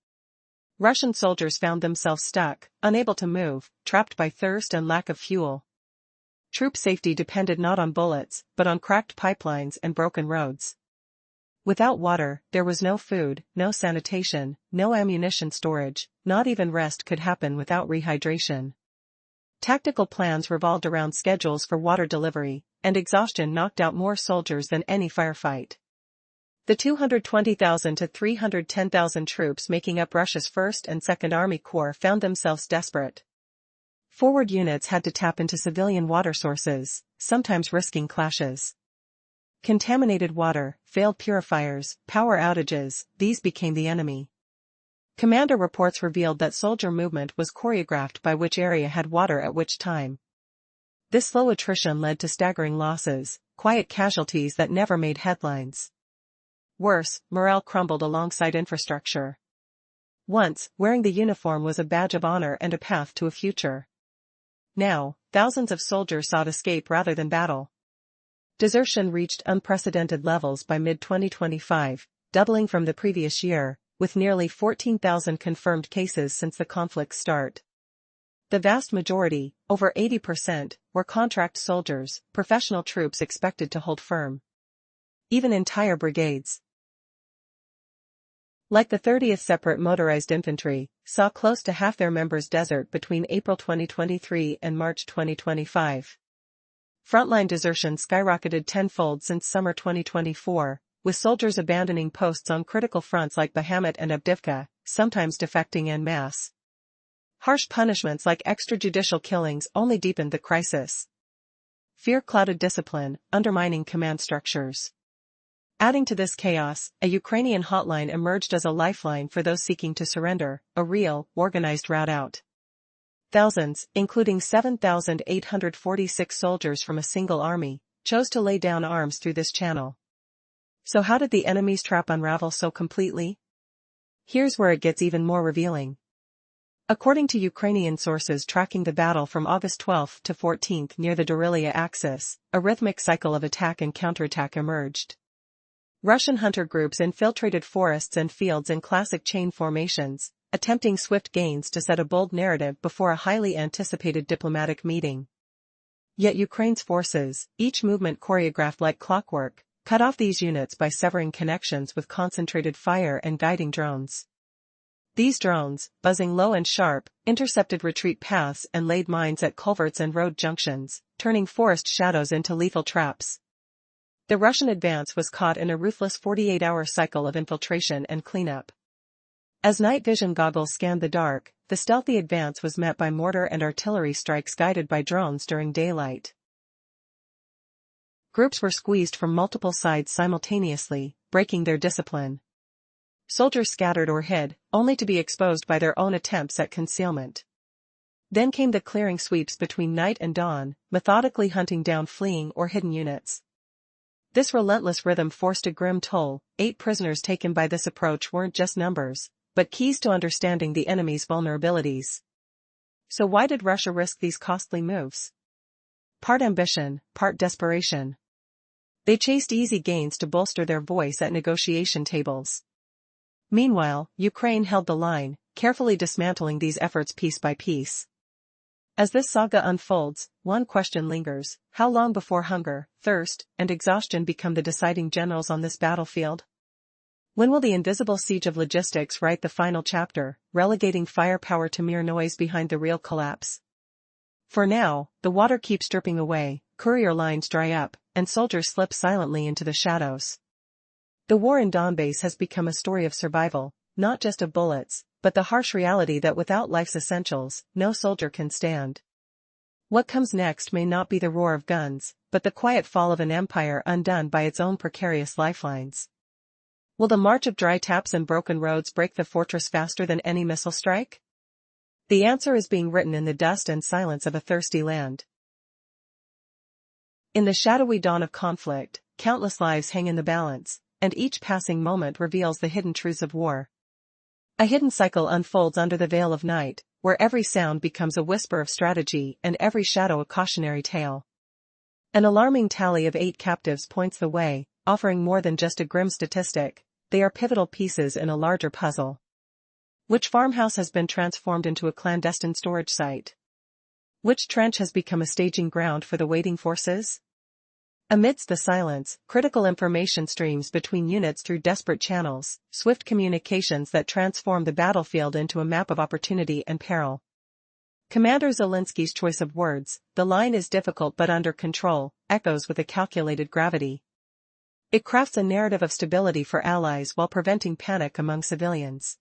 Russian soldiers found themselves stuck, unable to move, trapped by thirst and lack of fuel. Troop safety depended not on bullets, but on cracked pipelines and broken roads. Without water, there was no food, no sanitation, no ammunition storage, not even rest could happen without rehydration. Tactical plans revolved around schedules for water delivery, and exhaustion knocked out more soldiers than any firefight. The 220,000 to 310,000 troops making up Russia's 1st and 2nd Army Corps found themselves desperate. Forward units had to tap into civilian water sources, sometimes risking clashes. Contaminated water, failed purifiers, power outages, these became the enemy. Commander reports revealed that soldier movement was choreographed by which area had water at which time. This slow attrition led to staggering losses, quiet casualties that never made headlines. Worse, morale crumbled alongside infrastructure. Once, wearing the uniform was a badge of honor and a path to a future. Now, thousands of soldiers sought escape rather than battle. Desertion reached unprecedented levels by mid-2025, doubling from the previous year, with nearly 14,000 confirmed cases since the conflict's start. The vast majority, over 80%, were contract soldiers, professional troops expected to hold firm. Even entire brigades, like the 30th Separate Motorized Infantry, saw close to half their members desert between April 2023 and March 2025. Frontline desertion skyrocketed tenfold since summer 2024, with soldiers abandoning posts on critical fronts like Bakhmut and Avdiivka, sometimes defecting en masse. Harsh punishments like extrajudicial killings only deepened the crisis. Fear clouded discipline, undermining command structures. Adding to this chaos, a Ukrainian hotline emerged as a lifeline for those seeking to surrender, a real, organized route out. Thousands, including 7,846 soldiers from a single army, chose to lay down arms through this channel. So how did the enemy's trap unravel so completely? Here's where it gets even more revealing. According to Ukrainian sources tracking the battle from August 12 to 14 near the Dorylia axis, a rhythmic cycle of attack and counterattack emerged. Russian hunter groups infiltrated forests and fields in classic chain formations, attempting swift gains to set a bold narrative before a highly anticipated diplomatic meeting. Yet Ukraine's forces, each movement choreographed like clockwork, cut off these units by severing connections with concentrated fire and guiding drones. These drones, buzzing low and sharp, intercepted retreat paths and laid mines at culverts and road junctions, turning forest shadows into lethal traps. The Russian advance was caught in a ruthless 48-hour cycle of infiltration and cleanup. As night vision goggles scanned the dark, the stealthy advance was met by mortar and artillery strikes guided by drones during daylight. Groups were squeezed from multiple sides simultaneously, breaking their discipline. Soldiers scattered or hid, only to be exposed by their own attempts at concealment. Then came the clearing sweeps between night and dawn, methodically hunting down fleeing or hidden units. This relentless rhythm forced a grim toll. 8 prisoners taken by this approach weren't just numbers, but keys to understanding the enemy's vulnerabilities. So why did Russia risk these costly moves? Part ambition, part desperation. They chased easy gains to bolster their voice at negotiation tables. Meanwhile, Ukraine held the line, carefully dismantling these efforts piece by piece. As this saga unfolds, one question lingers: how long before hunger, thirst, and exhaustion become the deciding generals on this battlefield? When will the invisible siege of logistics write the final chapter, relegating firepower to mere noise behind the real collapse? For now, the water keeps dripping away, courier lines dry up, and soldiers slip silently into the shadows. The war in Donbass has become a story of survival, not just of bullets, but the harsh reality that without life's essentials, no soldier can stand. What comes next may not be the roar of guns, but the quiet fall of an empire undone by its own precarious lifelines. Will the march of dry taps and broken roads break the fortress faster than any missile strike? The answer is being written in the dust and silence of a thirsty land. In the shadowy dawn of conflict, countless lives hang in the balance, and each passing moment reveals the hidden truths of war. A hidden cycle unfolds under the veil of night, where every sound becomes a whisper of strategy and every shadow a cautionary tale. An alarming tally of 8 captives points the way, offering more than just a grim statistic. They are pivotal pieces in a larger puzzle. Which farmhouse has been transformed into a clandestine storage site? Which trench has become a staging ground for the waiting forces? Amidst the silence, critical information streams between units through desperate channels, swift communications that transform the battlefield into a map of opportunity and peril. Commander Zelensky's choice of words, "The line is difficult but under control," echoes with a calculated gravity. It crafts a narrative of stability for allies while preventing panic among civilians.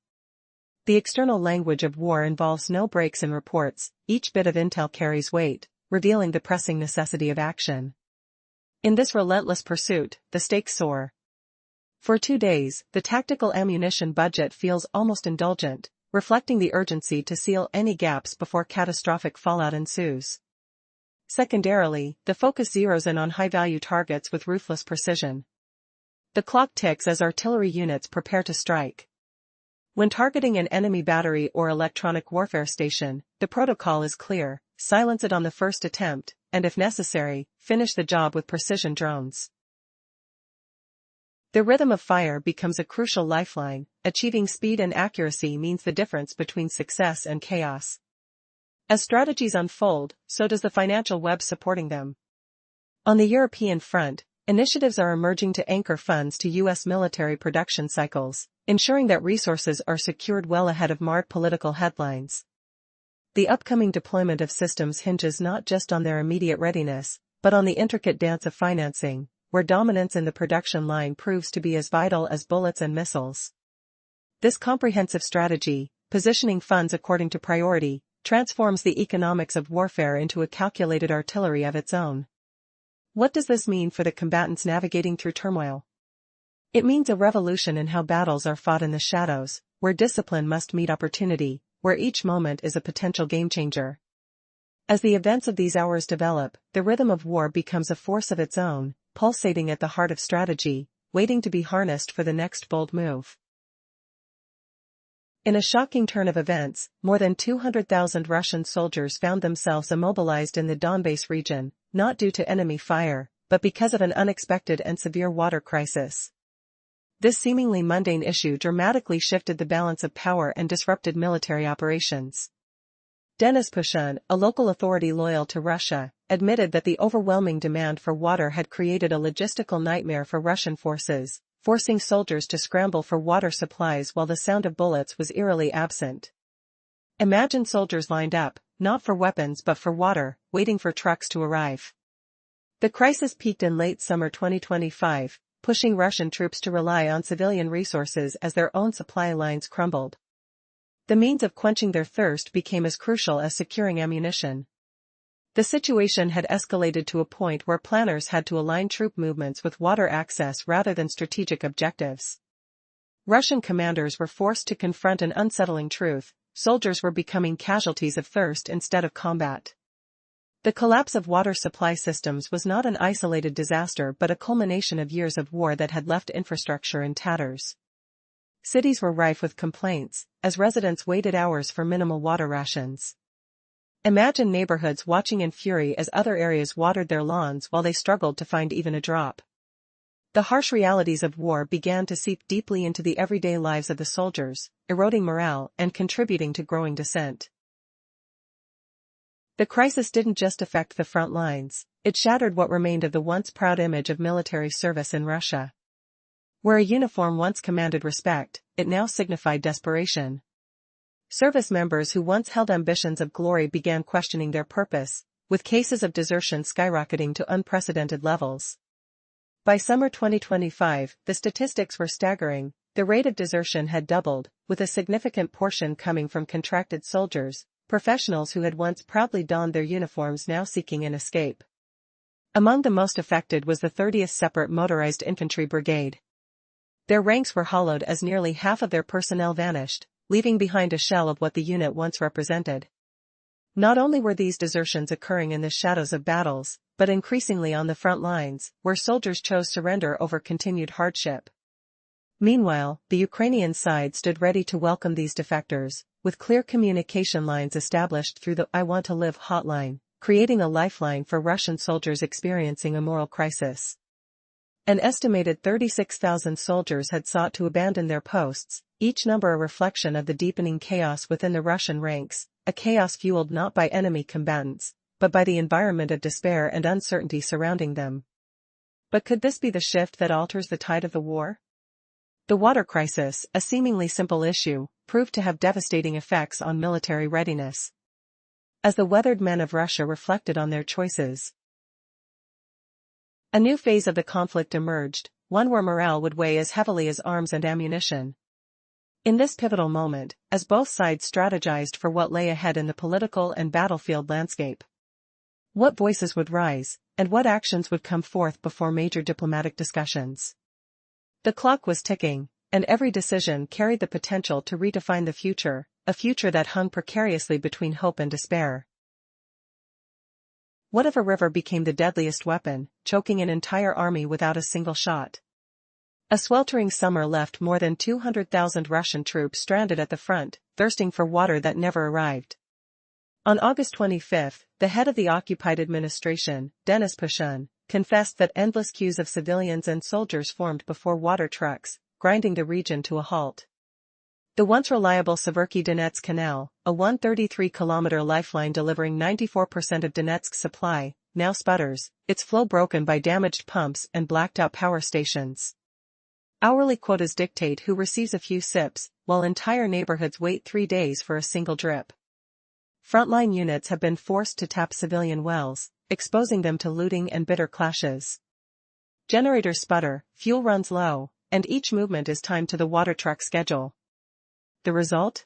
The external language of war involves no breaks in reports, each bit of intel carries weight, revealing the pressing necessity of action. In this relentless pursuit, the stakes soar. For 2 days, the tactical ammunition budget feels almost indulgent, reflecting the urgency to seal any gaps before catastrophic fallout ensues. Secondarily, the focus zeroes in on high-value targets with ruthless precision. The clock ticks as artillery units prepare to strike. When targeting an enemy battery or electronic warfare station, the protocol is clear: silence it on the first attempt, and if necessary, finish the job with precision drones. The rhythm of fire becomes a crucial lifeline. Achieving speed and accuracy means the difference between success and chaos. As strategies unfold, so does the financial web supporting them. On the European front, initiatives are emerging to anchor funds to U.S. military production cycles, ensuring that resources are secured well ahead of marred political headlines. The upcoming deployment of systems hinges not just on their immediate readiness, but on the intricate dance of financing, where dominance in the production line proves to be as vital as bullets and missiles. This comprehensive strategy, positioning funds according to priority, transforms the economics of warfare into a calculated artillery of its own. What does this mean for the combatants navigating through turmoil? It means a revolution in how battles are fought in the shadows, where discipline must meet opportunity, where each moment is a potential game-changer. As the events of these hours develop, the rhythm of war becomes a force of its own, pulsating at the heart of strategy, waiting to be harnessed for the next bold move. In a shocking turn of events, more than 200,000 Russian soldiers found themselves immobilized in the Donbass region, not due to enemy fire, but because of an unexpected and severe water crisis. This seemingly mundane issue dramatically shifted the balance of power and disrupted military operations. Denis Pushkin, a local authority loyal to Russia, admitted that the overwhelming demand for water had created a logistical nightmare for Russian forces, forcing soldiers to scramble for water supplies while the sound of bullets was eerily absent. Imagine soldiers lined up, not for weapons but for water, waiting for trucks to arrive. The crisis peaked in late summer 2025, pushing Russian troops to rely on civilian resources as their own supply lines crumbled. The means of quenching their thirst became as crucial as securing ammunition. The situation had escalated to a point where planners had to align troop movements with water access rather than strategic objectives. Russian commanders were forced to confront an unsettling truth: soldiers were becoming casualties of thirst instead of combat. The collapse of water supply systems was not an isolated disaster but a culmination of years of war that had left infrastructure in tatters. Cities were rife with complaints, as residents waited hours for minimal water rations. Imagine neighborhoods watching in fury as other areas watered their lawns while they struggled to find even a drop. The harsh realities of war began to seep deeply into the everyday lives of the soldiers, eroding morale and contributing to growing dissent. The crisis didn't just affect the front lines, it shattered what remained of the once proud image of military service in Russia. Where a uniform once commanded respect, it now signified desperation. Service members who once held ambitions of glory began questioning their purpose, with cases of desertion skyrocketing to unprecedented levels. By summer 2025, the statistics were staggering. The rate of desertion had doubled, with a significant portion coming from contracted soldiers, professionals who had once proudly donned their uniforms now seeking an escape. Among the most affected was the 30th Separate Motorized Infantry Brigade. Their ranks were hollowed as nearly half of their personnel vanished, leaving behind a shell of what the unit once represented. Not only were these desertions occurring in the shadows of battles, but increasingly on the front lines, where soldiers chose surrender over continued hardship. Meanwhile, the Ukrainian side stood ready to welcome these defectors, with clear communication lines established through the I Want to Live hotline, creating a lifeline for Russian soldiers experiencing a moral crisis. An estimated 36,000 soldiers had sought to abandon their posts, each number a reflection of the deepening chaos within the Russian ranks, a chaos fueled not by enemy combatants, but by the environment of despair and uncertainty surrounding them. But could this be the shift that alters the tide of the war? The water crisis, a seemingly simple issue, proved to have devastating effects on military readiness. As the weathered men of Russia reflected on their choices, a new phase of the conflict emerged, one where morale would weigh as heavily as arms and ammunition. In this pivotal moment, as both sides strategized for what lay ahead in the political and battlefield landscape, what voices would rise, and what actions would come forth before major diplomatic discussions? The clock was ticking, and every decision carried the potential to redefine the future, a future that hung precariously between hope and despair. What if a river became the deadliest weapon, choking an entire army without a single shot? A sweltering summer left more than 200,000 Russian troops stranded at the front, thirsting for water that never arrived. On August 25, the head of the occupied administration, Denis Pushkin, confessed that endless queues of civilians and soldiers formed before water trucks, grinding the region to a halt. The once reliable Severky Donetsk Canal, a 133-kilometer lifeline delivering 94% of Donetsk's supply, now sputters, its flow broken by damaged pumps and blacked-out power stations. Hourly quotas dictate who receives a few sips, while entire neighborhoods wait 3 days for a single drip. Frontline units have been forced to tap civilian wells, exposing them to looting and bitter clashes. Generators sputter, fuel runs low, and each movement is timed to the water truck schedule. The result?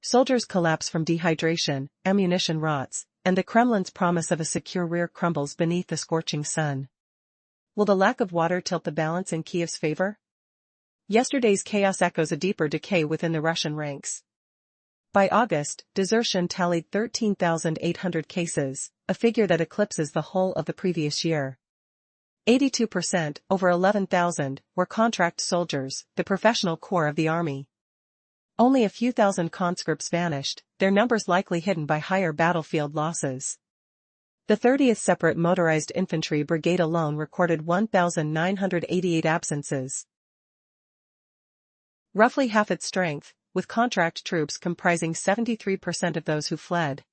Soldiers collapse from dehydration, ammunition rots, and the Kremlin's promise of a secure rear crumbles beneath the scorching sun. Will the lack of water tilt the balance in Kiev's favor? Yesterday's chaos echoes a deeper decay within the Russian ranks. By August, desertion tallied 13,800 cases, a figure that eclipses the whole of the previous year. 82%, over 11,000, were contract soldiers, the professional corps of the army. Only a few thousand conscripts vanished, their numbers likely hidden by higher battlefield losses. The 30th Separate Motorized Infantry Brigade alone recorded 1,988 absences. Roughly half its strength, with contract troops comprising 73% of those who fled.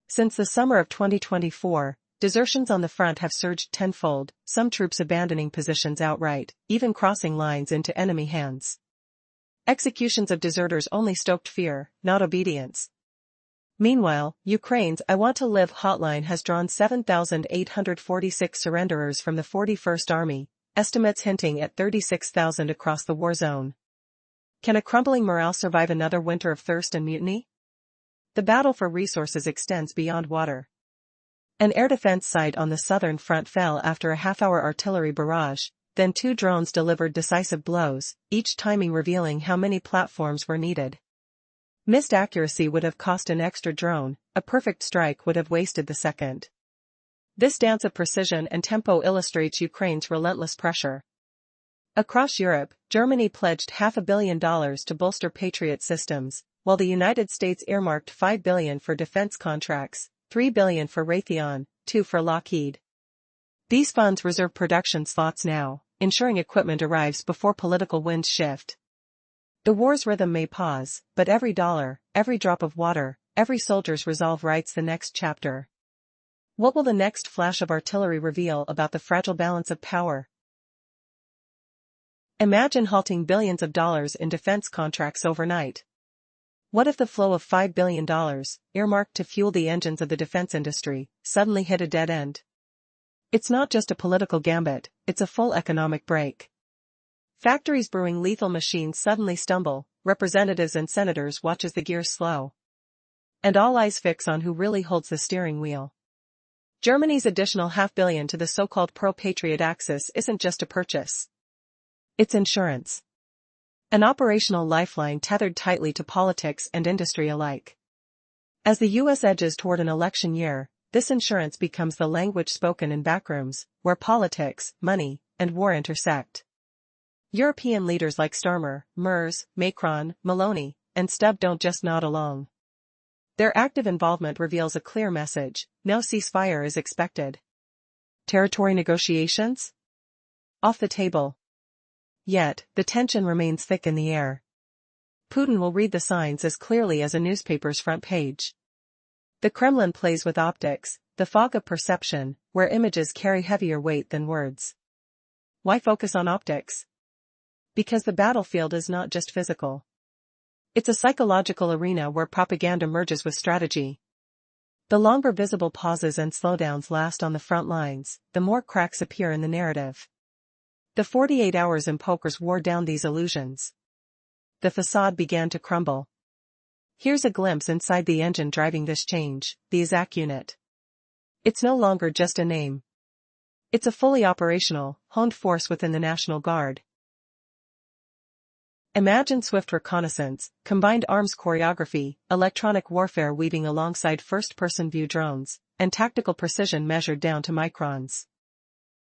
Since the summer of 2024, desertions on the front have surged tenfold, some troops abandoning positions outright, even crossing lines into enemy hands. Executions of deserters only stoked fear, not obedience. Meanwhile, Ukraine's I Want to Live hotline has drawn 7,846 surrenderers from the 41st Army, estimates hinting at 36,000 across the war zone. Can a crumbling morale survive another winter of thirst and mutiny? The battle for resources extends beyond water. An air defense site on the southern front fell after a half-hour artillery barrage, then 2 drones delivered decisive blows, each timing revealing how many platforms were needed. Missed accuracy would have cost an extra drone, a perfect strike would have wasted the second. This dance of precision and tempo illustrates Ukraine's relentless pressure. Across Europe, Germany pledged $500 million to bolster Patriot systems, while the United States earmarked $5 billion for defense contracts, $3 billion for Raytheon, $2 billion for Lockheed. These funds reserve production slots now, ensuring equipment arrives before political winds shift. The war's rhythm may pause, but every dollar, every drop of water, every soldier's resolve writes the next chapter. What will the next flash of artillery reveal about the fragile balance of power? Imagine halting billions of dollars in defense contracts overnight. What if the flow of $5 billion, earmarked to fuel the engines of the defense industry, suddenly hit a dead end? It's not just a political gambit, it's a full economic break. Factories brewing lethal machines suddenly stumble, representatives and senators watch as the gears slow. And all eyes fix on who really holds the steering wheel. Germany's additional $500 million to the so-called pro-patriot axis isn't just a purchase. It's insurance. An operational lifeline tethered tightly to politics and industry alike. As the U.S. edges toward an election year, this insurance becomes the language spoken in backrooms, where politics, money, and war intersect. European leaders like Starmer, Merz, Macron, Meloni, and Stubb don't just nod along. Their active involvement reveals a clear message: no ceasefire is expected. Territory negotiations? Off the table. Yet, the tension remains thick in the air. Putin will read the signs as clearly as a newspaper's front page. The Kremlin plays with optics, the fog of perception, where images carry heavier weight than words. Why focus on optics? Because the battlefield is not just physical. It's a psychological arena where propaganda merges with strategy. The longer visible pauses and slowdowns last on the front lines, the more cracks appear in the narrative. The 48 hours in pokers wore down these illusions. The facade began to crumble. Here's a glimpse inside the engine driving this change, the ISAC unit. It's no longer just a name. It's a fully operational, honed force within the National Guard. Imagine swift reconnaissance, combined arms choreography, electronic warfare weaving alongside first-person view drones, and tactical precision measured down to microns.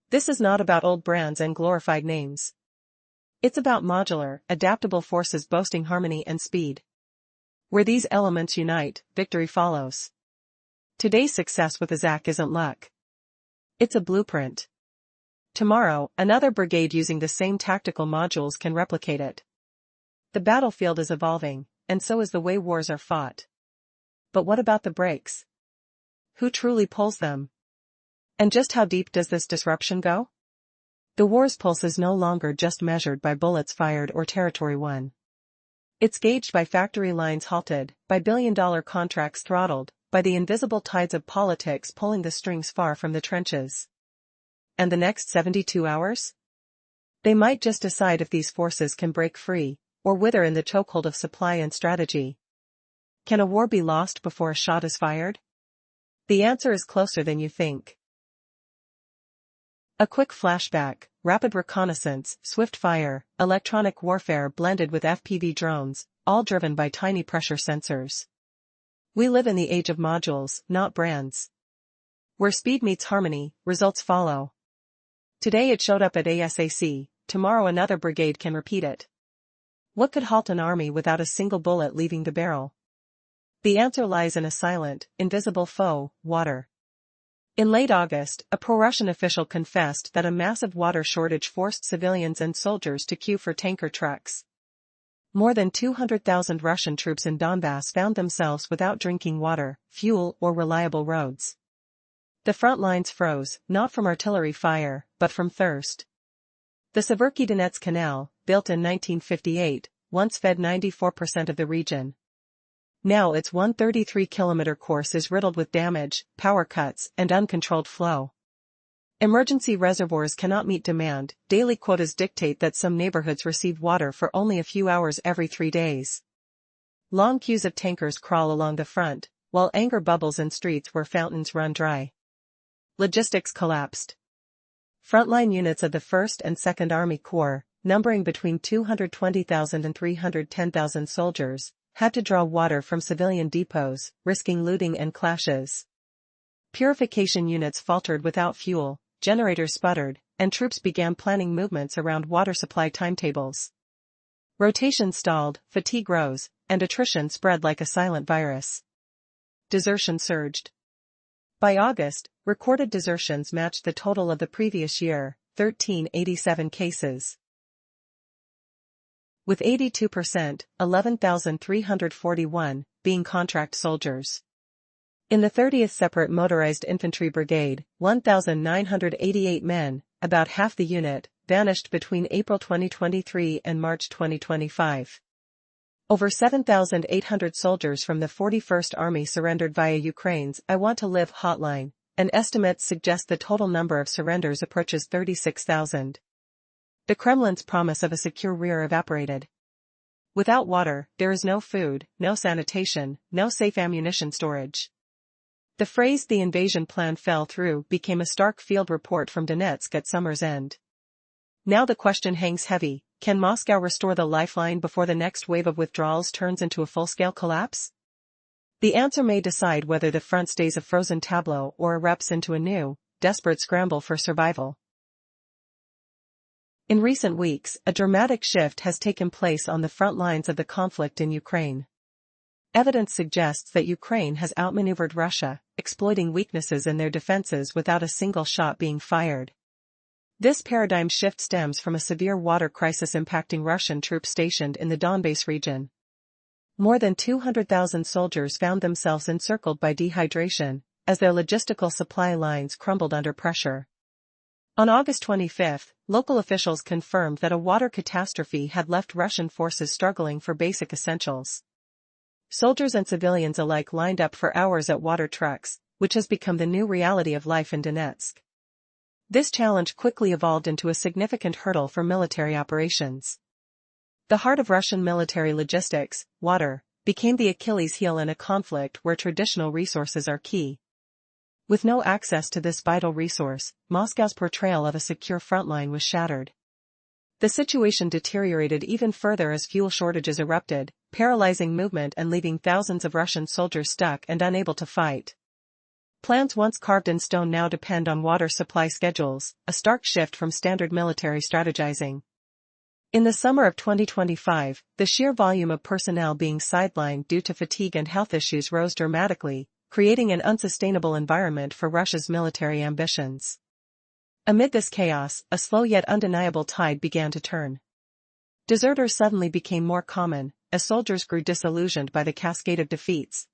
This is not about old brands and glorified names. It's about modular, adaptable forces boasting harmony and speed. Where these elements unite, victory follows. Today's success with ISAC isn't luck. It's a blueprint. Tomorrow, another brigade using the same tactical modules can replicate it. The battlefield is evolving, and so is the way wars are fought. But what about the brakes? Who truly pulls them? And just how deep does this disruption go? The war's pulse is no longer just measured by bullets fired or territory won. It's gauged by factory lines halted, by billion-dollar contracts throttled, by the invisible tides of politics pulling the strings far from the trenches. And the next 72 hours? They might just decide if these forces can break free, or wither in the chokehold of supply and strategy. Can a war be lost before a shot is fired? The answer is closer than you think. A quick flashback: rapid reconnaissance, swift fire, electronic warfare blended with FPV drones, all driven by tiny pressure sensors. We live in the age of modules, not brands. Where speed meets harmony, results follow. Today it showed up at ASAC, tomorrow another brigade can repeat it. What could halt an army without a single bullet leaving the barrel? The answer lies in a silent, invisible foe: water. In late August, a pro-Russian official confessed that a massive water shortage forced civilians and soldiers to queue for tanker trucks. More than 200,000 Russian troops in Donbass found themselves without drinking water, fuel, or reliable roads. The front lines froze, not from artillery fire, but from thirst. The Severky Donets Canal, built in 1958, once fed 94% of the region. Now its 133-kilometer course is riddled with damage, power cuts, and uncontrolled flow. Emergency reservoirs cannot meet demand. Daily quotas dictate that some neighborhoods receive water for only a few hours every 3 days. Long queues of tankers crawl along the front, while anger bubbles in streets where fountains run dry. Logistics collapsed. Frontline units of the 1st and 2nd Army Corps, numbering between 220,000 and 310,000 soldiers, had to draw water from civilian depots, risking looting and clashes. Purification units faltered without fuel, generators sputtered, and troops began planning movements around water supply timetables. Rotation stalled, fatigue rose, and attrition spread like a silent virus. Desertion surged. By August, recorded desertions matched the total of the previous year, 1,387 cases. With 82%, 11,341, being contract soldiers. In the 30th Separate Motorized Infantry Brigade, 1,988 men, about half the unit, vanished between April 2023 and March 2025. Over 7,800 soldiers from the 41st Army surrendered via Ukraine's I Want to Live hotline, and estimates suggest the total number of surrenders approaches 36,000. The Kremlin's promise of a secure rear evaporated. Without water, there is no food, no sanitation, no safe ammunition storage. The phrase "the invasion plan fell through" became a stark field report from Donetsk at summer's end. Now the question hangs heavy: can Moscow restore the lifeline before the next wave of withdrawals turns into a full-scale collapse? The answer may decide whether the front stays a frozen tableau or erupts into a new, desperate scramble for survival. In recent weeks, a dramatic shift has taken place on the front lines of the conflict in Ukraine. Evidence suggests that Ukraine has outmaneuvered Russia, exploiting weaknesses in their defenses without a single shot being fired. This paradigm shift stems from a severe water crisis impacting Russian troops stationed in the Donbass region. More than 200,000 soldiers found themselves encircled by dehydration, as their logistical supply lines crumbled under pressure. On August 25, local officials confirmed that a water catastrophe had left Russian forces struggling for basic essentials. Soldiers and civilians alike lined up for hours at water trucks, which has become the new reality of life in Donetsk. This challenge quickly evolved into a significant hurdle for military operations. The heart of Russian military logistics, water, became the Achilles heel in a conflict where traditional resources are key. With no access to this vital resource, Moscow's portrayal of a secure frontline was shattered. The situation deteriorated even further as fuel shortages erupted, paralyzing movement and leaving thousands of Russian soldiers stuck and unable to fight. Plans once carved in stone now depend on water supply schedules, a stark shift from standard military strategizing. In the summer of 2025, the sheer volume of personnel being sidelined due to fatigue and health issues rose dramatically, creating an unsustainable environment for Russia's military ambitions. Amid this chaos, a slow yet undeniable tide began to turn. Deserters suddenly became more common, as soldiers grew disillusioned by the cascade of defeats.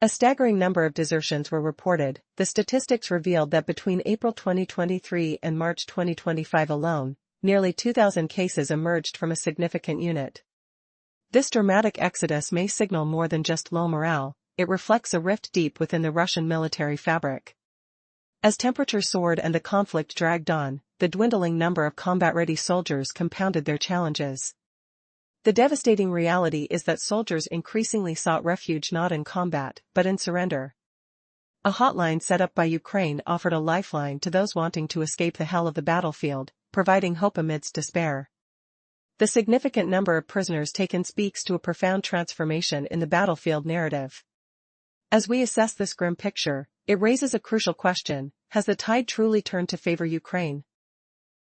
A staggering number of desertions were reported. The statistics revealed that between April 2023 and March 2025 alone, nearly 2,000 cases emerged from a significant unit. This dramatic exodus may signal more than just low morale, it reflects a rift deep within the Russian military fabric. As temperatures soared and the conflict dragged on, the dwindling number of combat-ready soldiers compounded their challenges. The devastating reality is that soldiers increasingly sought refuge not in combat, but in surrender. A hotline set up by Ukraine offered a lifeline to those wanting to escape the hell of the battlefield, providing hope amidst despair. The significant number of prisoners taken speaks to a profound transformation in the battlefield narrative. As we assess this grim picture, it raises a crucial question: has the tide truly turned to favor Ukraine?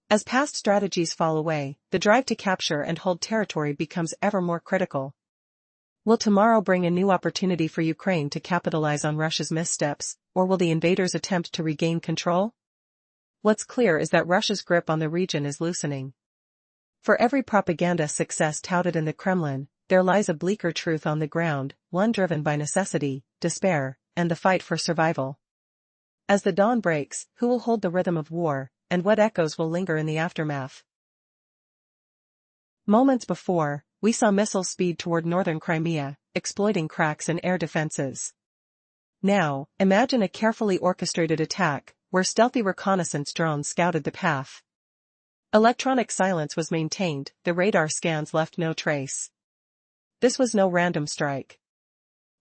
As past strategies fall away, the drive to capture and hold territory becomes ever more critical. Will tomorrow bring a new opportunity for Ukraine to capitalize on Russia's missteps, or will the invaders attempt to regain control? What's clear is that Russia's grip on the region is loosening. For every propaganda success touted in the Kremlin, there lies a bleaker truth on the ground, one driven by necessity, despair, and the fight for survival. As the dawn breaks, who will hold the rhythm of war, and what echoes will linger in the aftermath? Moments before, we saw missiles speed toward northern Crimea, exploiting cracks in air defenses. Now, imagine a carefully orchestrated attack, where stealthy reconnaissance drones scouted the path. Electronic silence was maintained, the radar scans left no trace. This was no random strike.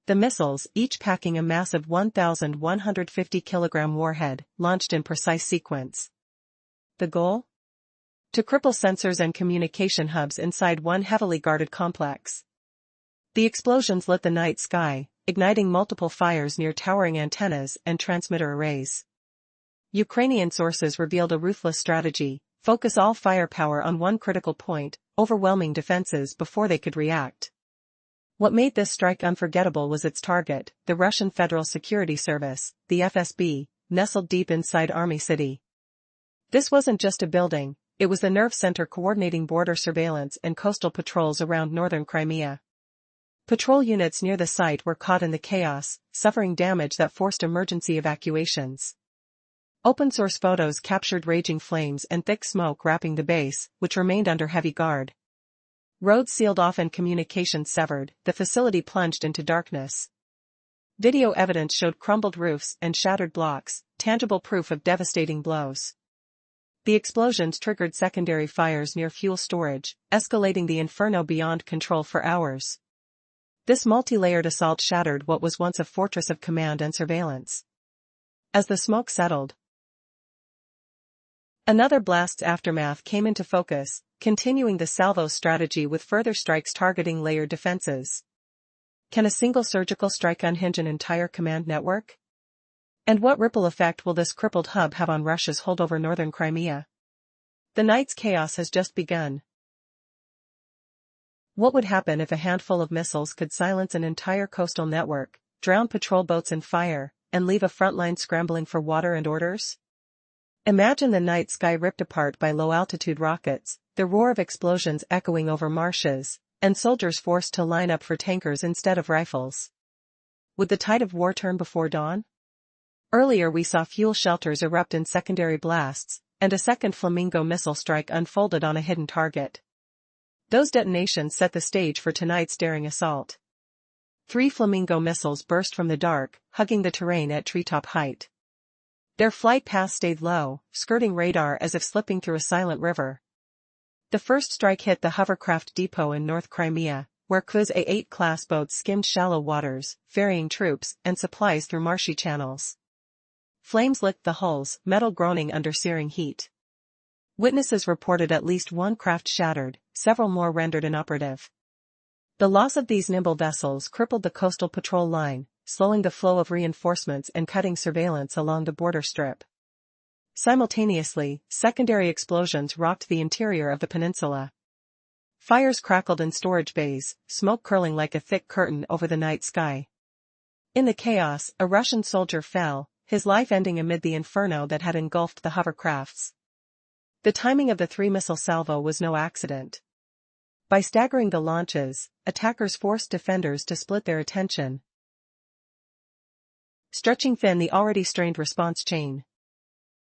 The missiles, each packing a massive 1,150-kilogram warhead, launched in precise sequence. The goal? To cripple sensors and communication hubs inside one heavily guarded complex. The explosions lit the night sky, igniting multiple fires near towering antennas and transmitter arrays. Ukrainian sources revealed a ruthless strategy: focus all firepower on one critical point, overwhelming defenses before they could react. What made this strike unforgettable was its target, the Russian Federal Security Service, the FSB, nestled deep inside Army City. This wasn't just a building, it was the nerve center coordinating border surveillance and coastal patrols around northern Crimea. Patrol units near the site were caught in the chaos, suffering damage that forced emergency evacuations. Open-source photos captured raging flames and thick smoke wrapping the base, which remained under heavy guard. Roads sealed off and communications severed, the facility plunged into darkness. Video evidence showed crumbled roofs and shattered blocks, tangible proof of devastating blows. The explosions triggered secondary fires near fuel storage, escalating the inferno beyond control for hours. This multi-layered assault shattered what was once a fortress of command and surveillance. As the smoke settled, another blast's aftermath came into focus, continuing the salvo strategy with further strikes targeting layered defenses. Can a single surgical strike unhinge an entire command network? And what ripple effect will this crippled hub have on Russia's hold over northern Crimea? The night's chaos has just begun. What would happen if a handful of missiles could silence an entire coastal network, drown patrol boats in fire, and leave a front line scrambling for water and orders? Imagine the night sky ripped apart by low-altitude rockets, the roar of explosions echoing over marshes, and soldiers forced to line up for tankers instead of rifles. Would the tide of war turn before dawn? Earlier we saw fuel shelters erupt in secondary blasts, and a second Flamingo missile strike unfolded on a hidden target. Those detonations set the stage for tonight's daring assault. 3 Flamingo missiles burst from the dark, hugging the terrain at treetop height. Their flight paths stayed low, skirting radar as if slipping through a silent river. The first strike hit the hovercraft depot in North Crimea, where Kuz A8 class boats skimmed shallow waters, ferrying troops and supplies through marshy channels. Flames licked the hulls, metal groaning under searing heat. Witnesses reported at least one craft shattered, several more rendered inoperative. The loss of these nimble vessels crippled the coastal patrol line, slowing the flow of reinforcements and cutting surveillance along the border strip. Simultaneously, secondary explosions rocked the interior of the peninsula. Fires crackled in storage bays, smoke curling like a thick curtain over the night sky. In the chaos, a Russian soldier fell, his life ending amid the inferno that had engulfed the hovercrafts. The timing of the 3-missile salvo was no accident. By staggering the launches, attackers forced defenders to split their attention, stretching thin the already strained response chain.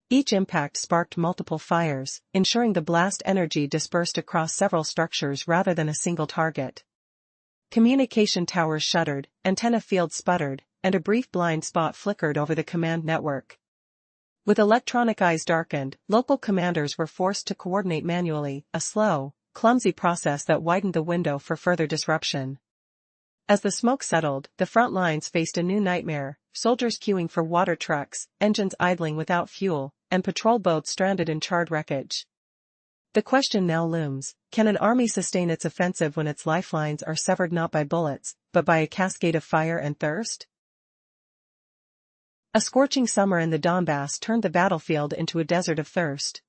Each impact sparked multiple fires, ensuring the blast energy dispersed across several structures rather than a single target. Communication towers shuddered, antenna fields sputtered, and a brief blind spot flickered over the command network. With electronic eyes darkened, local commanders were forced to coordinate manually, a slow, clumsy process that widened the window for further disruption. As the smoke settled, the front lines faced a new nightmare, soldiers queuing for water trucks, engines idling without fuel, and patrol boats stranded in charred wreckage. The question now looms, can an army sustain its offensive when its lifelines are severed not by bullets, but by a cascade of fire and thirst? A scorching summer in the Donbass turned the battlefield into a desert of thirst.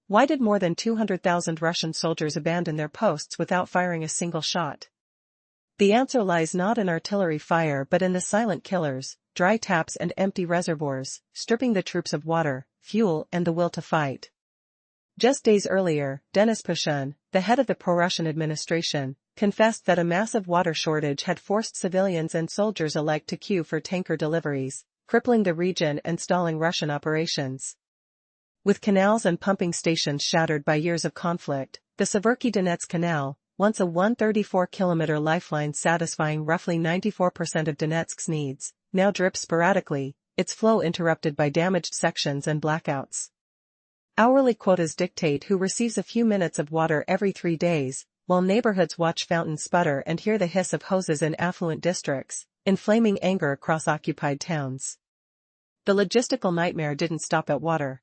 Why did more than 200,000 Russian soldiers abandon their posts without firing a single shot? The answer lies not in artillery fire but in the silent killers, dry taps and empty reservoirs, stripping the troops of water, fuel and the will to fight. Just days earlier, Denis Pushkin, the head of the pro-Russian administration, confessed that a massive water shortage had forced civilians and soldiers alike to queue for tanker deliveries, crippling the region and stalling Russian operations. With canals and pumping stations shattered by years of conflict, the Severky Donetsk Canal, once a 134-kilometer lifeline satisfying roughly 94% of Donetsk's needs, now drips sporadically, its flow interrupted by damaged sections and blackouts. Hourly quotas dictate who receives a few minutes of water every 3 days, while neighborhoods watch fountains sputter and hear the hiss of hoses in affluent districts, inflaming anger across occupied towns. The logistical nightmare didn't stop at water.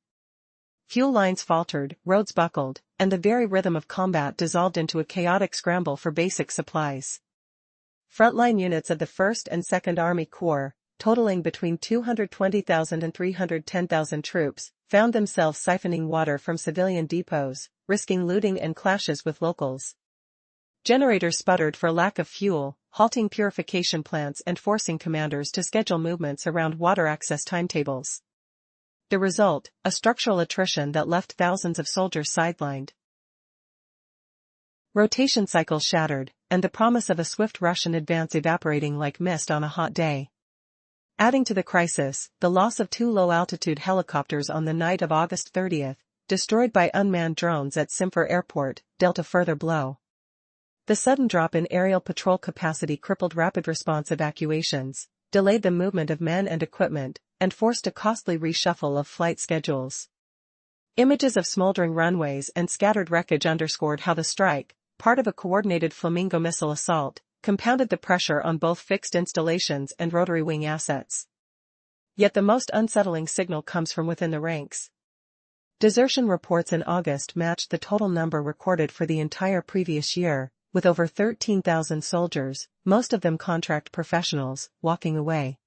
Fuel lines faltered, roads buckled, and the very rhythm of combat dissolved into a chaotic scramble for basic supplies. Frontline units of the 1st and 2nd Army Corps, totaling between 220,000 and 310,000 troops, found themselves siphoning water from civilian depots, risking looting and clashes with locals. Generators sputtered for lack of fuel, halting purification plants and forcing commanders to schedule movements around water access timetables. The result, a structural attrition that left thousands of soldiers sidelined. Rotation cycles shattered, and the promise of a swift Russian advance evaporating like mist on a hot day. Adding to the crisis, the loss of 2 low-altitude helicopters on the night of August 30th, destroyed by unmanned drones at Simfer Airport, dealt a further blow. The sudden drop in aerial patrol capacity crippled rapid response evacuations, delayed the movement of men and equipment, and forced a costly reshuffle of flight schedules. Images of smoldering runways and scattered wreckage underscored how the strike, part of a coordinated Flamingo missile assault, compounded the pressure on both fixed installations and rotary wing assets. Yet the most unsettling signal comes from within the ranks. Desertion reports in August matched the total number recorded for the entire previous year, with over 13,000 soldiers, most of them contract professionals, walking away.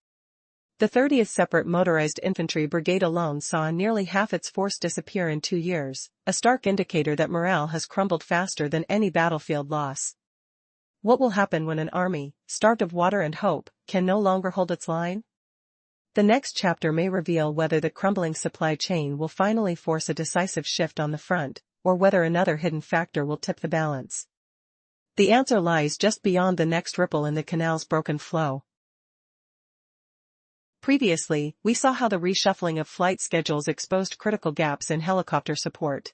The 30th Separate Motorized Infantry Brigade alone saw nearly half its force disappear in 2 years, a stark indicator that morale has crumbled faster than any battlefield loss. What will happen when an army, starved of water and hope, can no longer hold its line? The next chapter may reveal whether the crumbling supply chain will finally force a decisive shift on the front, or whether another hidden factor will tip the balance. The answer lies just beyond the next ripple in the canal's broken flow. Previously, we saw how the reshuffling of flight schedules exposed critical gaps in helicopter support.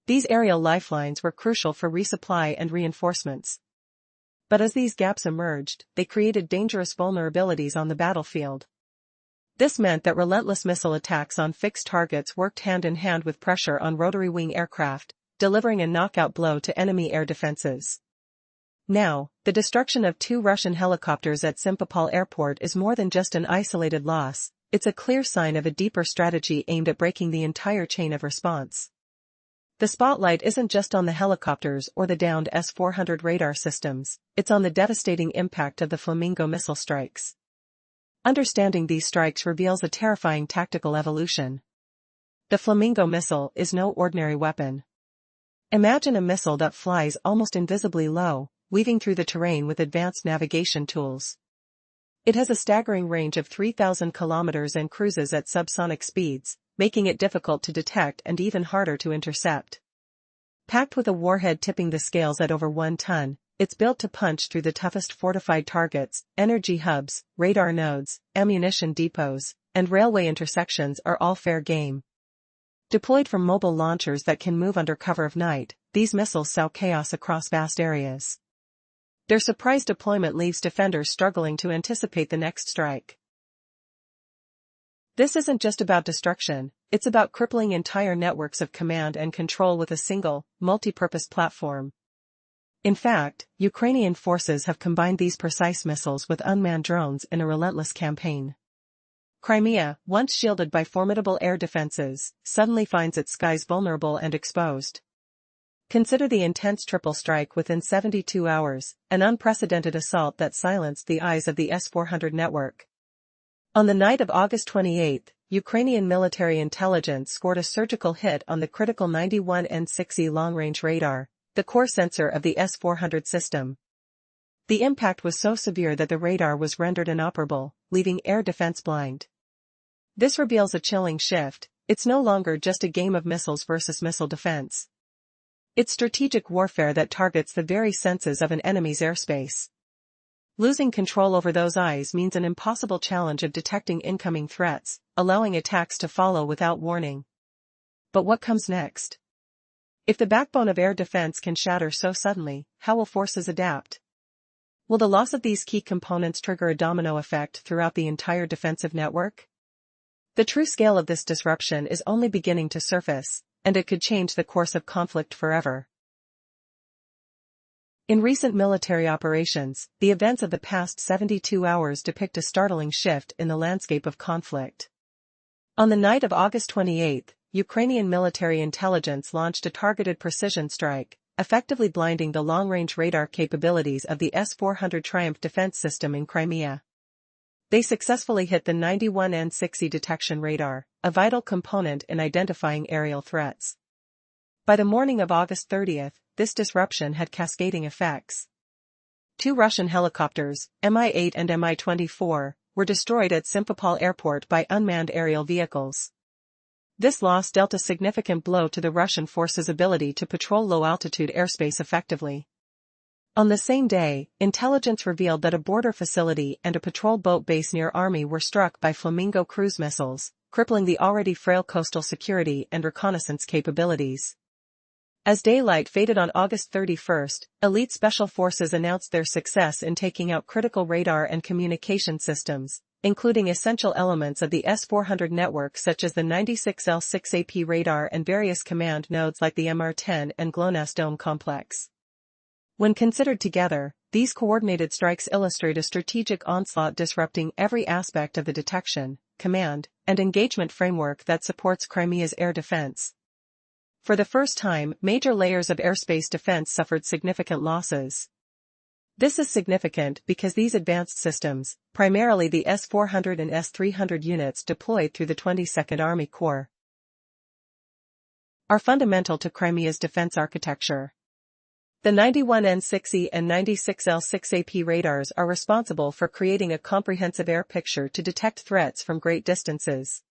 These aerial lifelines were crucial for resupply and reinforcements. But as these gaps emerged, they created dangerous vulnerabilities on the battlefield. This meant that relentless missile attacks on fixed targets worked hand in hand with pressure on rotary wing aircraft, delivering a knockout blow to enemy air defenses. Now, the destruction of 2 Russian helicopters at Simferopol Airport is more than just an isolated loss, it's a clear sign of a deeper strategy aimed at breaking the entire chain of response. The spotlight isn't just on the helicopters or the downed S-400 radar systems, it's on the devastating impact of the Flamingo missile strikes. Understanding these strikes reveals a terrifying tactical evolution. The Flamingo missile is no ordinary weapon. Imagine a missile that flies almost invisibly low, weaving through the terrain with advanced navigation tools. It has a staggering range of 3,000 kilometers and cruises at subsonic speeds, making it difficult to detect and even harder to intercept. Packed with a warhead tipping the scales at over 1 ton, it's built to punch through the toughest fortified targets. Energy hubs, radar nodes, ammunition depots, and railway intersections are all fair game. Deployed from mobile launchers that can move under cover of night, these missiles sow chaos across vast areas. Their surprise deployment leaves defenders struggling to anticipate the next strike. This isn't just about destruction, it's about crippling entire networks of command and control with a single, multi-purpose platform. In fact, Ukrainian forces have combined these precise missiles with unmanned drones in a relentless campaign. Crimea, once shielded by formidable air defenses, suddenly finds its skies vulnerable and exposed. Consider the intense triple strike within 72 hours, an unprecedented assault that silenced the eyes of the S-400 network. On the night of August 28, Ukrainian military intelligence scored a surgical hit on the critical 91 N6E long-range radar, the core sensor of the S-400 system. The impact was so severe that the radar was rendered inoperable, leaving air defense blind. This reveals a chilling shift. It's no longer just a game of missiles versus missile defense. It's strategic warfare that targets the very senses of an enemy's airspace. Losing control over those eyes means an impossible challenge of detecting incoming threats, allowing attacks to follow without warning. But what comes next? If the backbone of air defense can shatter so suddenly, how will forces adapt? Will the loss of these key components trigger a domino effect throughout the entire defensive network? The true scale of this disruption is only beginning to surface, and it could change the course of conflict forever. In recent military operations, the events of the past 72 hours depict a startling shift in the landscape of conflict. On the night of August 28, Ukrainian military intelligence launched a targeted precision strike, effectively blinding the long-range radar capabilities of the S-400 Triumph defense system in Crimea. They successfully hit the 91 N6E detection radar, a vital component in identifying aerial threats. By the morning of August 30, this disruption had cascading effects. 2 Russian helicopters, Mi-8 and Mi-24, were destroyed at Simferopol Airport by unmanned aerial vehicles. This loss dealt a significant blow to the Russian forces' ability to patrol low-altitude airspace effectively. On the same day, intelligence revealed that a border facility and a patrol boat base near Army were struck by Flamingo cruise missiles, crippling the already frail coastal security and reconnaissance capabilities. As daylight faded on August 31st, elite special forces announced their success in taking out critical radar and communication systems, including essential elements of the S-400 network such as the 96L6AP radar and various command nodes like the MR-10 and GLONASS dome complex. When considered together, these coordinated strikes illustrate a strategic onslaught disrupting every aspect of the detection, command, and engagement framework that supports Crimea's air defense. For the first time, major layers of airspace defense suffered significant losses. This is significant because these advanced systems, primarily the S-400 and S-300 units deployed through the 22nd Army Corps, are fundamental to Crimea's defense architecture. The 91N6E and 96L6AP radars are responsible for creating a comprehensive air picture to detect threats from great distances.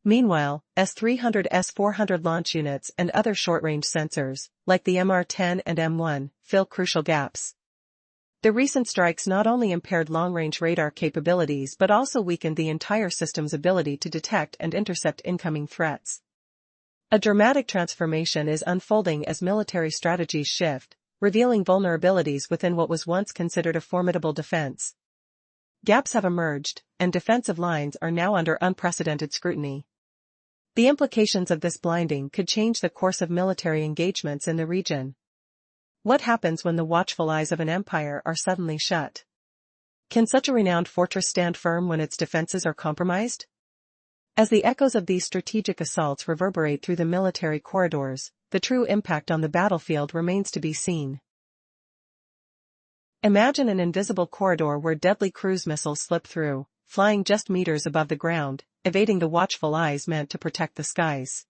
Meanwhile, S-300 S-400 launch units and other short-range sensors, like the MR-10 and M1, fill crucial gaps. The recent strikes not only impaired long-range radar capabilities but also weakened the entire system's ability to detect and intercept incoming threats. A dramatic transformation is unfolding as military strategies shift, revealing vulnerabilities within what was once considered a formidable defense. Gaps have emerged, and defensive lines are now under unprecedented scrutiny. The implications of this blinding could change the course of military engagements in the region. What happens when the watchful eyes of an empire are suddenly shut? Can such a renowned fortress stand firm when its defenses are compromised? As the echoes of these strategic assaults reverberate through the military corridors, the true impact on the battlefield remains to be seen. Imagine an invisible corridor where deadly cruise missiles slip through, flying just meters above the ground, evading the watchful eyes meant to protect the skies.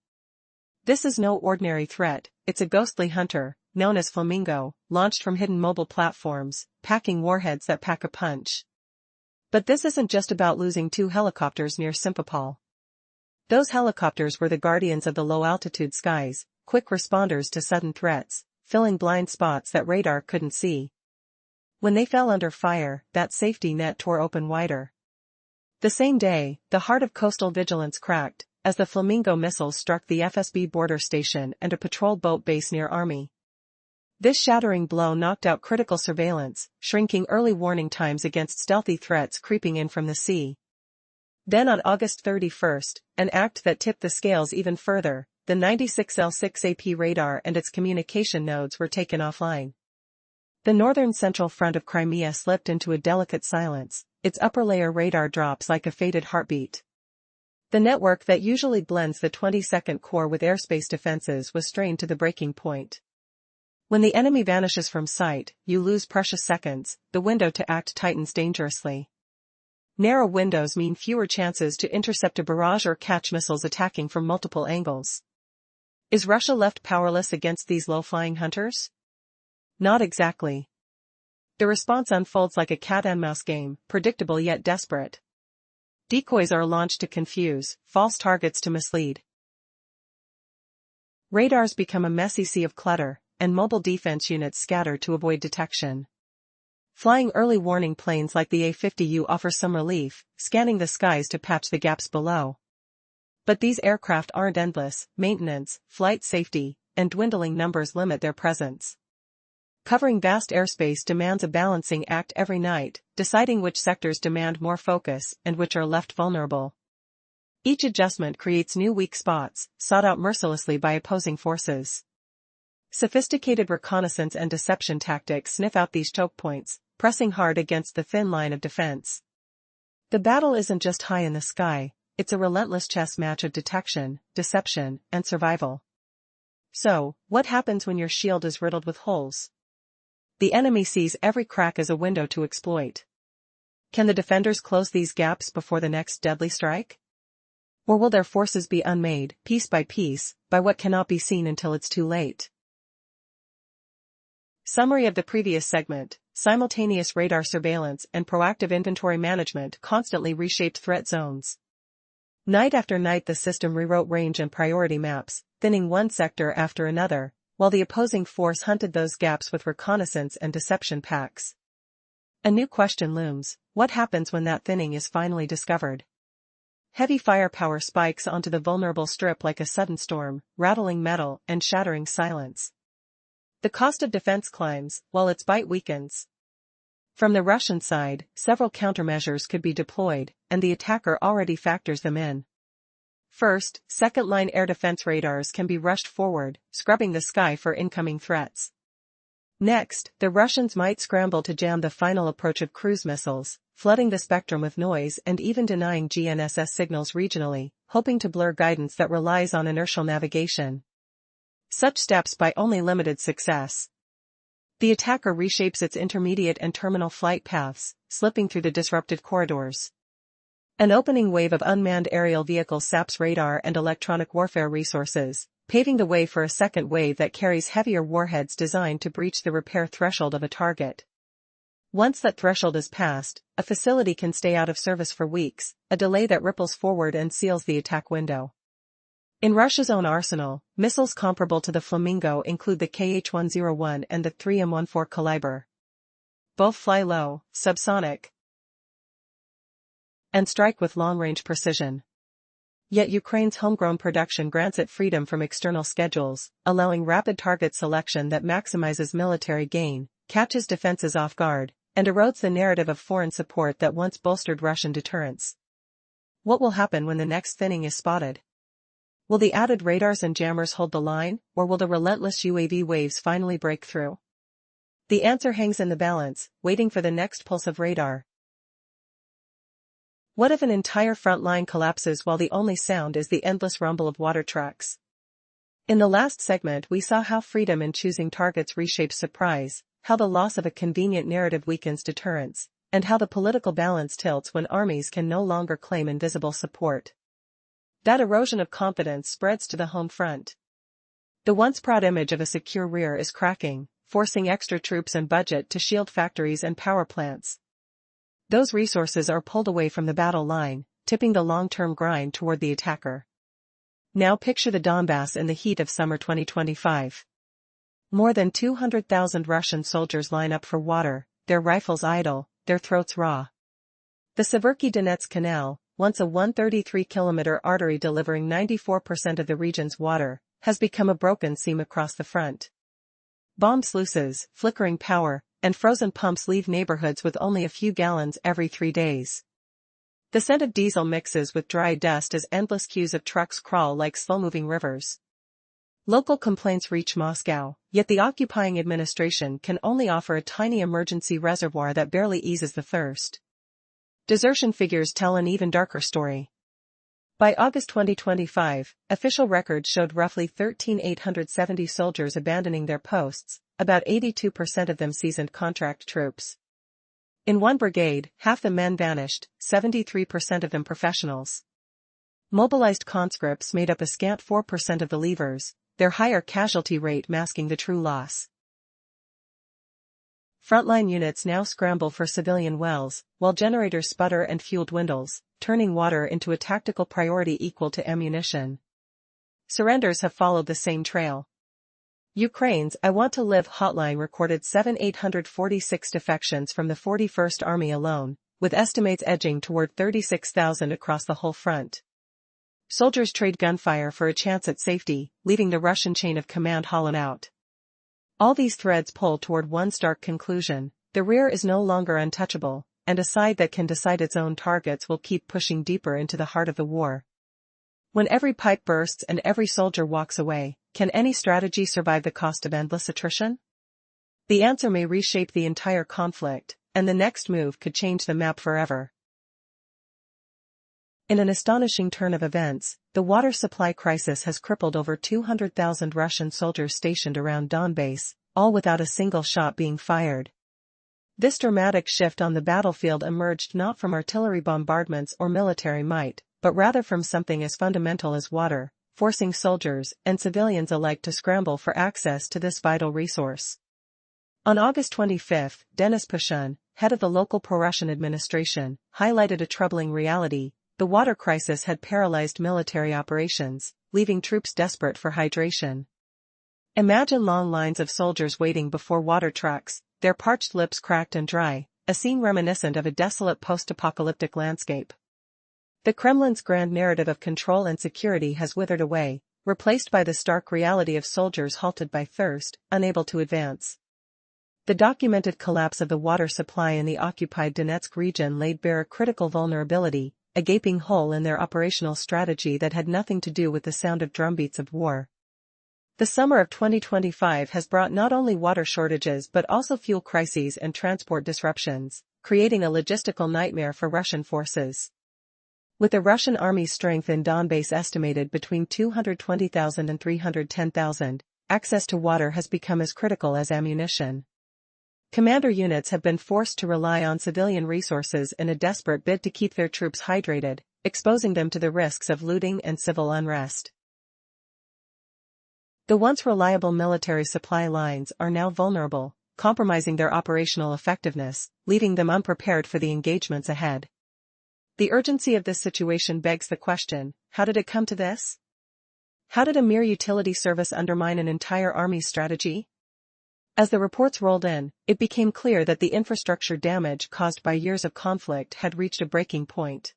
This is no ordinary threat, it's a ghostly hunter, known as Flamingo, launched from hidden mobile platforms, packing warheads that pack a punch. But this isn't just about losing 2 helicopters near Simferopol. Those helicopters were the guardians of the low-altitude skies, quick responders to sudden threats, filling blind spots that radar couldn't see. When they fell under fire, that safety net tore open wider. The same day, the heart of coastal vigilance cracked, as the Flamingo missiles struck the FSB border station and a patrol boat base near Army. This shattering blow knocked out critical surveillance, shrinking early warning times against stealthy threats creeping in from the sea. Then on August 31st, an act that tipped the scales even further, the 96L6AP radar and its communication nodes were taken offline. The northern central front of Crimea slipped into a delicate silence, its upper layer radar drops like a fated heartbeat. The network that usually blends the 22nd Corps with airspace defenses was strained to the breaking point. When the enemy vanishes from sight, you lose precious seconds, the window to act tightens dangerously. Narrow windows mean fewer chances to intercept a barrage or catch missiles attacking from multiple angles. Is Russia left powerless against these low-flying hunters? Not exactly. The response unfolds like a cat-and-mouse game, predictable yet desperate. Decoys are launched to confuse, false targets to mislead. Radars become a messy sea of clutter, and mobile defense units scatter to avoid detection. Flying early warning planes like the A-50U offer some relief, scanning the skies to patch the gaps below. But these aircraft aren't endless, maintenance, flight safety, and dwindling numbers limit their presence. Covering vast airspace demands a balancing act every night, deciding which sectors demand more focus and which are left vulnerable. Each adjustment creates new weak spots, sought out mercilessly by opposing forces. Sophisticated reconnaissance and deception tactics sniff out these choke points, pressing hard against the thin line of defense. The battle isn't just high in the sky, it's a relentless chess match of detection, deception, and survival. So, what happens when your shield is riddled with holes? The enemy sees every crack as a window to exploit. Can the defenders close these gaps before the next deadly strike? Or will their forces be unmade, piece by piece, by what cannot be seen until it's too late? Summary of the previous segment: simultaneous radar surveillance and proactive inventory management constantly reshaped threat zones. Night after night the system rewrote range and priority maps, thinning one sector after another, while the opposing force hunted those gaps with reconnaissance and deception packs. A new question looms: what happens when that thinning is finally discovered? Heavy firepower spikes onto the vulnerable strip like a sudden storm, rattling metal and shattering silence. The cost of defense climbs, while its bite weakens. From the Russian side, several countermeasures could be deployed, and the attacker already factors them in. First, second-line air defense radars can be rushed forward, scrubbing the sky for incoming threats. Next, the Russians might scramble to jam the final approach of cruise missiles, flooding the spectrum with noise and even denying GNSS signals regionally, hoping to blur guidance that relies on inertial navigation. Such steps by only limited success. The attacker reshapes its intermediate and terminal flight paths, slipping through the disrupted corridors. An opening wave of unmanned aerial vehicles saps radar and electronic warfare resources, paving the way for a second wave that carries heavier warheads designed to breach the repair threshold of a target. Once that threshold is passed, a facility can stay out of service for weeks, a delay that ripples forward and seals the attack window. In Russia's own arsenal, missiles comparable to the Flamingo include the Kh-101 and the 3M14 Kaliber. Both fly low, subsonic, and strike with long-range precision. Yet Ukraine's homegrown production grants it freedom from external schedules, allowing rapid target selection that maximizes military gain, catches defenses off guard, and erodes the narrative of foreign support that once bolstered Russian deterrence. What will happen when the next thinning is spotted? Will the added radars and jammers hold the line, or will the relentless UAV waves finally break through? The answer hangs in the balance, waiting for the next pulse of radar. What if an entire front line collapses while the only sound is the endless rumble of water trucks? In the last segment we saw how freedom in choosing targets reshapes surprise, how the loss of a convenient narrative weakens deterrence, and how the political balance tilts when armies can no longer claim invisible support. That erosion of confidence spreads to the home front. The once proud image of a secure rear is cracking, forcing extra troops and budget to shield factories and power plants. Those resources are pulled away from the battle line, tipping the long-term grind toward the attacker. Now picture the Donbass in the heat of summer 2025. More than 200,000 Russian soldiers line up for water, their rifles idle, their throats raw. The Severky Donetsk Canal, once a 133-kilometer artery delivering 94% of the region's water, has become a broken seam across the front. Bomb sluices, flickering power, and frozen pumps leave neighborhoods with only a few gallons every 3 days. The scent of diesel mixes with dry dust as endless queues of trucks crawl like slow-moving rivers. Local complaints reach Moscow, yet the occupying administration can only offer a tiny emergency reservoir that barely eases the thirst. Desertion figures tell an even darker story. By August 2025, official records showed roughly 13,870 soldiers abandoning their posts, about 82% of them seasoned contract troops. In one brigade, half the men vanished, 73% of them professionals. Mobilized conscripts made up a scant 4% of the leavers, their higher casualty rate masking the true loss. Frontline units now scramble for civilian wells, while generators sputter and fuel dwindles, turning water into a tactical priority equal to ammunition. Surrenders have followed the same trail. Ukraine's I Want to Live hotline recorded 7,846 defections from the 41st Army alone, with estimates edging toward 36,000 across the whole front. Soldiers trade gunfire for a chance at safety, leaving the Russian chain of command hollowed out. All these threads pull toward one stark conclusion: the rear is no longer untouchable, and a side that can decide its own targets will keep pushing deeper into the heart of the war. When every pipe bursts and every soldier walks away, can any strategy survive the cost of endless attrition? The answer may reshape the entire conflict, and the next move could change the map forever. In an astonishing turn of events, the water supply crisis has crippled over 200,000 Russian soldiers stationed around Donbass, all without a single shot being fired. This dramatic shift on the battlefield emerged not from artillery bombardments or military might, but rather from something as fundamental as water, forcing soldiers and civilians alike to scramble for access to this vital resource. On August 25, Denis Pushkin, head of the local pro-Russian administration, highlighted a troubling reality: the water crisis had paralyzed military operations, leaving troops desperate for hydration. Imagine long lines of soldiers waiting before water trucks, their parched lips cracked and dry, a scene reminiscent of a desolate post-apocalyptic landscape. The Kremlin's grand narrative of control and security has withered away, replaced by the stark reality of soldiers halted by thirst, unable to advance. The documented collapse of the water supply in the occupied Donetsk region laid bare a critical vulnerability, a gaping hole in their operational strategy that had nothing to do with the sound of drumbeats of war. The summer of 2025 has brought not only water shortages but also fuel crises and transport disruptions, creating a logistical nightmare for Russian forces. With the Russian army's strength in Donbass estimated between 220,000 and 310,000, access to water has become as critical as ammunition. Commander units have been forced to rely on civilian resources in a desperate bid to keep their troops hydrated, exposing them to the risks of looting and civil unrest. The once reliable military supply lines are now vulnerable, compromising their operational effectiveness, leaving them unprepared for the engagements ahead. The urgency of this situation begs the question, how did it come to this? How did a mere utility service undermine an entire army's strategy? As the reports rolled in, it became clear that the infrastructure damage caused by years of conflict had reached a breaking point.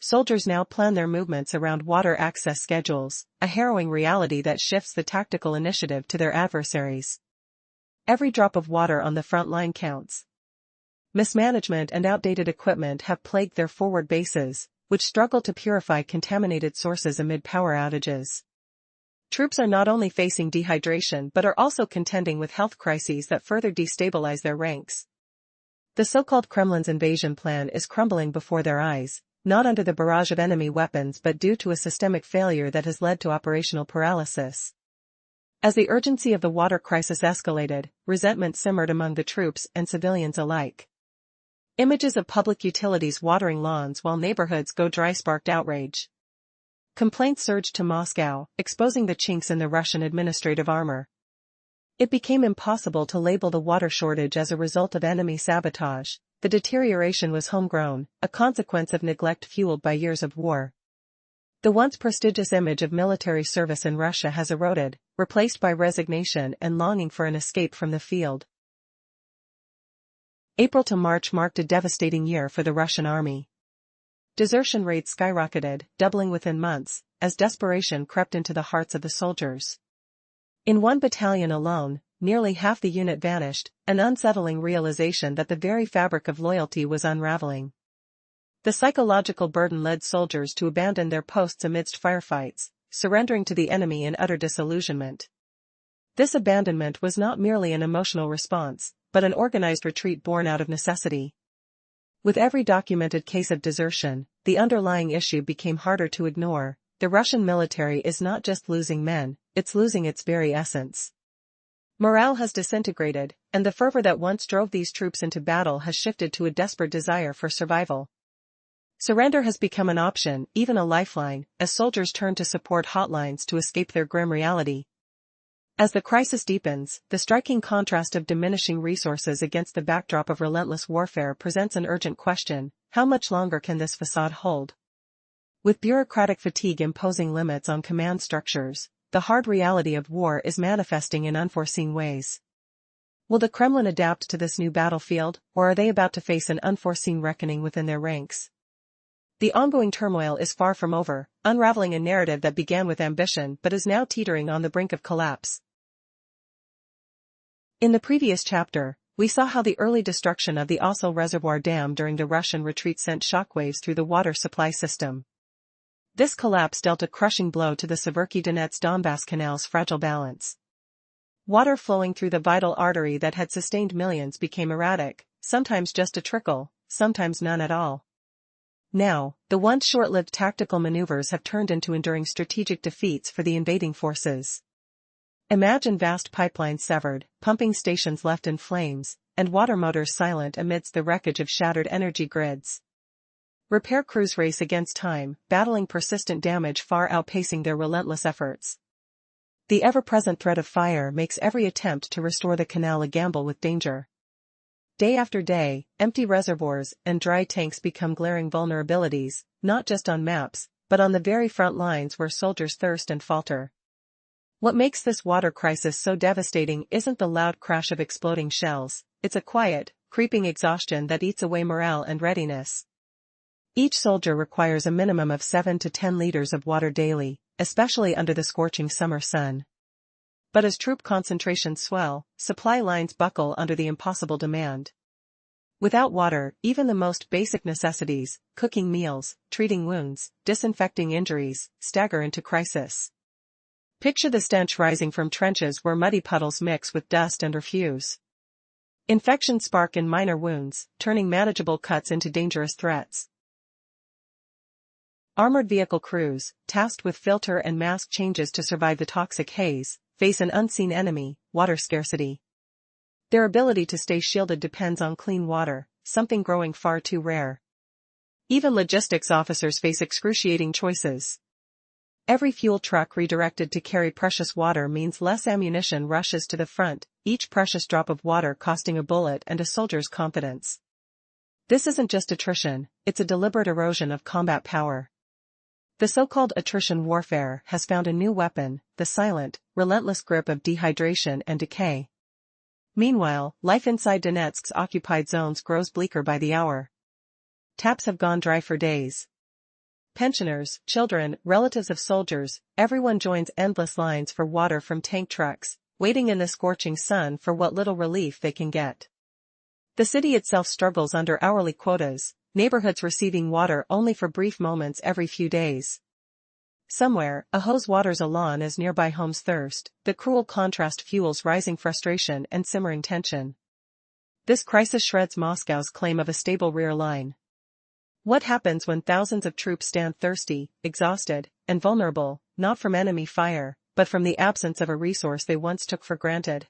Soldiers now plan their movements around water access schedules, a harrowing reality that shifts the tactical initiative to their adversaries. Every drop of water on the front line counts. Mismanagement and outdated equipment have plagued their forward bases, which struggle to purify contaminated sources amid power outages. Troops are not only facing dehydration but are also contending with health crises that further destabilize their ranks. The so-called Kremlin's invasion plan is crumbling before their eyes, not under the barrage of enemy weapons but due to a systemic failure that has led to operational paralysis. As the urgency of the water crisis escalated, resentment simmered among the troops and civilians alike. Images of public utilities watering lawns while neighborhoods go dry sparked outrage. Complaints surged to Moscow, exposing the chinks in the Russian administrative armor. It became impossible to label the water shortage as a result of enemy sabotage. The deterioration was homegrown, a consequence of neglect fueled by years of war. The once prestigious image of military service in Russia has eroded, replaced by resignation and longing for an escape from the field. April to March marked a devastating year for the Russian army. Desertion rates skyrocketed, doubling within months, as desperation crept into the hearts of the soldiers. In one battalion alone, nearly half the unit vanished, an unsettling realization that the very fabric of loyalty was unraveling. The psychological burden led soldiers to abandon their posts amidst firefights, surrendering to the enemy in utter disillusionment. This abandonment was not merely an emotional response, but an organized retreat born out of necessity. With every documented case of desertion, the underlying issue became harder to ignore. The Russian military is not just losing men, it's losing its very essence. Morale has disintegrated, and the fervor that once drove these troops into battle has shifted to a desperate desire for survival. Surrender has become an option, even a lifeline, as soldiers turn to support hotlines to escape their grim reality. As the crisis deepens, the striking contrast of diminishing resources against the backdrop of relentless warfare presents an urgent question: how much longer can this facade hold? With bureaucratic fatigue imposing limits on command structures, the hard reality of war is manifesting in unforeseen ways. Will the Kremlin adapt to this new battlefield, or are they about to face an unforeseen reckoning within their ranks? The ongoing turmoil is far from over, unraveling a narrative that began with ambition but is now teetering on the brink of collapse. In the previous chapter, we saw how the early destruction of the Osel Reservoir Dam during the Russian retreat sent shockwaves through the water supply system. This collapse dealt a crushing blow to the Severki-Donetsk-Donbass Canal's fragile balance. Water flowing through the vital artery that had sustained millions became erratic, sometimes just a trickle, sometimes none at all. Now, the once short-lived tactical maneuvers have turned into enduring strategic defeats for the invading forces. Imagine vast pipelines severed, pumping stations left in flames, and water motors silent amidst the wreckage of shattered energy grids. Repair crews race against time, battling persistent damage far outpacing their relentless efforts. The ever-present threat of fire makes every attempt to restore the canal a gamble with danger. Day after day, empty reservoirs and dry tanks become glaring vulnerabilities, not just on maps, but on the very front lines where soldiers thirst and falter. What makes this water crisis so devastating isn't the loud crash of exploding shells, it's a quiet, creeping exhaustion that eats away morale and readiness. Each soldier requires a minimum of 7 to 10 liters of water daily, especially under the scorching summer sun. But as troop concentrations swell, supply lines buckle under the impossible demand. Without water, even the most basic necessities, cooking meals, treating wounds, disinfecting injuries, stagger into crisis. Picture the stench rising from trenches where muddy puddles mix with dust and refuse. Infections spark in minor wounds, turning manageable cuts into dangerous threats. Armored vehicle crews, tasked with filter and mask changes to survive the toxic haze, face an unseen enemy, water scarcity. Their ability to stay shielded depends on clean water, something growing far too rare. Even logistics officers face excruciating choices. Every fuel truck redirected to carry precious water means less ammunition rushes to the front, each precious drop of water costing a bullet and a soldier's confidence. This isn't just attrition, it's a deliberate erosion of combat power. The so-called attrition warfare has found a new weapon, the silent, relentless grip of dehydration and decay. Meanwhile, life inside Donetsk's occupied zones grows bleaker by the hour. Taps have gone dry for days. Pensioners, children, relatives of soldiers, everyone joins endless lines for water from tank trucks, waiting in the scorching sun for what little relief they can get. The city itself struggles under hourly quotas, neighborhoods receiving water only for brief moments every few days. Somewhere, a hose waters a lawn as nearby homes thirst, the cruel contrast fuels rising frustration and simmering tension. This crisis shreds Moscow's claim of a stable rear line. What happens when thousands of troops stand thirsty, exhausted, and vulnerable, not from enemy fire, but from the absence of a resource they once took for granted?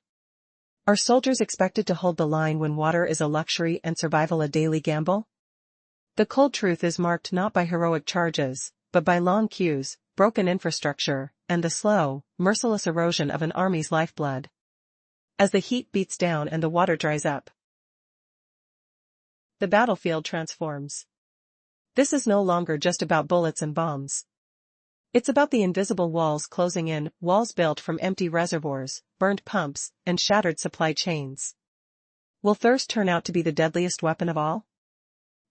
Are soldiers expected to hold the line when water is a luxury and survival a daily gamble? The cold truth is marked not by heroic charges, but by long queues, broken infrastructure, and the slow, merciless erosion of an army's lifeblood. As the heat beats down and the water dries up, the battlefield transforms. This is no longer just about bullets and bombs. It's about the invisible walls closing in, walls built from empty reservoirs, burned pumps, and shattered supply chains. Will thirst turn out to be the deadliest weapon of all?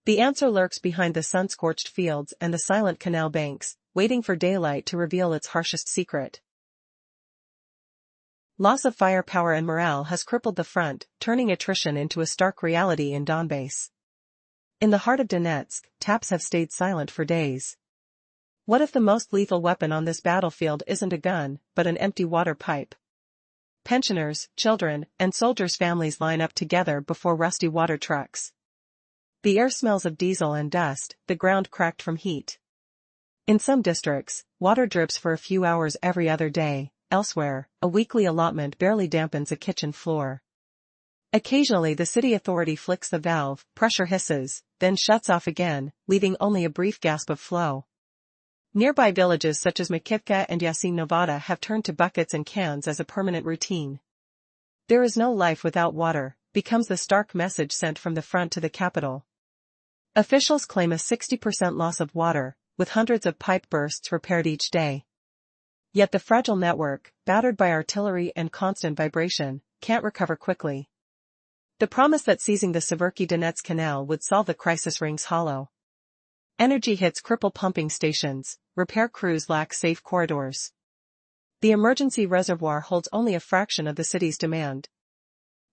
The answer lurks behind the sun-scorched fields and the silent canal banks, waiting for daylight to reveal its harshest secret. Loss of firepower and morale has crippled the front, turning attrition into a stark reality in Donbass. In the heart of Donetsk, taps have stayed silent for days. What if the most lethal weapon on this battlefield isn't a gun, but an empty water pipe? Pensioners, children, and soldiers' families line up together before rusty water trucks. The air smells of diesel and dust, the ground cracked from heat. In some districts, water drips for a few hours every other day, elsewhere, a weekly allotment barely dampens a kitchen floor. Occasionally the city authority flicks the valve, pressure hisses, then shuts off again, leaving only a brief gasp of flow. Nearby villages such as Makivka and Yasin Novada have turned to buckets and cans as a permanent routine. There is no life without water, becomes the stark message sent from the front to the capital. Officials claim a 60% loss of water, with hundreds of pipe bursts repaired each day. Yet the fragile network, battered by artillery and constant vibration, can't recover quickly. The promise that seizing the Severky Donetsk Canal would solve the crisis rings hollow. Energy hits cripple pumping stations, repair crews lack safe corridors. The emergency reservoir holds only a fraction of the city's demand.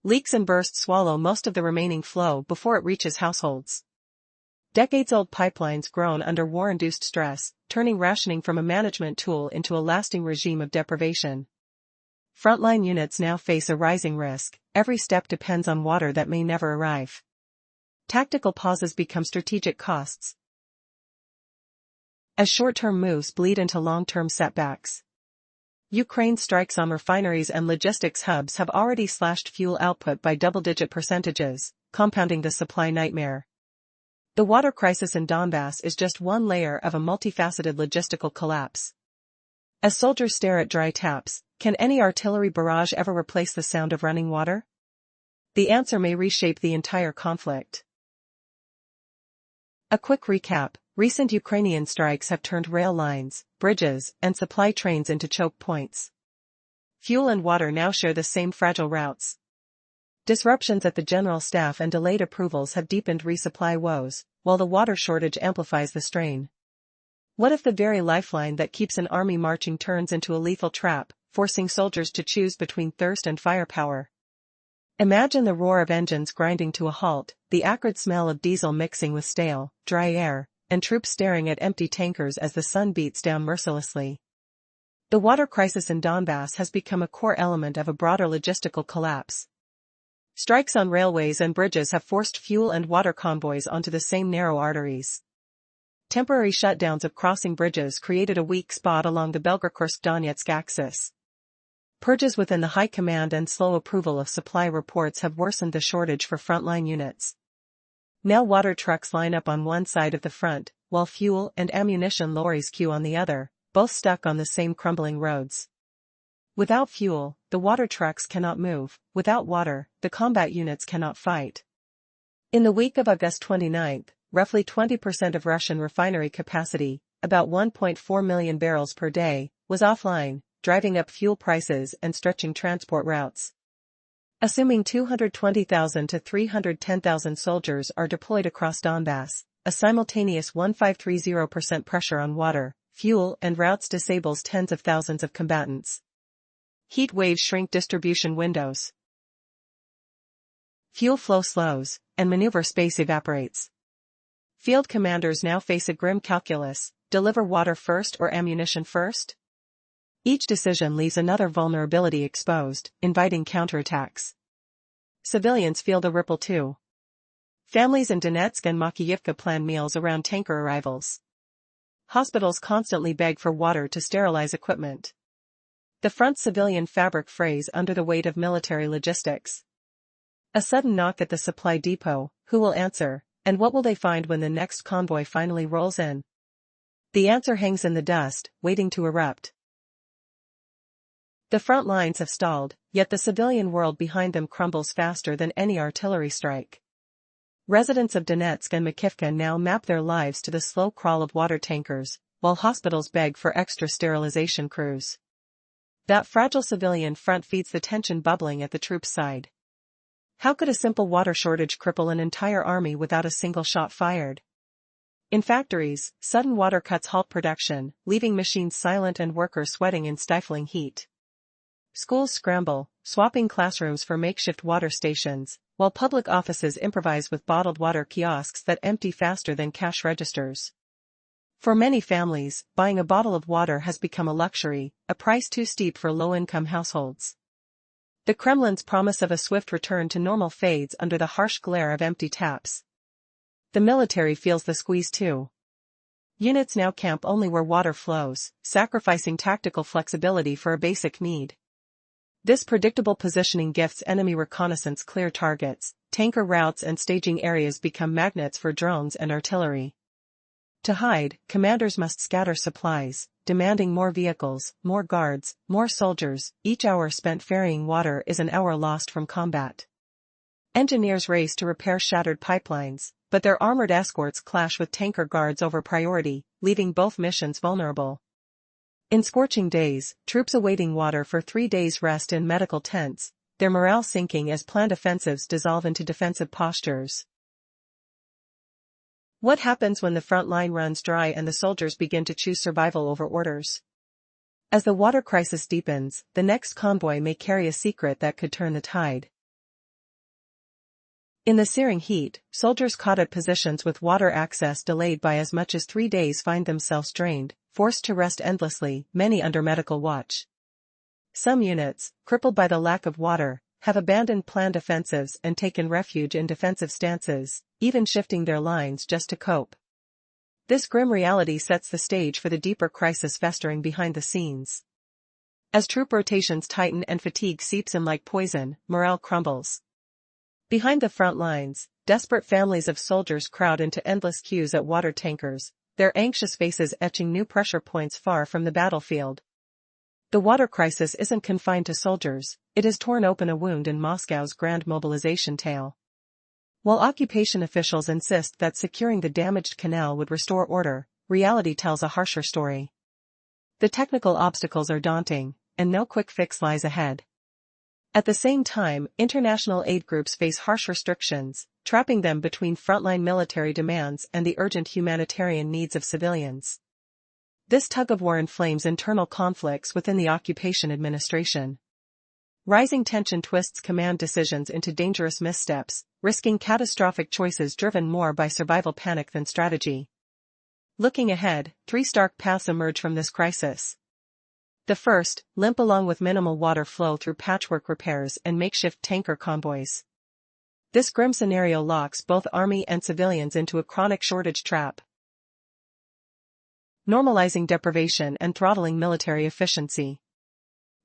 Leaks and bursts swallow most of the remaining flow before it reaches households. Decades-old pipelines groan under war-induced stress, turning rationing from a management tool into a lasting regime of deprivation. Frontline units now face a rising risk, every step depends on water that may never arrive. Tactical pauses become strategic costs, as short-term moves bleed into long-term setbacks. Ukraine's strikes on refineries and logistics hubs have already slashed fuel output by double-digit percentages, compounding the supply nightmare. The water crisis in Donbass is just one layer of a multifaceted logistical collapse. As soldiers stare at dry taps, can any artillery barrage ever replace the sound of running water? The answer may reshape the entire conflict. A quick recap: recent Ukrainian strikes have turned rail lines, bridges, and supply trains into choke points. Fuel and water now share the same fragile routes. Disruptions at the general staff and delayed approvals have deepened resupply woes, while the water shortage amplifies the strain. What if the very lifeline that keeps an army marching turns into a lethal trap, forcing soldiers to choose between thirst and firepower? Imagine the roar of engines grinding to a halt, the acrid smell of diesel mixing with stale, dry air, and troops staring at empty tankers as the sun beats down mercilessly. The water crisis in Donbass has become a core element of a broader logistical collapse. Strikes on railways and bridges have forced fuel and water convoys onto the same narrow arteries. Temporary shutdowns of crossing bridges created a weak spot along the Belgorod-Donetsk axis. Purges within the high command and slow approval of supply reports have worsened the shortage for frontline units. Now water trucks line up on one side of the front, while fuel and ammunition lorries queue on the other, both stuck on the same crumbling roads. Without fuel, the water trucks cannot move. Without water, the combat units cannot fight. In the week of August 29, roughly 20% of Russian refinery capacity, about 1.4 million barrels per day, was offline, driving up fuel prices and stretching transport routes. Assuming 220,000 to 310,000 soldiers are deployed across Donbass, a simultaneous 1530% pressure on water, fuel and routes disables tens of thousands of combatants. Heat waves shrink distribution windows. Fuel flow slows, and maneuver space evaporates. Field commanders now face a grim calculus: deliver water first or ammunition first? Each decision leaves another vulnerability exposed, inviting counterattacks. Civilians feel the ripple too. Families in Donetsk and Makiyivka plan meals around tanker arrivals. Hospitals constantly beg for water to sterilize equipment. The front's civilian fabric frays under the weight of military logistics. A sudden knock at the supply depot: who will answer, and what will they find when the next convoy finally rolls in? The answer hangs in the dust, waiting to erupt. The front lines have stalled, yet the civilian world behind them crumbles faster than any artillery strike. Residents of Donetsk and Makivka now map their lives to the slow crawl of water tankers, while hospitals beg for extra sterilization crews. That fragile civilian front feeds the tension bubbling at the troops' side. How could a simple water shortage cripple an entire army without a single shot fired? In factories, sudden water cuts halt production, leaving machines silent and workers sweating in stifling heat. Schools scramble, swapping classrooms for makeshift water stations, while public offices improvise with bottled water kiosks that empty faster than cash registers. For many families, buying a bottle of water has become a luxury, a price too steep for low-income households. The Kremlin's promise of a swift return to normal fades under the harsh glare of empty taps. The military feels the squeeze too. Units now camp only where water flows, sacrificing tactical flexibility for a basic need. This predictable positioning gifts enemy reconnaissance clear targets. Tanker routes and staging areas become magnets for drones and artillery. To hide, commanders must scatter supplies, demanding more vehicles, more guards, more soldiers. Each hour spent ferrying water is an hour lost from combat. Engineers race to repair shattered pipelines, but their armored escorts clash with tanker guards over priority, leaving both missions vulnerable. In scorching days, troops awaiting water for 3 days rest in medical tents, their morale sinking as planned offensives dissolve into defensive postures. What happens when the front line runs dry and the soldiers begin to choose survival over orders? As the water crisis deepens, the next convoy may carry a secret that could turn the tide. In the searing heat, soldiers caught at positions with water access delayed by as much as 3 days find themselves drained, forced to rest endlessly, many under medical watch. Some units, crippled by the lack of water, have abandoned planned offensives and taken refuge in defensive stances, even shifting their lines just to cope. This grim reality sets the stage for the deeper crisis festering behind the scenes. As troop rotations tighten and fatigue seeps in like poison, morale crumbles. Behind the front lines, desperate families of soldiers crowd into endless queues at water tankers, their anxious faces etching new pressure points far from the battlefield. The water crisis isn't confined to soldiers, it has torn open a wound in Moscow's grand mobilization tale. While occupation officials insist that securing the damaged canal would restore order, reality tells a harsher story. The technical obstacles are daunting: and no quick fix lies ahead. At the same time, international aid groups face harsh restrictions, trapping them between frontline military demands and the urgent humanitarian needs of civilians. This tug-of-war inflames internal conflicts within the occupation administration. Rising tension twists command decisions into dangerous missteps, risking catastrophic choices driven more by survival panic than strategy. Looking ahead, 3 stark paths emerge from this crisis. The first, limp along with minimal water flow through patchwork repairs and makeshift tanker convoys. This grim scenario locks both army and civilians into a chronic shortage trap, normalizing deprivation and throttling military efficiency.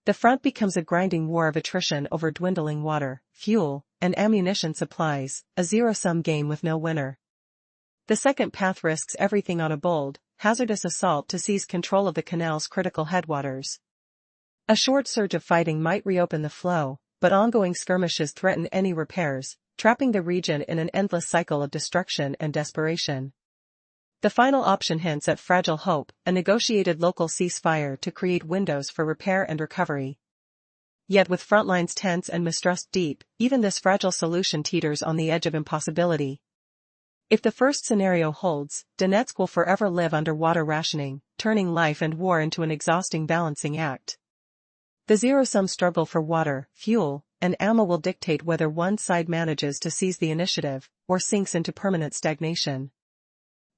The front becomes a grinding war of attrition over dwindling water, fuel, and ammunition supplies, a zero-sum game with no winner. The second path risks everything on a bold, hazardous assault to seize control of the canal's critical headwaters. A short surge of fighting might reopen the flow, but ongoing skirmishes threaten any repairs, trapping the region in an endless cycle of destruction and desperation. The final option hints at fragile hope, a negotiated local ceasefire to create windows for repair and recovery. Yet with front lines tense and mistrust deep, even this fragile solution teeters on the edge of impossibility. If the first scenario holds, Donetsk will forever live under water rationing, turning life and war into an exhausting balancing act. The zero-sum struggle for water, fuel, and ammo will dictate whether one side manages to seize the initiative, or sinks into permanent stagnation.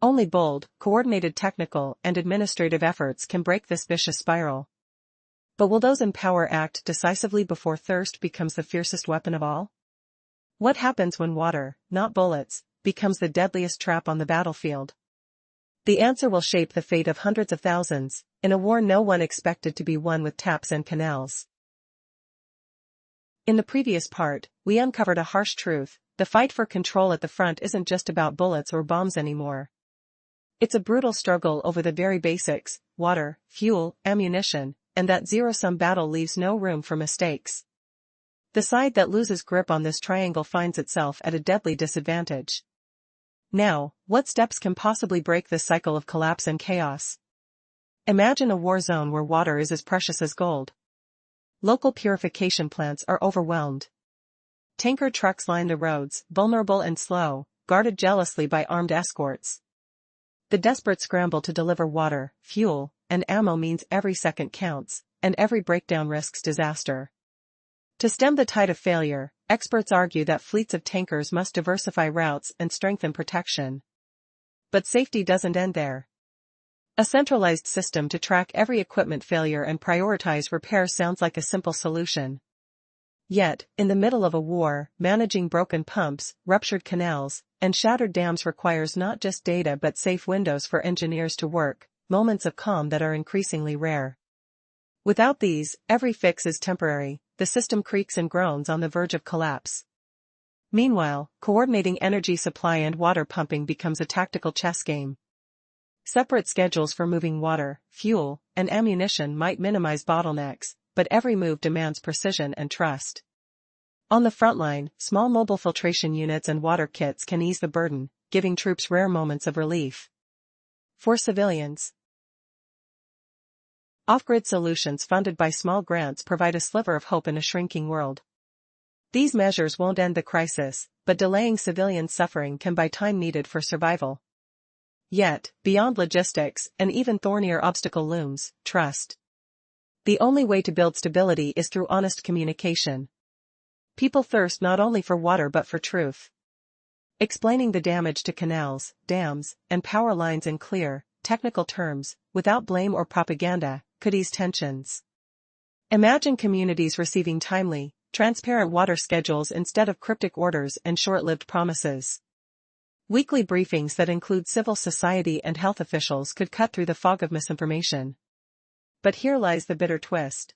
Only bold, coordinated technical and administrative efforts can break this vicious spiral. But will those in power act decisively before thirst becomes the fiercest weapon of all? What happens when water, not bullets, becomes the deadliest trap on the battlefield? The answer will shape the fate of hundreds of thousands, in a war no one expected to be won with taps and canals. In the previous part, we uncovered a harsh truth: the fight for control at the front isn't just about bullets or bombs anymore. It's a brutal struggle over the very basics: water, fuel, ammunition, and that zero-sum battle leaves no room for mistakes. The side that loses grip on this triangle finds itself at a deadly disadvantage. Now, what steps can possibly break this cycle of collapse and chaos? Imagine a war zone where water is as precious as gold. Local purification plants are overwhelmed. Tanker trucks line the roads, vulnerable and slow, guarded jealously by armed escorts. The desperate scramble to deliver water, fuel, and ammo means every second counts, and every breakdown risks disaster. To stem the tide of failure, experts argue that fleets of tankers must diversify routes and strengthen protection. But safety doesn't end there. A centralized system to track every equipment failure and prioritize repair sounds like a simple solution. Yet, in the middle of a war, managing broken pumps, ruptured canals, and shattered dams requires not just data but safe windows for engineers to work, moments of calm that are increasingly rare. Without these, every fix is temporary, the system creaks and groans on the verge of collapse. Meanwhile, coordinating energy supply and water pumping becomes a tactical chess game. Separate schedules for moving water, fuel, and ammunition might minimize bottlenecks, but every move demands precision and trust. On the front line, small mobile filtration units and water kits can ease the burden, giving troops rare moments of relief. For civilians, off-grid solutions funded by small grants provide a sliver of hope in a shrinking world. These measures won't end the crisis, but delaying civilian suffering can buy time needed for survival. Yet, beyond logistics, an even thornier obstacle looms: trust. The only way to build stability is through honest communication. People thirst not only for water but for truth. Explaining the damage to canals, dams, and power lines in clear, technical terms, without blame or propaganda, could ease tensions. Imagine communities receiving timely, transparent water schedules instead of cryptic orders and short-lived promises. Weekly briefings that include civil society and health officials could cut through the fog of misinformation. But here lies the bitter twist.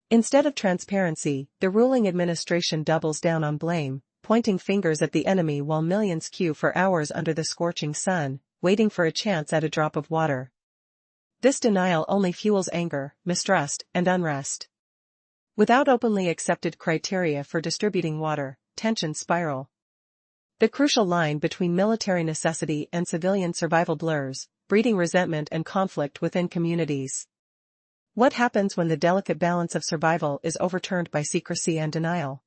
Instead of transparency, the ruling administration doubles down on blame, pointing fingers at the enemy while millions queue for hours under the scorching sun, waiting for a chance at a drop of water. This denial only fuels anger, mistrust, and unrest. Without openly accepted criteria for distributing water, tensions spiral. The crucial line between military necessity and civilian survival blurs, breeding resentment and conflict within communities. What happens when the delicate balance of survival is overturned by secrecy and denial?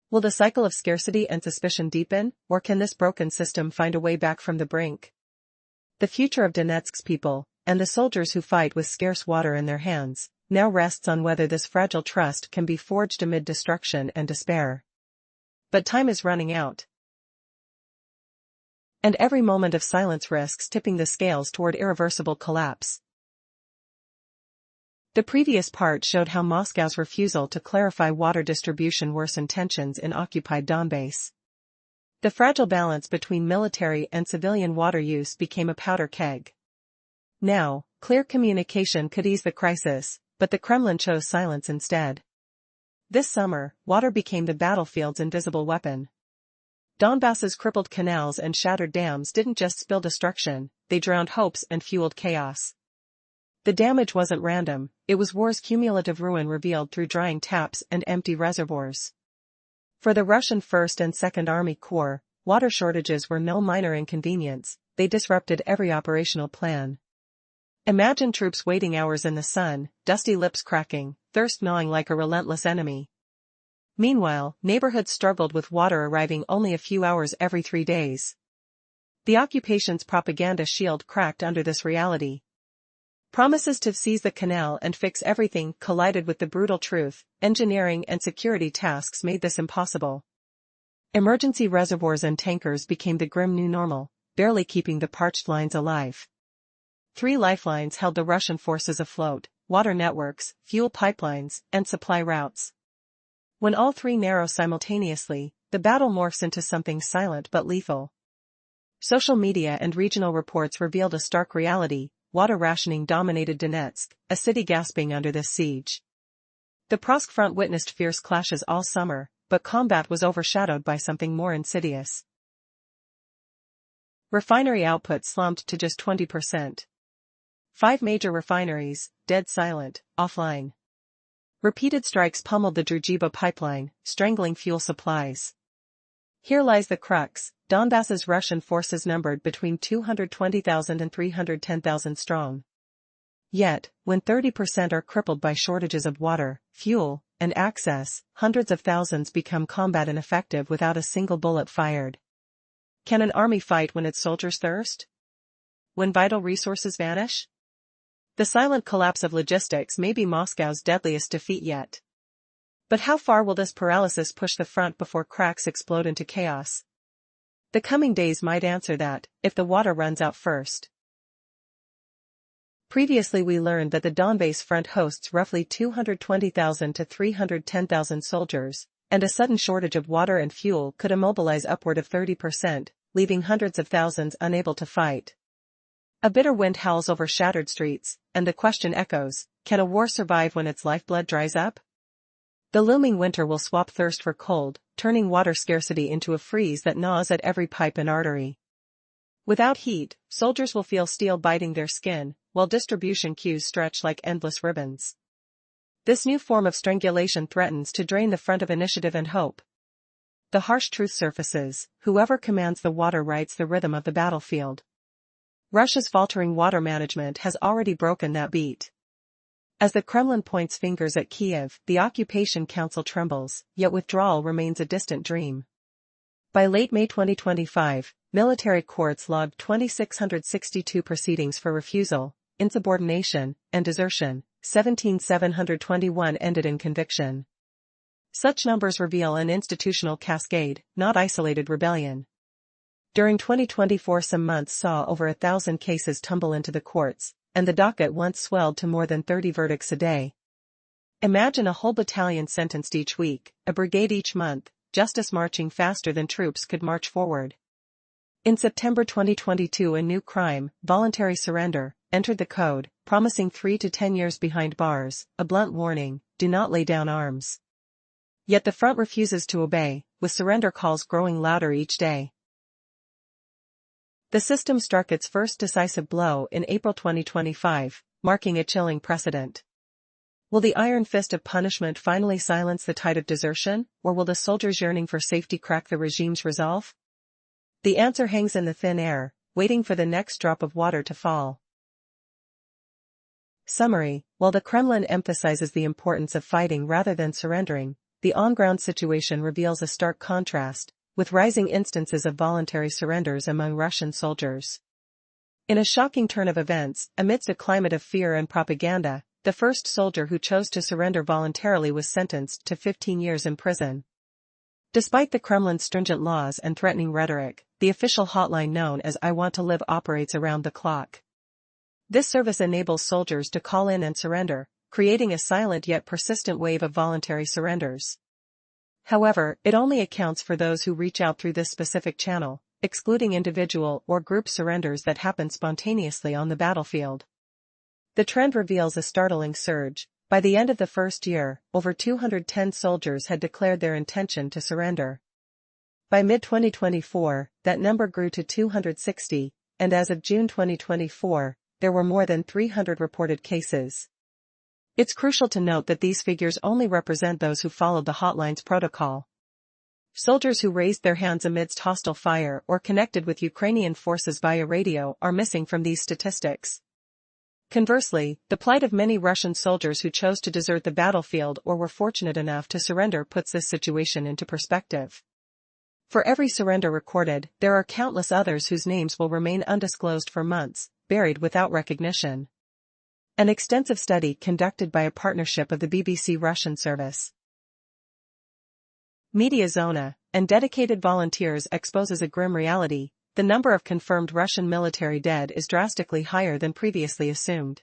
Will the cycle of scarcity and suspicion deepen, or can this broken system find a way back from the brink? The future of Donetsk's people, and the soldiers who fight with scarce water in their hands, now rests on whether this fragile trust can be forged amid destruction and despair. But time is running out. And every moment of silence risks tipping the scales toward irreversible collapse. The previous part showed how Moscow's refusal to clarify water distribution worsened tensions in occupied Donbass. The fragile balance between military and civilian water use became a powder keg. Now, clear communication could ease the crisis, but the Kremlin chose silence instead. This summer, water became the battlefield's invisible weapon. Donbass's crippled canals and shattered dams didn't just spill destruction, they drowned hopes and fueled chaos. The damage wasn't random, it was war's cumulative ruin revealed through drying taps and empty reservoirs. For the Russian 1st and 2nd Army Corps, water shortages were no minor inconvenience, they disrupted every operational plan. Imagine troops waiting hours in the sun, dusty lips cracking, thirst gnawing like a relentless enemy. Meanwhile, neighborhoods struggled with water arriving only a few hours every 3 days. The occupation's propaganda shield cracked under this reality. Promises to seize the canal and fix everything collided with the brutal truth. Engineering and security tasks made this impossible. Emergency reservoirs and tankers became the grim new normal, barely keeping the parched lines alive. 3 lifelines held the Russian forces afloat: water networks, fuel pipelines, and supply routes. When all 3 narrow simultaneously, the battle morphs into something silent but lethal. Social media and regional reports revealed a stark reality: water rationing dominated Donetsk, a city gasping under this siege. The Kursk front witnessed fierce clashes all summer, but combat was overshadowed by something more insidious. Refinery output slumped to just 20%. 5 major refineries, dead silent, offline. Repeated strikes pummeled the Druzhba pipeline, strangling fuel supplies. Here lies the crux: Donbass's Russian forces numbered between 220,000 and 310,000 strong. Yet, when 30% are crippled by shortages of water, fuel, and access, hundreds of thousands become combat ineffective without a single bullet fired. Can an army fight when its soldiers thirst? When vital resources vanish? The silent collapse of logistics may be Moscow's deadliest defeat yet. But how far will this paralysis push the front before cracks explode into chaos? The coming days might answer that, if the water runs out first. Previously we learned that the Donbass front hosts roughly 220,000 to 310,000 soldiers, and a sudden shortage of water and fuel could immobilize upward of 30%, leaving hundreds of thousands unable to fight. A bitter wind howls over shattered streets, and the question echoes: can a war survive when its lifeblood dries up? The looming winter will swap thirst for cold, turning water scarcity into a freeze that gnaws at every pipe and artery. Without heat, soldiers will feel steel biting their skin, while distribution queues stretch like endless ribbons. This new form of strangulation threatens to drain the front of initiative and hope. The harsh truth surfaces: whoever commands the water writes the rhythm of the battlefield. Russia's faltering water management has already broken that beat. As the Kremlin points fingers at Kiev, the occupation council trembles, yet withdrawal remains a distant dream. By late May 2025, military courts logged 2,662 proceedings for refusal, insubordination, and desertion. 17,721 ended in conviction. Such numbers reveal an institutional cascade, not isolated rebellion. During 2024, some months saw over 1,000 cases tumble into the courts, and the docket once swelled to more than 30 verdicts a day. Imagine a whole battalion sentenced each week, a brigade each month, justice marching faster than troops could march forward. In September 2022, a new crime, voluntary surrender, entered the code, promising 3 to 10 years behind bars, a blunt warning: do not lay down arms. Yet the front refuses to obey, with surrender calls growing louder each day. The system struck its first decisive blow in April 2025, marking a chilling precedent. Will the iron fist of punishment finally silence the tide of desertion, or will the soldiers' yearning for safety crack the regime's resolve? The answer hangs in the thin air, waiting for the next drop of water to fall. Summary: while the Kremlin emphasizes the importance of fighting rather than surrendering, the on-ground situation reveals a stark contrast, with rising instances of voluntary surrenders among Russian soldiers. In a shocking turn of events, amidst a climate of fear and propaganda, the first soldier who chose to surrender voluntarily was sentenced to 15 years in prison. Despite the Kremlin's stringent laws and threatening rhetoric, the official hotline known as I Want to Live operates around the clock. This service enables soldiers to call in and surrender, creating a silent yet persistent wave of voluntary surrenders. However, it only accounts for those who reach out through this specific channel, excluding individual or group surrenders that happen spontaneously on the battlefield. The trend reveals a startling surge. By the end of the first year, over 210 soldiers had declared their intention to surrender. By mid-2024, that number grew to 260, and as of June 2024, there were more than 300 reported cases. It's crucial to note that these figures only represent those who followed the hotline's protocol. Soldiers who raised their hands amidst hostile fire or connected with Ukrainian forces via radio are missing from these statistics. Conversely, the plight of many Russian soldiers who chose to desert the battlefield or were fortunate enough to surrender puts this situation into perspective. For every surrender recorded, there are countless others whose names will remain undisclosed for months, buried without recognition. An extensive study conducted by a partnership of the BBC Russian service, Media Zona, and dedicated volunteers exposes a grim reality. The number of confirmed Russian military dead is drastically higher than previously assumed.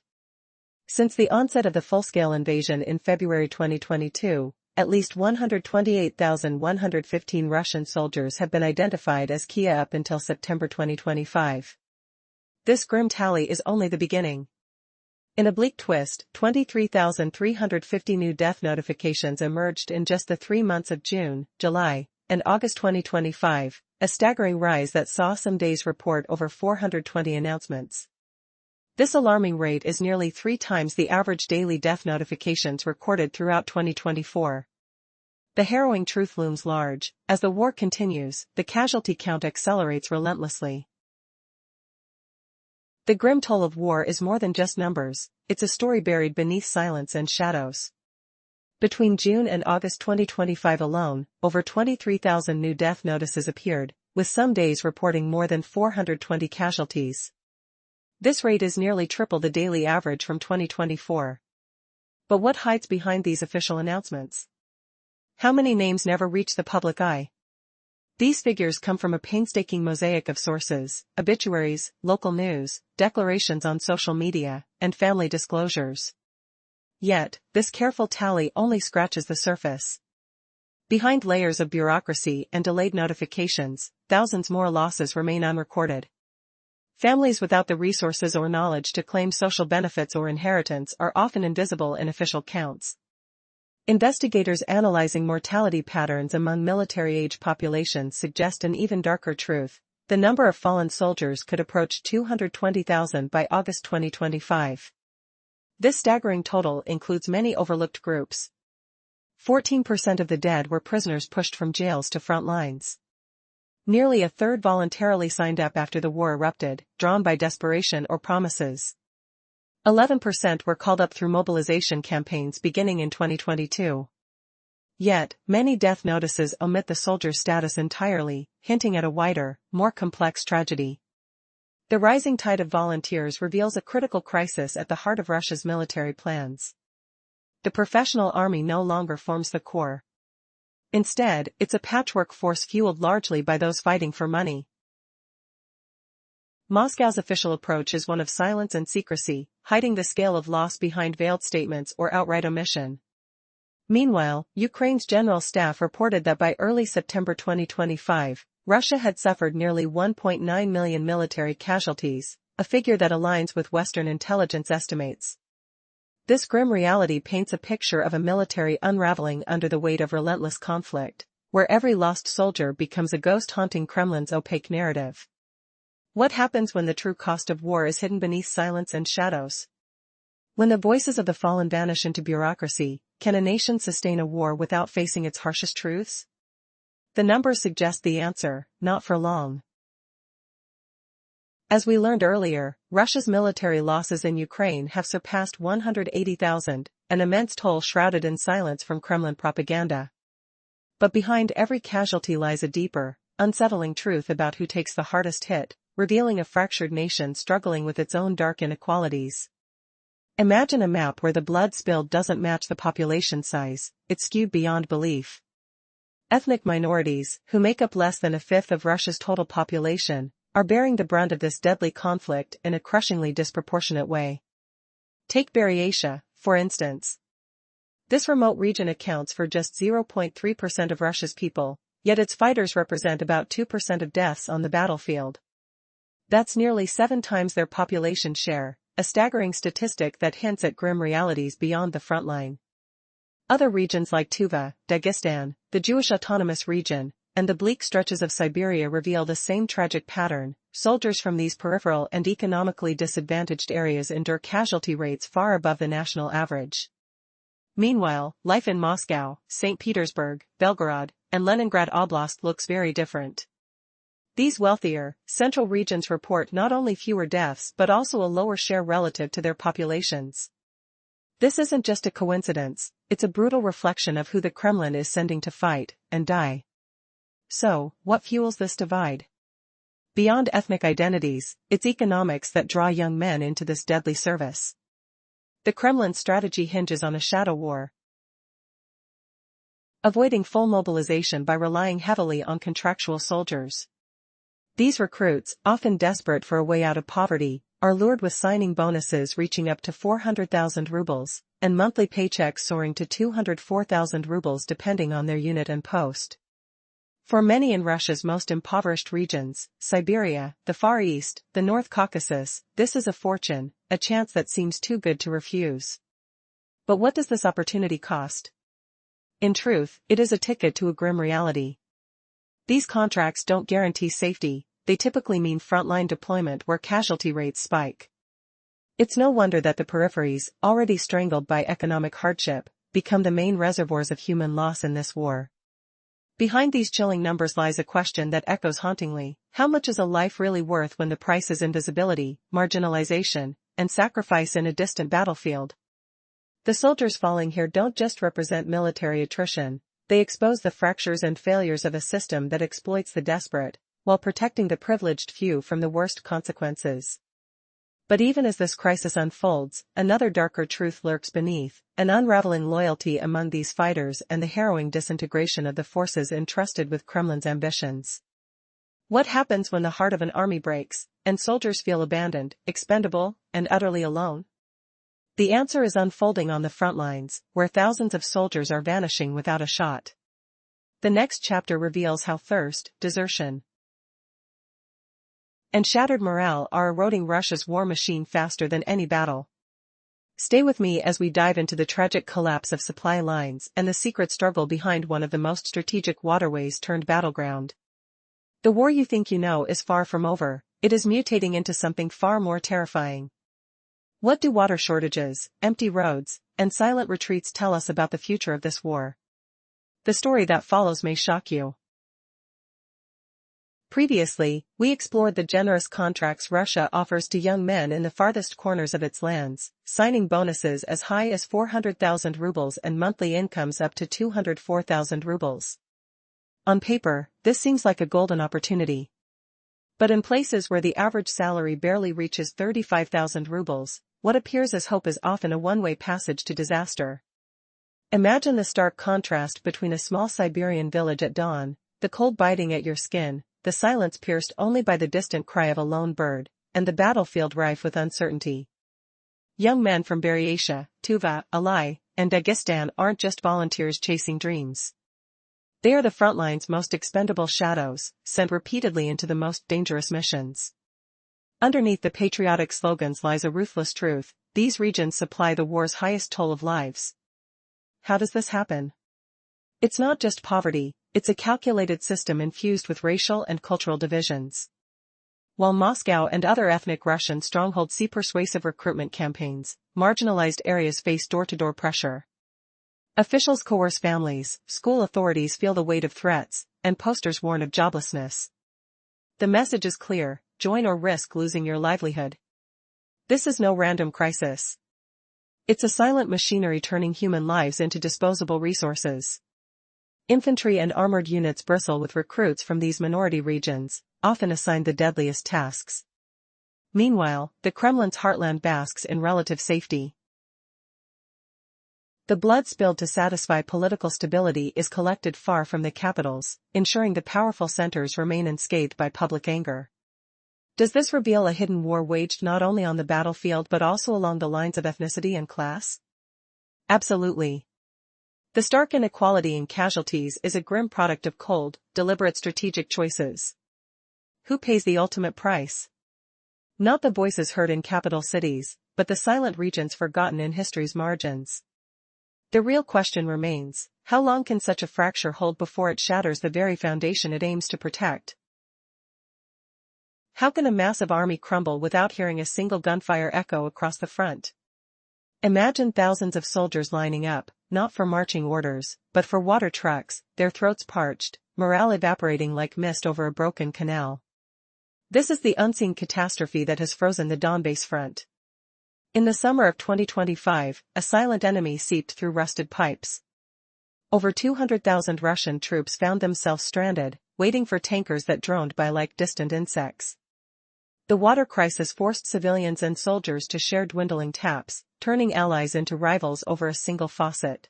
Since the onset of the full-scale invasion in February 2022, at least 128,115 Russian soldiers have been identified as Kia up until September 2025. This grim tally is only the beginning. In a bleak twist, 23,350 new death notifications emerged in just the 3 months of June, July, and August 2025, a staggering rise that saw some days report over 420 announcements. This alarming rate is nearly 3 times the average daily death notifications recorded throughout 2024. The harrowing truth looms large. As the war continues, the casualty count accelerates relentlessly. The grim toll of war is more than just numbers, it's a story buried beneath silence and shadows. Between June and August 2025 alone, over 23,000 new death notices appeared, with some days reporting more than 420 casualties. This rate is nearly triple the daily average from 2024. But what hides behind these official announcements? How many names never reach the public eye? These figures come from a painstaking mosaic of sources: obituaries, local news, declarations on social media, and family disclosures. Yet, this careful tally only scratches the surface. Behind layers of bureaucracy and delayed notifications, thousands more losses remain unrecorded. Families without the resources or knowledge to claim social benefits or inheritance are often invisible in official counts. Investigators analyzing mortality patterns among military-age populations suggest an even darker truth: the number of fallen soldiers could approach 220,000 by August 2025. This staggering total includes many overlooked groups. 14% of the dead were prisoners pushed from jails to front lines. Nearly a third voluntarily signed up after the war erupted, drawn by desperation or promises. 11% were called up through mobilization campaigns beginning in 2022. Yet, many death notices omit the soldier's status entirely, hinting at a wider, more complex tragedy. The rising tide of volunteers reveals a critical crisis at the heart of Russia's military plans. The professional army no longer forms the core. Instead, it's a patchwork force fueled largely by those fighting for money. Moscow's official approach is one of silence and secrecy, hiding the scale of loss behind veiled statements or outright omission. Meanwhile, Ukraine's general staff reported that by early September 2025, Russia had suffered nearly 1.9 million military casualties, a figure that aligns with Western intelligence estimates. This grim reality paints a picture of a military unraveling under the weight of relentless conflict, where every lost soldier becomes a ghost haunting Kremlin's opaque narrative. What happens when the true cost of war is hidden beneath silence and shadows? When the voices of the fallen vanish into bureaucracy, can a nation sustain a war without facing its harshest truths? The numbers suggest the answer: not for long. As we learned earlier, Russia's military losses in Ukraine have surpassed 180,000, an immense toll shrouded in silence from Kremlin propaganda. But behind every casualty lies a deeper, unsettling truth about who takes the hardest hit, revealing a fractured nation struggling with its own dark inequalities. Imagine a map where the blood spilled doesn't match the population size, it's skewed beyond belief. Ethnic minorities, who make up less than a fifth of Russia's total population, are bearing the brunt of this deadly conflict in a crushingly disproportionate way. Take Buryatia, for instance. This remote region accounts for just 0.3% of Russia's people, yet its fighters represent about 2% of deaths on the battlefield. That's nearly 7 times their population share, a staggering statistic that hints at grim realities beyond the front line. Other regions like Tuva, Dagestan, the Jewish Autonomous Region, and the bleak stretches of Siberia reveal the same tragic pattern. Soldiers from these peripheral and economically disadvantaged areas endure casualty rates far above the national average. Meanwhile, life in Moscow, St. Petersburg, Belgorod, and Leningrad Oblast looks very different. These wealthier, central regions report not only fewer deaths but also a lower share relative to their populations. This isn't just a coincidence, it's a brutal reflection of who the Kremlin is sending to fight and die. So, what fuels this divide? Beyond ethnic identities, it's economics that draw young men into this deadly service. The Kremlin's strategy hinges on a shadow war. Avoiding full mobilization by relying heavily on contractual soldiers. These recruits, often desperate for a way out of poverty, are lured with signing bonuses reaching up to 400,000 rubles, and monthly paychecks soaring to 204,000 rubles depending on their unit and post. For many in Russia's most impoverished regions, Siberia, the Far East, the North Caucasus, this is a fortune, a chance that seems too good to refuse. But what does this opportunity cost? In truth, it is a ticket to a grim reality. These contracts don't guarantee safety, they typically mean frontline deployment where casualty rates spike. It's no wonder that the peripheries, already strangled by economic hardship, become the main reservoirs of human loss in this war. Behind these chilling numbers lies a question that echoes hauntingly: how much is a life really worth when the price is invisibility, marginalization, and sacrifice in a distant battlefield? The soldiers falling here don't just represent military attrition, they expose the fractures and failures of a system that exploits the desperate, while protecting the privileged few from the worst consequences. But even as this crisis unfolds, another darker truth lurks beneath: an unraveling loyalty among these fighters and the harrowing disintegration of the forces entrusted with Kremlin's ambitions. What happens when the heart of an army breaks, and soldiers feel abandoned, expendable, and utterly alone? The answer is unfolding on the front lines, where thousands of soldiers are vanishing without a shot. The next chapter reveals how thirst, desertion, and shattered morale are eroding Russia's war machine faster than any battle. Stay with me as we dive into the tragic collapse of supply lines and the secret struggle behind one of the most strategic waterways turned battleground. The war you think you know is far from over, it is mutating into something far more terrifying. What do water shortages, empty roads, and silent retreats tell us about the future of this war? The story that follows may shock you. Previously, we explored the generous contracts Russia offers to young men in the farthest corners of its lands, signing bonuses as high as 400,000 rubles and monthly incomes up to 204,000 rubles. On paper, this seems like a golden opportunity. But in places where the average salary barely reaches 35,000 rubles, what appears as hope is often a one-way passage to disaster. Imagine the stark contrast between a small Siberian village at dawn, the cold biting at your skin, the silence pierced only by the distant cry of a lone bird, and the battlefield rife with uncertainty. Young men from Buryatia, Tuva, Alai, and Dagestan aren't just volunteers chasing dreams. They are the frontline's most expendable shadows, sent repeatedly into the most dangerous missions. Underneath the patriotic slogans lies a ruthless truth: these regions supply the war's highest toll of lives. How does this happen? It's not just poverty, it's a calculated system infused with racial and cultural divisions. While Moscow and other ethnic Russian strongholds see persuasive recruitment campaigns, marginalized areas face door-to-door pressure. Officials coerce families, school authorities feel the weight of threats, and posters warn of joblessness. The message is clear: join or risk losing your livelihood. This is no random crisis. It's a silent machinery turning human lives into disposable resources. Infantry and armored units bristle with recruits from these minority regions, often assigned the deadliest tasks. Meanwhile, the Kremlin's heartland basks in relative safety. The blood spilled to satisfy political stability is collected far from the capitals, ensuring the powerful centers remain unscathed by public anger. Does this reveal a hidden war waged not only on the battlefield but also along the lines of ethnicity and class? Absolutely. The stark inequality in casualties is a grim product of cold, deliberate strategic choices. Who pays the ultimate price? Not the voices heard in capital cities, but the silent regions forgotten in history's margins. The real question remains, how long can such a fracture hold before it shatters the very foundation it aims to protect? How can a massive army crumble without hearing a single gunfire echo across the front? Imagine thousands of soldiers lining up, not for marching orders, but for water trucks, their throats parched, morale evaporating like mist over a broken canal. This is the unseen catastrophe that has frozen the Donbass front. In the summer of 2025, a silent enemy seeped through rusted pipes. Over 200,000 Russian troops found themselves stranded, waiting for tankers that droned by like distant insects. The water crisis forced civilians and soldiers to share dwindling taps, turning allies into rivals over a single faucet.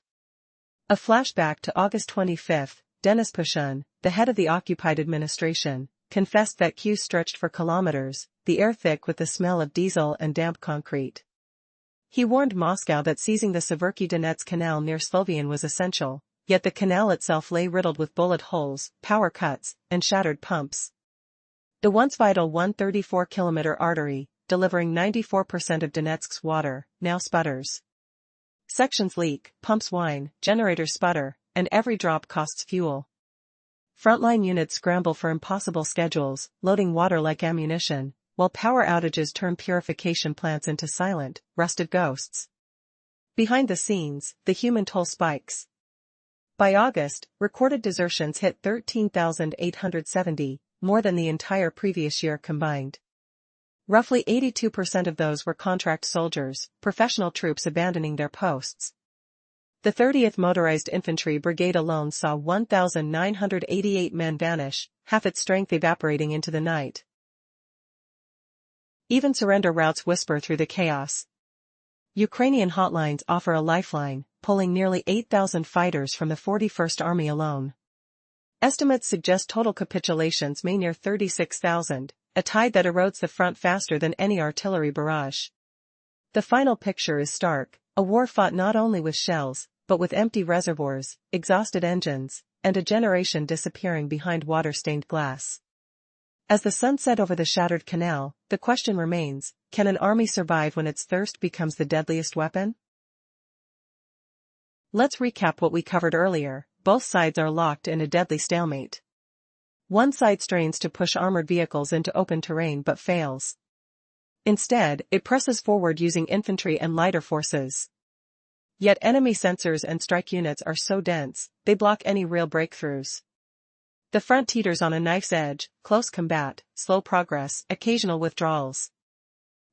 A flashback to August 25, Denis Pushkin, the head of the occupied administration, confessed that queues stretched for kilometers, the air thick with the smell of diesel and damp concrete. He warned Moscow that seizing the Severky Donets Canal near Slovian was essential, yet the canal itself lay riddled with bullet holes, power cuts, and shattered pumps. The once vital 134-kilometer artery, delivering 94% of Donetsk's water, now sputters. Sections leak, pumps whine, generators sputter, and every drop costs fuel. Frontline units scramble for impossible schedules, loading water like ammunition, while power outages turn purification plants into silent, rusted ghosts. Behind the scenes, the human toll spikes. By August, recorded desertions hit 13,870, more than the entire previous year combined. Roughly 82% of those were contract soldiers, professional troops abandoning their posts. The 30th Motorized Infantry Brigade alone saw 1,988 men vanish, half its strength evaporating into the night. Even surrender routes whisper through the chaos. Ukrainian hotlines offer a lifeline, pulling nearly 8,000 fighters from the 41st Army alone. Estimates suggest total capitulations may near 36,000, a tide that erodes the front faster than any artillery barrage. The final picture is stark, a war fought not only with shells, but with empty reservoirs, exhausted engines, and a generation disappearing behind water-stained glass. As the sun set over the shattered canal, the question remains, can an army survive when its thirst becomes the deadliest weapon? Let's recap what we covered earlier. Both sides are locked in a deadly stalemate. One side strains to push armored vehicles into open terrain but fails. Instead, it presses forward using infantry and lighter forces. Yet enemy sensors and strike units are so dense, they block any real breakthroughs. The front teeters on a knife's edge, close combat, slow progress, occasional withdrawals.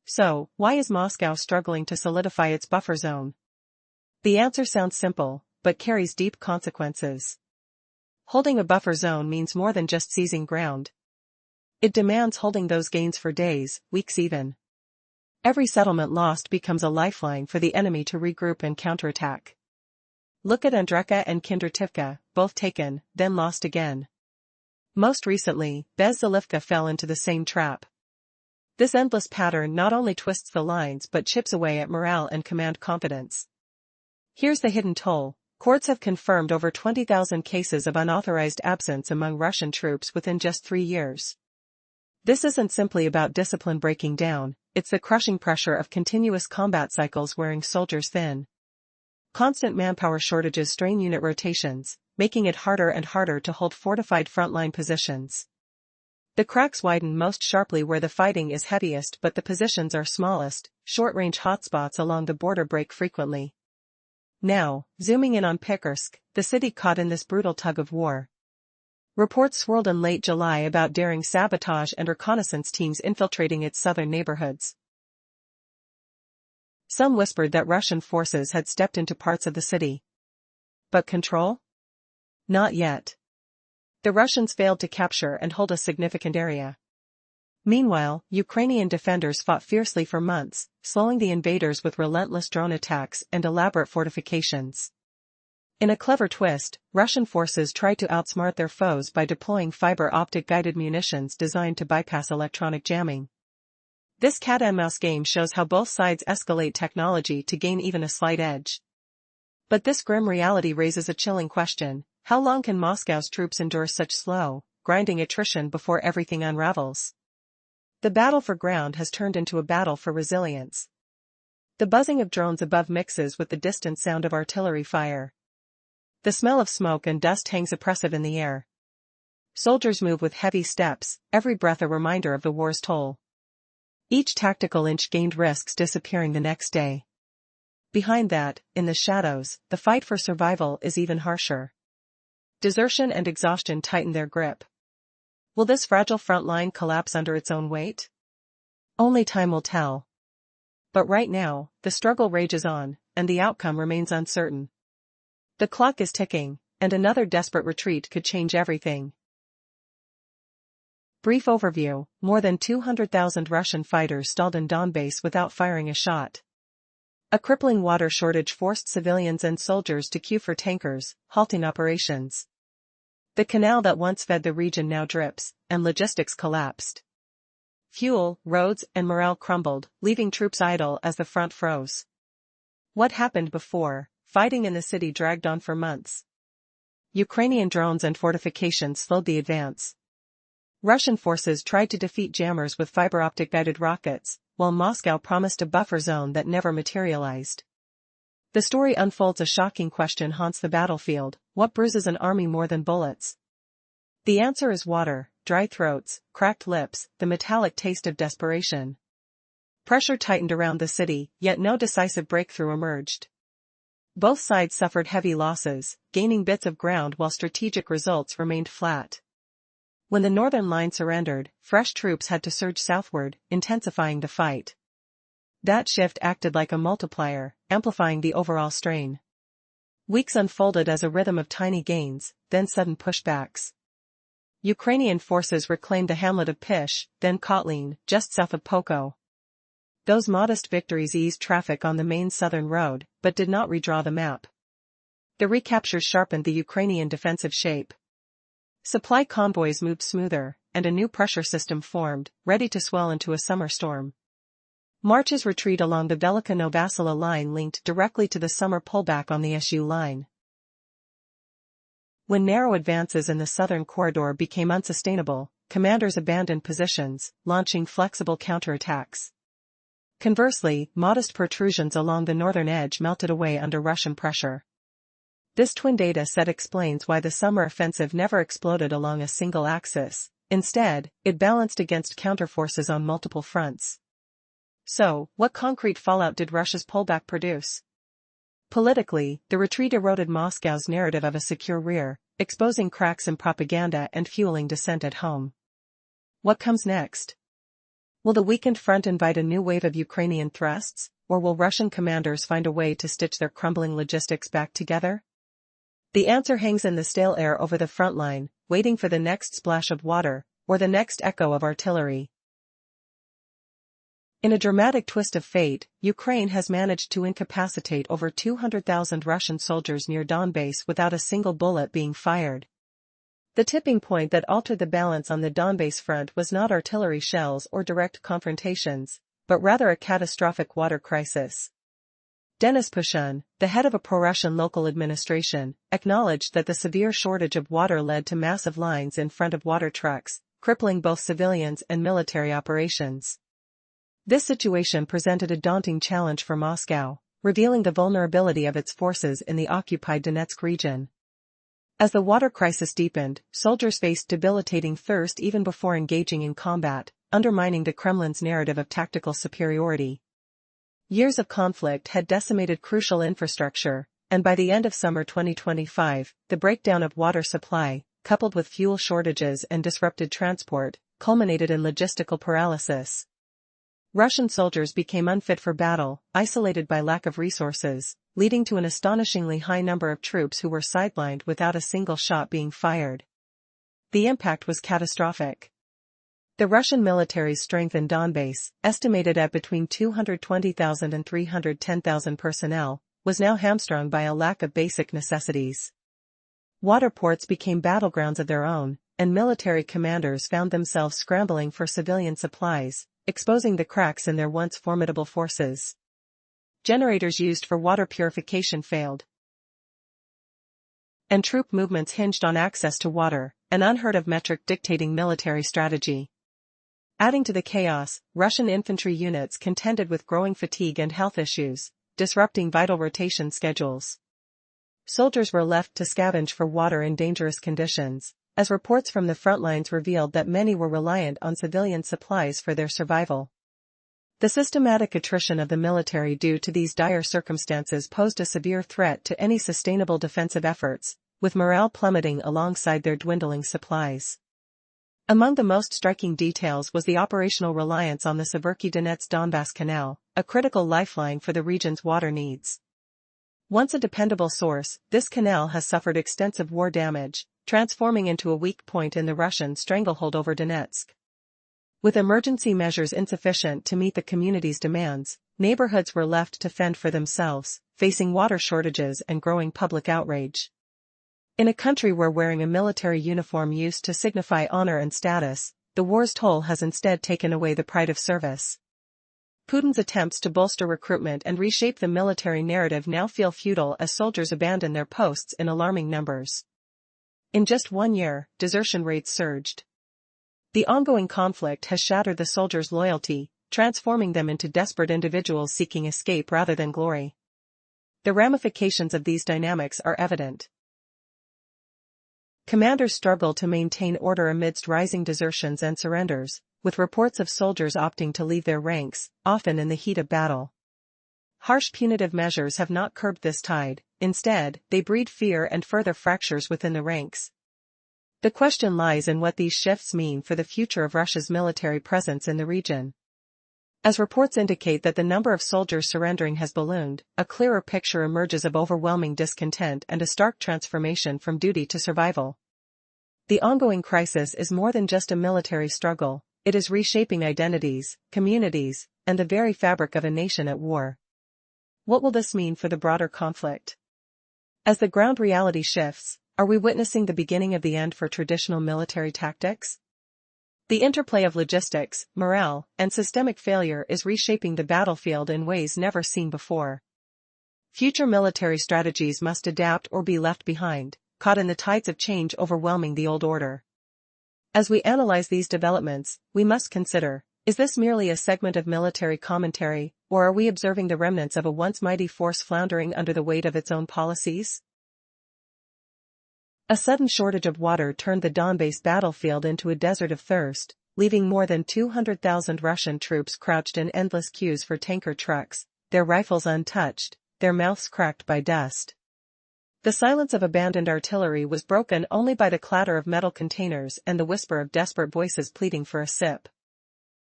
So, why is Moscow struggling to solidify its buffer zone? The answer sounds simple, but carries deep consequences. Holding a buffer zone means more than just seizing ground. It demands holding those gains for days, weeks even. Every settlement lost becomes a lifeline for the enemy to regroup and counterattack. Look at Andreyka and Kindrativka, both taken, then lost again. Most recently, Bezzelivka fell into the same trap. This endless pattern not only twists the lines but chips away at morale and command confidence. Here's the hidden toll. Courts have confirmed over 20,000 cases of unauthorized absence among Russian troops within just 3 years. This isn't simply about discipline breaking down, it's the crushing pressure of continuous combat cycles wearing soldiers thin. Constant manpower shortages strain unit rotations, making it harder and harder to hold fortified frontline positions. The cracks widen most sharply where the fighting is heaviest but the positions are smallest, short-range hotspots along the border break frequently. Now, zooming in on Pikarsk, the city caught in this brutal tug of war. Reports swirled in late July about daring sabotage and reconnaissance teams infiltrating its southern neighborhoods. Some whispered that Russian forces had stepped into parts of the city. But control? Not yet. The Russians failed to capture and hold a significant area. Meanwhile, Ukrainian defenders fought fiercely for months, slowing the invaders with relentless drone attacks and elaborate fortifications. In a clever twist, Russian forces tried to outsmart their foes by deploying fiber-optic guided munitions designed to bypass electronic jamming. This cat-and-mouse game shows how both sides escalate technology to gain even a slight edge. But this grim reality raises a chilling question: how long can Moscow's troops endure such slow, grinding attrition before everything unravels? The battle for ground has turned into a battle for resilience. The buzzing of drones above mixes with the distant sound of artillery fire. The smell of smoke and dust hangs oppressive in the air. Soldiers move with heavy steps, every breath a reminder of the war's toll. Each tactical inch gained risks disappearing the next day. Behind that, in the shadows, the fight for survival is even harsher. Desertion and exhaustion tighten their grip. Will this fragile front line collapse under its own weight? Only time will tell. But right now, the struggle rages on, and the outcome remains uncertain. The clock is ticking, and another desperate retreat could change everything. Brief overview: more than 200,000 Russian fighters stalled in Donbass without firing a shot. A crippling water shortage forced civilians and soldiers to queue for tankers, halting operations. The canal that once fed the region now drips, and logistics collapsed. Fuel, roads, and morale crumbled, leaving troops idle as the front froze. What happened before? Fighting in the city dragged on for months. Ukrainian drones and fortifications slowed the advance. Russian forces tried to defeat jammers with fiber-optic guided rockets, while Moscow promised a buffer zone that never materialized. The story unfolds: a shocking question haunts the battlefield: what bruises an army more than bullets? The answer is water, dry throats, cracked lips, the metallic taste of desperation. Pressure tightened around the city, yet no decisive breakthrough emerged. Both sides suffered heavy losses, gaining bits of ground while strategic results remained flat. When the northern line surrendered, fresh troops had to surge southward, intensifying the fight. That shift acted like a multiplier, amplifying the overall strain. Weeks unfolded as a rhythm of tiny gains, then sudden pushbacks. Ukrainian forces reclaimed the hamlet of Pish, then Kotlin, just south of Poko. Those modest victories eased traffic on the main southern road, but did not redraw the map. The recaptures sharpened the Ukrainian defensive shape. Supply convoys moved smoother, and a new pressure system formed, ready to swell into a summer storm. March's retreat along the Velika Novasila line linked directly to the summer pullback on the SU line. When narrow advances in the southern corridor became unsustainable, commanders abandoned positions, launching flexible counterattacks. Conversely, modest protrusions along the northern edge melted away under Russian pressure. This twin data set explains why the summer offensive never exploded along a single axis. Instead, it balanced against counterforces on multiple fronts. So, what concrete fallout did Russia's pullback produce? Politically, the retreat eroded Moscow's narrative of a secure rear, exposing cracks in propaganda and fueling dissent at home. What comes next? Will the weakened front invite a new wave of Ukrainian thrusts, or will Russian commanders find a way to stitch their crumbling logistics back together? The answer hangs in the stale air over the front line, waiting for the next splash of water, or the next echo of artillery. In a dramatic twist of fate, Ukraine has managed to incapacitate over 200,000 Russian soldiers near Donbass without a single bullet being fired. The tipping point that altered the balance on the Donbass front was not artillery shells or direct confrontations, but rather a catastrophic water crisis. Denis Pushkin, the head of a pro-Russian local administration, acknowledged that the severe shortage of water led to massive lines in front of water trucks, crippling both civilians and military operations. This situation presented a daunting challenge for Moscow, revealing the vulnerability of its forces in the occupied Donetsk region. As the water crisis deepened, soldiers faced debilitating thirst even before engaging in combat, undermining the Kremlin's narrative of tactical superiority. Years of conflict had decimated crucial infrastructure, and by the end of summer 2025, the breakdown of water supply, coupled with fuel shortages and disrupted transport, culminated in logistical paralysis. Russian soldiers became unfit for battle, isolated by lack of resources, leading to an astonishingly high number of troops who were sidelined without a single shot being fired. The impact was catastrophic. The Russian military's strength in Donbass, estimated at between 220,000 and 310,000 personnel, was now hamstrung by a lack of basic necessities. Water ports became battlegrounds of their own, and military commanders found themselves scrambling for civilian supplies, exposing the cracks in their once formidable forces. Generators used for water purification failed, and troop movements hinged on access to water, an unheard-of metric dictating military strategy. Adding to the chaos, Russian infantry units contended with growing fatigue and health issues, disrupting vital rotation schedules. Soldiers were left to scavenge for water in dangerous conditions, as reports from the front lines revealed that many were reliant on civilian supplies for their survival. The systematic attrition of the military due to these dire circumstances posed a severe threat to any sustainable defensive efforts, with morale plummeting alongside their dwindling supplies. Among the most striking details was the operational reliance on the Severky-Donetsk-Donbass Canal, a critical lifeline for the region's water needs. Once a dependable source, this canal has suffered extensive war damage, transforming into a weak point in the Russian stranglehold over Donetsk. With emergency measures insufficient to meet the community's demands, neighborhoods were left to fend for themselves, facing water shortages and growing public outrage. In a country where wearing a military uniform used to signify honor and status, the war's toll has instead taken away the pride of service. Putin's attempts to bolster recruitment and reshape the military narrative now feel futile as soldiers abandon their posts in alarming numbers. In just 1 year, desertion rates surged. The ongoing conflict has shattered the soldiers' loyalty, transforming them into desperate individuals seeking escape rather than glory. The ramifications of these dynamics are evident. Commanders struggle to maintain order amidst rising desertions and surrenders, with reports of soldiers opting to leave their ranks, often in the heat of battle. Harsh punitive measures have not curbed this tide, instead, they breed fear and further fractures within the ranks. The question lies in what these shifts mean for the future of Russia's military presence in the region. As reports indicate that the number of soldiers surrendering has ballooned, a clearer picture emerges of overwhelming discontent and a stark transformation from duty to survival. The ongoing crisis is more than just a military struggle, it is reshaping identities, communities, and the very fabric of a nation at war. What will this mean for the broader conflict? As the ground reality shifts, are we witnessing the beginning of the end for traditional military tactics? The interplay of logistics, morale, and systemic failure is reshaping the battlefield in ways never seen before. Future military strategies must adapt or be left behind, caught in the tides of change overwhelming the old order. As we analyze these developments, we must consider, is this merely a segment of military commentary, or are we observing the remnants of a once mighty force floundering under the weight of its own policies? A sudden shortage of water turned the Donbass battlefield into a desert of thirst, leaving more than 200,000 Russian troops crouched in endless queues for tanker trucks, their rifles untouched, their mouths cracked by dust. The silence of abandoned artillery was broken only by the clatter of metal containers and the whisper of desperate voices pleading for a sip.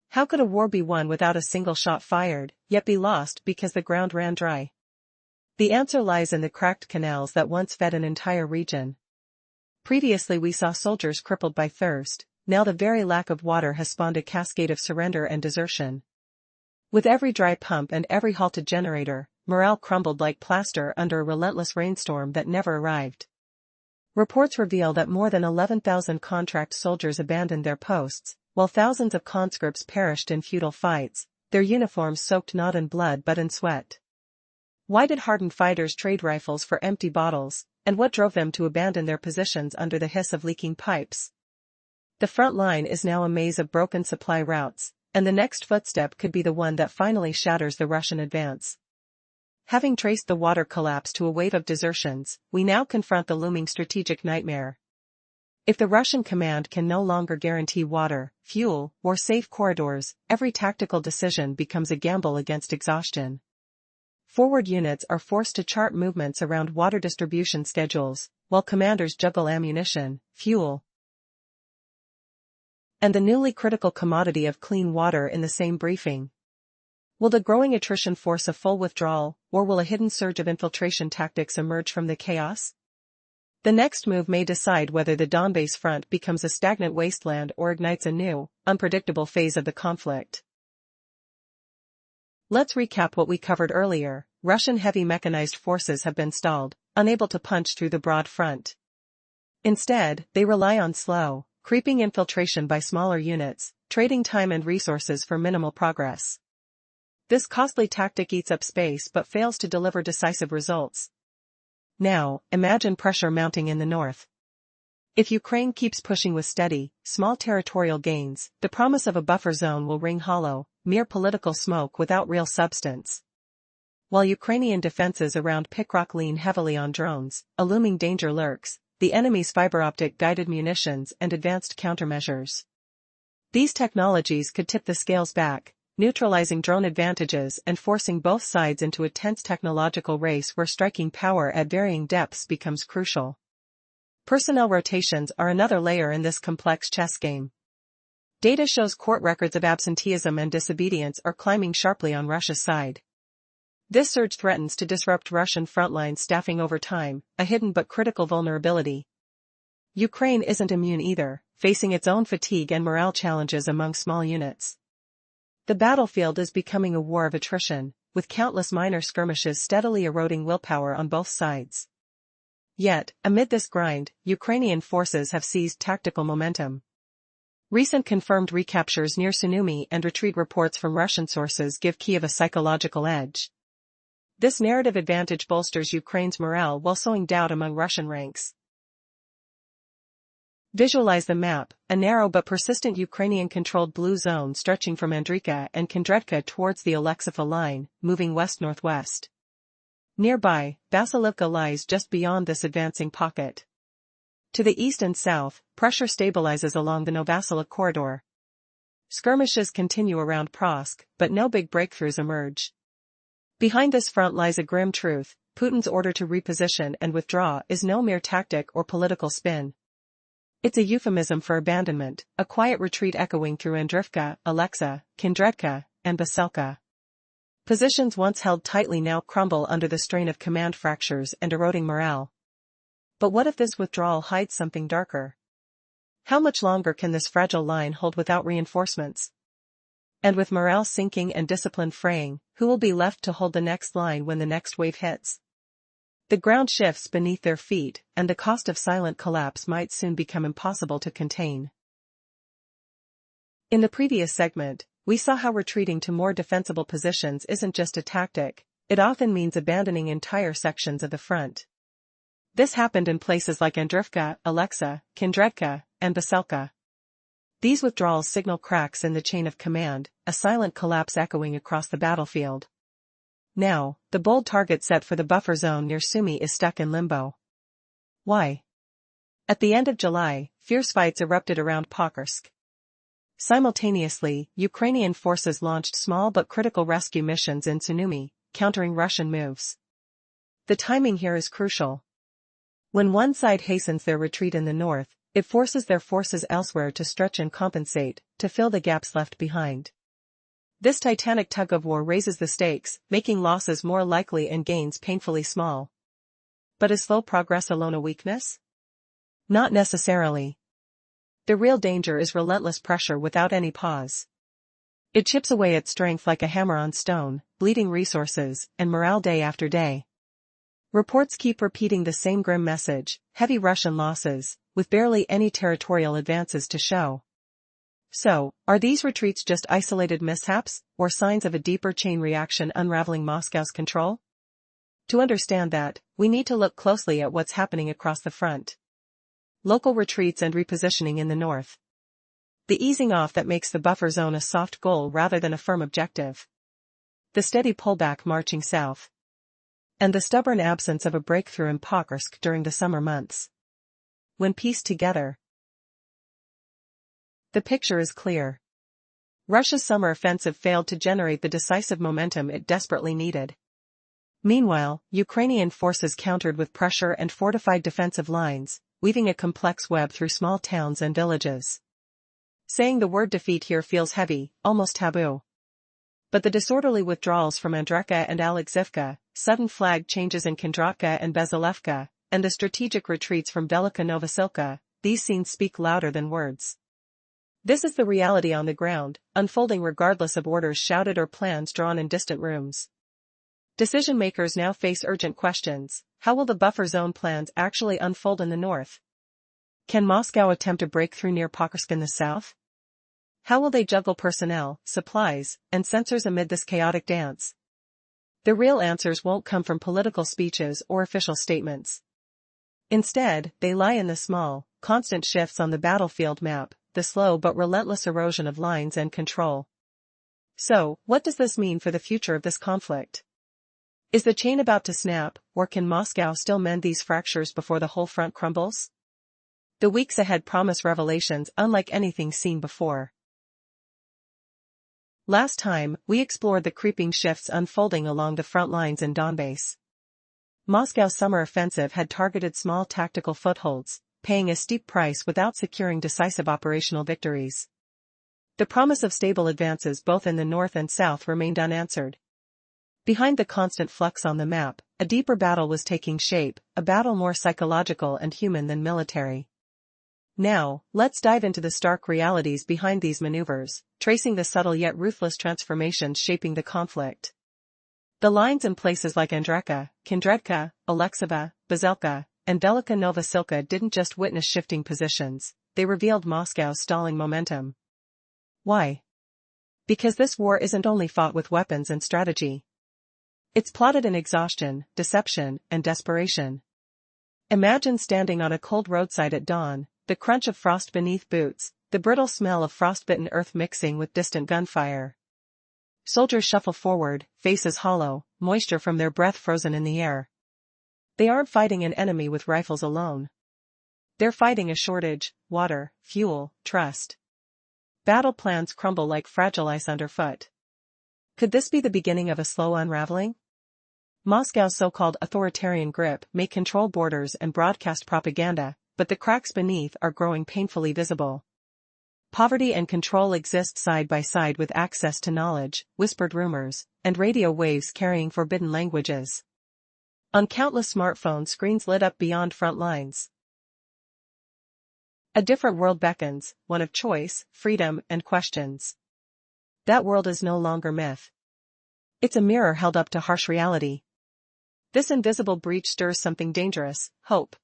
How could a war be won without a single shot fired, yet be lost because the ground ran dry? The answer lies in the cracked canals that once fed an entire region. Previously we saw soldiers crippled by thirst, now the very lack of water has spawned a cascade of surrender and desertion. With every dry pump and every halted generator, morale crumbled like plaster under a relentless rainstorm that never arrived. Reports reveal that more than 11,000 contract soldiers abandoned their posts, while thousands of conscripts perished in futile fights, their uniforms soaked not in blood but in sweat. Why did hardened fighters trade rifles for empty bottles, and what drove them to abandon their positions under the hiss of leaking pipes? The front line is now a maze of broken supply routes, and the next footstep could be the one that finally shatters the Russian advance. Having traced the water collapse to a wave of desertions, we now confront the looming strategic nightmare. If the Russian command can no longer guarantee water, fuel, or safe corridors, every tactical decision becomes a gamble against exhaustion. Forward units are forced to chart movements around water distribution schedules, while commanders juggle ammunition, fuel, and the newly critical commodity of clean water in the same briefing. Will the growing attrition force a full withdrawal, or will a hidden surge of infiltration tactics emerge from the chaos? The next move may decide whether the Donbass front becomes a stagnant wasteland or ignites a new, unpredictable phase of the conflict. Let's recap what we covered earlier. Russian heavy mechanized forces have been stalled, unable to punch through the broad front. Instead, they rely on slow, creeping infiltration by smaller units, trading time and resources for minimal progress. This costly tactic eats up space but fails to deliver decisive results. Now, imagine pressure mounting in the north. If Ukraine keeps pushing with steady, small territorial gains, the promise of a buffer zone will ring hollow, mere political smoke without real substance. While Ukrainian defenses around Pikrok lean heavily on drones, a looming danger lurks, the enemy's fiber-optic guided munitions and advanced countermeasures. These technologies could tip the scales back, neutralizing drone advantages and forcing both sides into a tense technological race where striking power at varying depths becomes crucial. Personnel rotations are another layer in this complex chess game. Data shows court records of absenteeism and disobedience are climbing sharply on Russia's side. This surge threatens to disrupt Russian frontline staffing over time, a hidden but critical vulnerability. Ukraine isn't immune either, facing its own fatigue and morale challenges among small units. The battlefield is becoming a war of attrition, with countless minor skirmishes steadily eroding willpower on both sides. Yet, amid this grind, Ukrainian forces have seized tactical momentum. Recent confirmed recaptures near Sumy and retreat reports from Russian sources give Kyiv a psychological edge. This narrative advantage bolsters Ukraine's morale while sowing doubt among Russian ranks. Visualize the map, a narrow but persistent Ukrainian-controlled blue zone stretching from Andrivka and Kondretka towards the Oleksiva line, moving west-northwest. Nearby, Vasilivka lies just beyond this advancing pocket. To the east and south, pressure stabilizes along the Novosila corridor. Skirmishes continue around Prask, but no big breakthroughs emerge. Behind this front lies a grim truth: Putin's order to reposition and withdraw is no mere tactic or political spin. It's a euphemism for abandonment, a quiet retreat echoing through Andrivka, Oleksiva, Kondretka, and Baselka. Positions once held tightly now crumble under the strain of command fractures and eroding morale. But what if this withdrawal hides something darker? How much longer can this fragile line hold without reinforcements? And with morale sinking and discipline fraying, who will be left to hold the next line when the next wave hits? The ground shifts beneath their feet, and the cost of silent collapse might soon become impossible to contain. In the previous segment, we saw how retreating to more defensible positions isn't just a tactic, it often means abandoning entire sections of the front. This happened in places like Andrivka, Oleksiva, Kondretka, and Baselka. These withdrawals signal cracks in the chain of command, a silent collapse echoing across the battlefield. Now, the bold target set for the buffer zone near Sumy is stuck in limbo. Why? At the end of July, fierce fights erupted around Pokrovsk. Simultaneously, Ukrainian forces launched small but critical rescue missions in Sumy, countering Russian moves. The timing here is crucial. When one side hastens their retreat in the north, it forces their forces elsewhere to stretch and compensate, to fill the gaps left behind. This titanic tug-of-war raises the stakes, making losses more likely and gains painfully small. But is slow progress alone a weakness? Not necessarily. The real danger is relentless pressure without any pause. It chips away at strength like a hammer on stone, bleeding resources and morale day after day. Reports keep repeating the same grim message: heavy Russian losses, with barely any territorial advances to show. So, are these retreats just isolated mishaps, or signs of a deeper chain reaction unraveling Moscow's control? To understand that, we need to look closely at what's happening across the front. Local retreats and repositioning in the north. The easing off that makes the buffer zone a soft goal rather than a firm objective. The steady pullback marching south. And the stubborn absence of a breakthrough in Pokrovsk during the summer months. When pieced together, the picture is clear. Russia's summer offensive failed to generate the decisive momentum it desperately needed. Meanwhile, Ukrainian forces countered with pressure and fortified defensive lines, weaving a complex web through small towns and villages. Saying the word defeat here feels heavy, almost taboo. But the disorderly withdrawals from Andreyka and Alexivka, sudden flag changes in Kondratka and Bezalevka, and the strategic retreats from Velika Novosilka, these scenes speak louder than words. This is the reality on the ground, unfolding regardless of orders shouted or plans drawn in distant rooms. Decision-makers now face urgent questions. How will the buffer zone plans actually unfold in the north? Can Moscow attempt a breakthrough near Pokrovsk in the south? How will they juggle personnel, supplies, and sensors amid this chaotic dance? The real answers won't come from political speeches or official statements. Instead, they lie in the small, constant shifts on the battlefield map, the slow but relentless erosion of lines and control. So, what does this mean for the future of this conflict? Is the chain about to snap, or can Moscow still mend these fractures before the whole front crumbles? The weeks ahead promise revelations unlike anything seen before. Last time, we explored the creeping shifts unfolding along the front lines in Donbass. Moscow's summer offensive had targeted small tactical footholds, paying a steep price without securing decisive operational victories. The promise of stable advances both in the north and south remained unanswered. Behind the constant flux on the map, a deeper battle was taking shape, a battle more psychological and human than military. Now, let's dive into the stark realities behind these maneuvers, tracing the subtle yet ruthless transformations shaping the conflict. The lines in places like Andreyka, Kondratka, Oleksiva, Bazilka, and Velika Novosilka didn't just witness shifting positions, they revealed Moscow's stalling momentum. Why? Because this war isn't only fought with weapons and strategy. It's plotted in exhaustion, deception, and desperation. Imagine standing on a cold roadside at dawn, the crunch of frost beneath boots, the brittle smell of frostbitten earth mixing with distant gunfire. Soldiers shuffle forward, faces hollow, moisture from their breath frozen in the air. They aren't fighting an enemy with rifles alone. They're fighting a shortage: water, fuel, trust. Battle plans crumble like fragile ice underfoot. Could this be the beginning of a slow unraveling? Moscow's so-called authoritarian grip may control borders and broadcast propaganda, but the cracks beneath are growing painfully visible. Poverty and control exist side by side with access to knowledge, whispered rumors, and radio waves carrying forbidden languages. On countless smartphone screens lit up beyond front lines. A different world beckons, one of choice, freedom, and questions. That world is no longer myth. It's a mirror held up to harsh reality. This invisible breach stirs something dangerous: hope.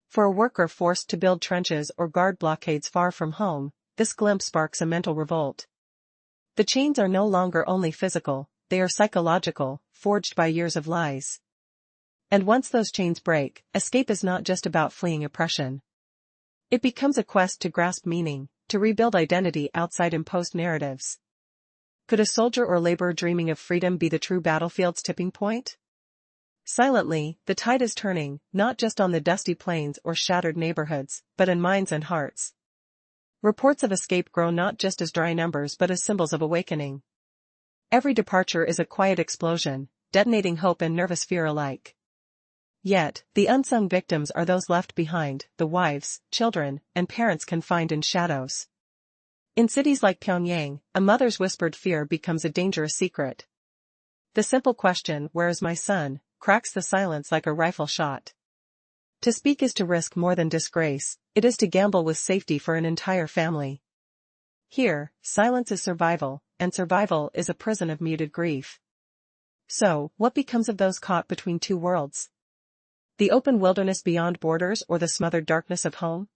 For a worker forced to build trenches or guard blockades far from home, this glimpse sparks a mental revolt. The chains are no longer only physical, they are psychological, forged by years of lies. And once those chains break, escape is not just about fleeing oppression. It becomes a quest to grasp meaning, to rebuild identity outside imposed narratives. Could a soldier or laborer dreaming of freedom be the true battlefield's tipping point? Silently, the tide is turning, not just on the dusty plains or shattered neighborhoods, but in minds and hearts. Reports of escape grow not just as dry numbers but as symbols of awakening. Every departure is a quiet explosion, detonating hope and nervous fear alike. Yet, the unsung victims are those left behind, the wives, children, and parents confined in shadows. In cities like Pyongyang, a mother's whispered fear becomes a dangerous secret. The simple question, "Where is my son?" cracks the silence like a rifle shot. To speak is to risk more than disgrace, it is to gamble with safety for an entire family. Here, silence is survival, and survival is a prison of muted grief. So, what becomes of those caught between two worlds? The open wilderness beyond borders or the smothered darkness of home?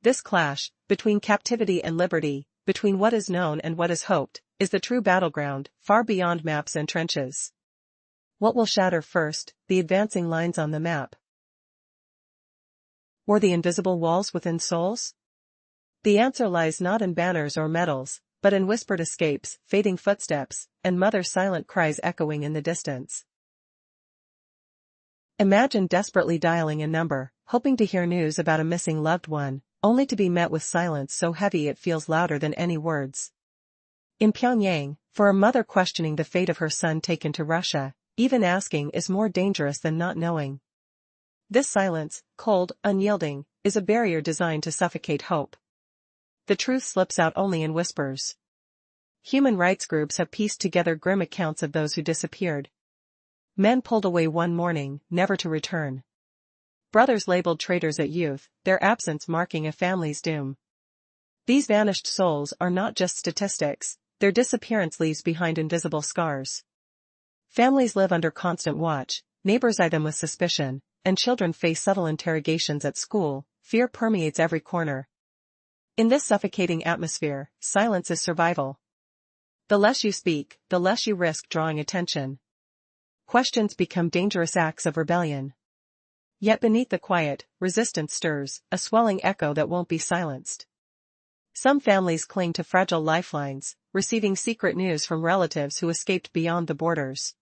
This clash, between captivity and liberty, between what is known and what is hoped, is the true battleground, far beyond maps and trenches. What will shatter first, the advancing lines on the map, or the invisible walls within souls? The answer lies not in banners or medals, but in whispered escapes, fading footsteps, and mother's silent cries echoing in the distance. Imagine desperately dialing a number, hoping to hear news about a missing loved one, only to be met with silence so heavy it feels louder than any words. In Pyongyang, for a mother questioning the fate of her son taken to Russia, Even asking is more dangerous than not knowing. This silence, cold, unyielding, is a barrier designed to suffocate hope. The truth slips out only in whispers. Human rights groups have pieced together grim accounts of those who disappeared. Men pulled away one morning, never to return. Brothers labeled traitors at youth, their absence marking a family's doom. These vanished souls are not just statistics, their disappearance leaves behind invisible scars. Families live under constant watch, neighbors eye them with suspicion, and children face subtle interrogations at school. Fear permeates every corner. In this suffocating atmosphere, silence is survival. The less you speak, the less you risk drawing attention. Questions become dangerous acts of rebellion. Yet beneath the quiet, resistance stirs, a swelling echo that won't be silenced. Some families cling to fragile lifelines, receiving secret news from relatives who escaped beyond the borders.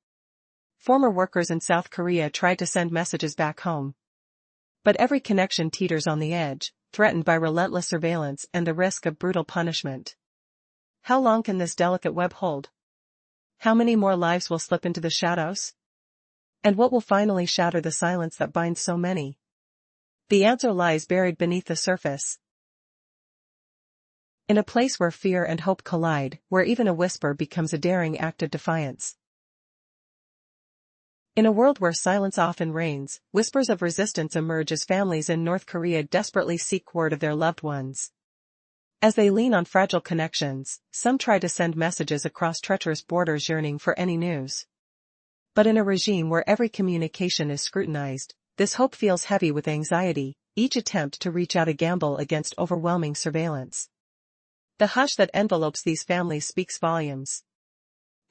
Former workers in South Korea try to send messages back home. But every connection teeters on the edge, threatened by relentless surveillance and the risk of brutal punishment. How long can this delicate web hold? How many more lives will slip into the shadows? And what will finally shatter the silence that binds so many? The answer lies buried beneath the surface. In a place where fear and hope collide, where even a whisper becomes a daring act of defiance. In a world where silence often reigns, whispers of resistance emerge as families in North Korea desperately seek word of their loved ones. As they lean on fragile connections, some try to send messages across treacherous borders yearning for any news. But in a regime where every communication is scrutinized, this hope feels heavy with anxiety, each attempt to reach out a gamble against overwhelming surveillance. The hush that envelopes these families speaks volumes.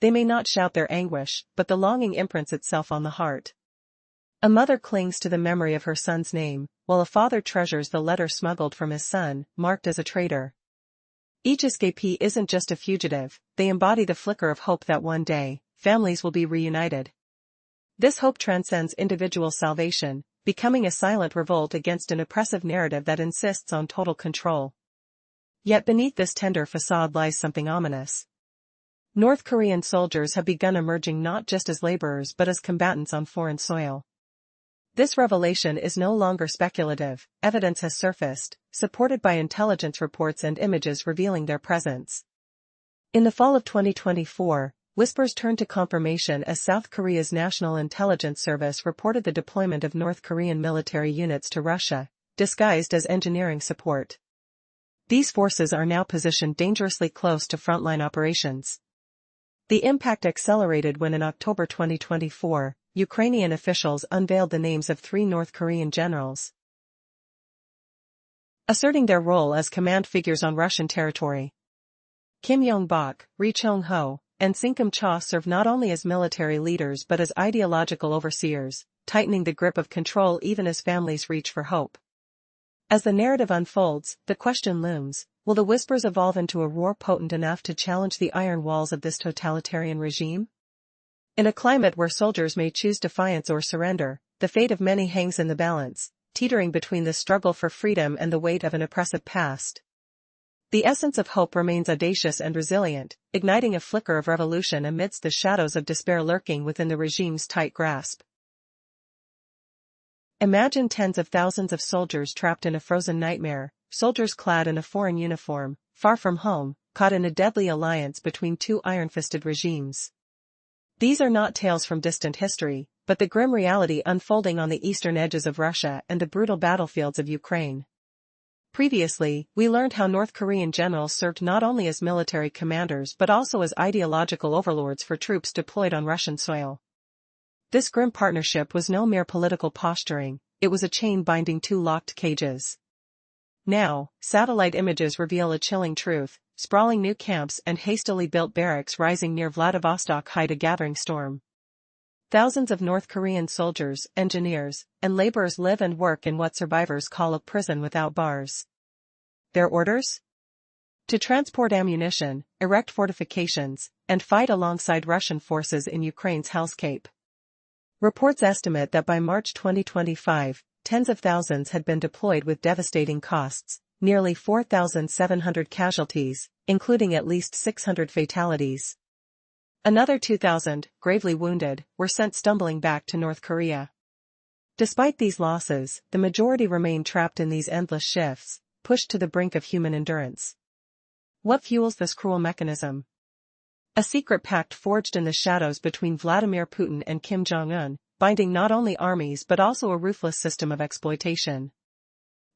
They may not shout their anguish, but the longing imprints itself on the heart. A mother clings to the memory of her son's name, while a father treasures the letter smuggled from his son, marked as a traitor. Each escapee isn't just a fugitive, they embody the flicker of hope that one day, families will be reunited. This hope transcends individual salvation, becoming a silent revolt against an oppressive narrative that insists on total control. Yet beneath this tender facade lies something ominous. North Korean soldiers have begun emerging not just as laborers but as combatants on foreign soil. This revelation is no longer speculative, evidence has surfaced, supported by intelligence reports and images revealing their presence. In the fall of 2024, whispers turned to confirmation as South Korea's National Intelligence Service reported the deployment of North Korean military units to Russia, disguised as engineering support. These forces are now positioned dangerously close to frontline operations. The impact accelerated when in October 2024, Ukrainian officials unveiled the names of 3 North Korean generals, asserting their role as command figures on Russian territory. Kim Yong-bok, Ri Chong-ho, and Sinkim Cha serve not only as military leaders but as ideological overseers, tightening the grip of control even as families reach for hope. As the narrative unfolds, the question looms, will the whispers evolve into a roar potent enough to challenge the iron walls of this totalitarian regime? In a climate where soldiers may choose defiance or surrender, the fate of many hangs in the balance, teetering between the struggle for freedom and the weight of an oppressive past. The essence of hope remains audacious and resilient, igniting a flicker of revolution amidst the shadows of despair lurking within the regime's tight grasp. Imagine tens of thousands of soldiers trapped in a frozen nightmare, soldiers clad in a foreign uniform, far from home, caught in a deadly alliance between 2 iron-fisted regimes. These are not tales from distant history, but the grim reality unfolding on the eastern edges of Russia and the brutal battlefields of Ukraine. Previously, we learned how North Korean generals served not only as military commanders but also as ideological overlords for troops deployed on Russian soil. This grim partnership was no mere political posturing, it was a chain binding 2 locked cages. Now, satellite images reveal a chilling truth, sprawling new camps and hastily built barracks rising near Vladivostok hide a gathering storm. Thousands of North Korean soldiers, engineers, and laborers live and work in what survivors call a prison without bars. Their orders? To transport ammunition, erect fortifications, and fight alongside Russian forces in Ukraine's hellscape. Reports estimate that by March 2025, tens of thousands had been deployed with devastating costs, nearly 4,700 casualties, including at least 600 fatalities. Another 2,000, gravely wounded, were sent stumbling back to North Korea. Despite these losses, the majority remained trapped in these endless shifts, pushed to the brink of human endurance. What fuels this cruel mechanism? A secret pact forged in the shadows between Vladimir Putin and Kim Jong-un, binding not only armies but also a ruthless system of exploitation.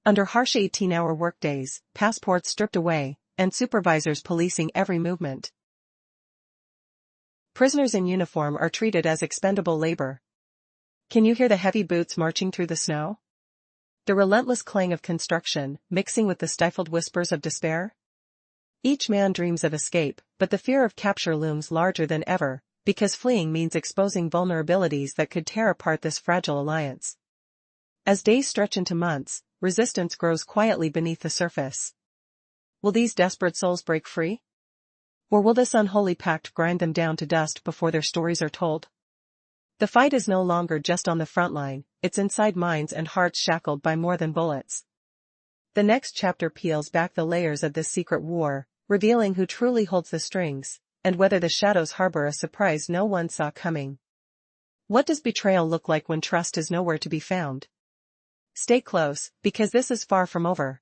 Under harsh 18-hour workdays, passports stripped away, and supervisors policing every movement. Prisoners in uniform are treated as expendable labor. Can you hear the heavy boots marching through the snow? The relentless clang of construction, mixing with the stifled whispers of despair? Each man dreams of escape, but the fear of capture looms larger than ever, because fleeing means exposing vulnerabilities that could tear apart this fragile alliance. As days stretch into months, resistance grows quietly beneath the surface. Will these desperate souls break free? Or will this unholy pact grind them down to dust before their stories are told? The fight is no longer just on the front line, it's inside minds and hearts shackled by more than bullets. The next chapter peels back the layers of this secret war, revealing who truly holds the strings, and whether the shadows harbor a surprise no one saw coming. What does betrayal look like when trust is nowhere to be found? Stay close, because this is far from over.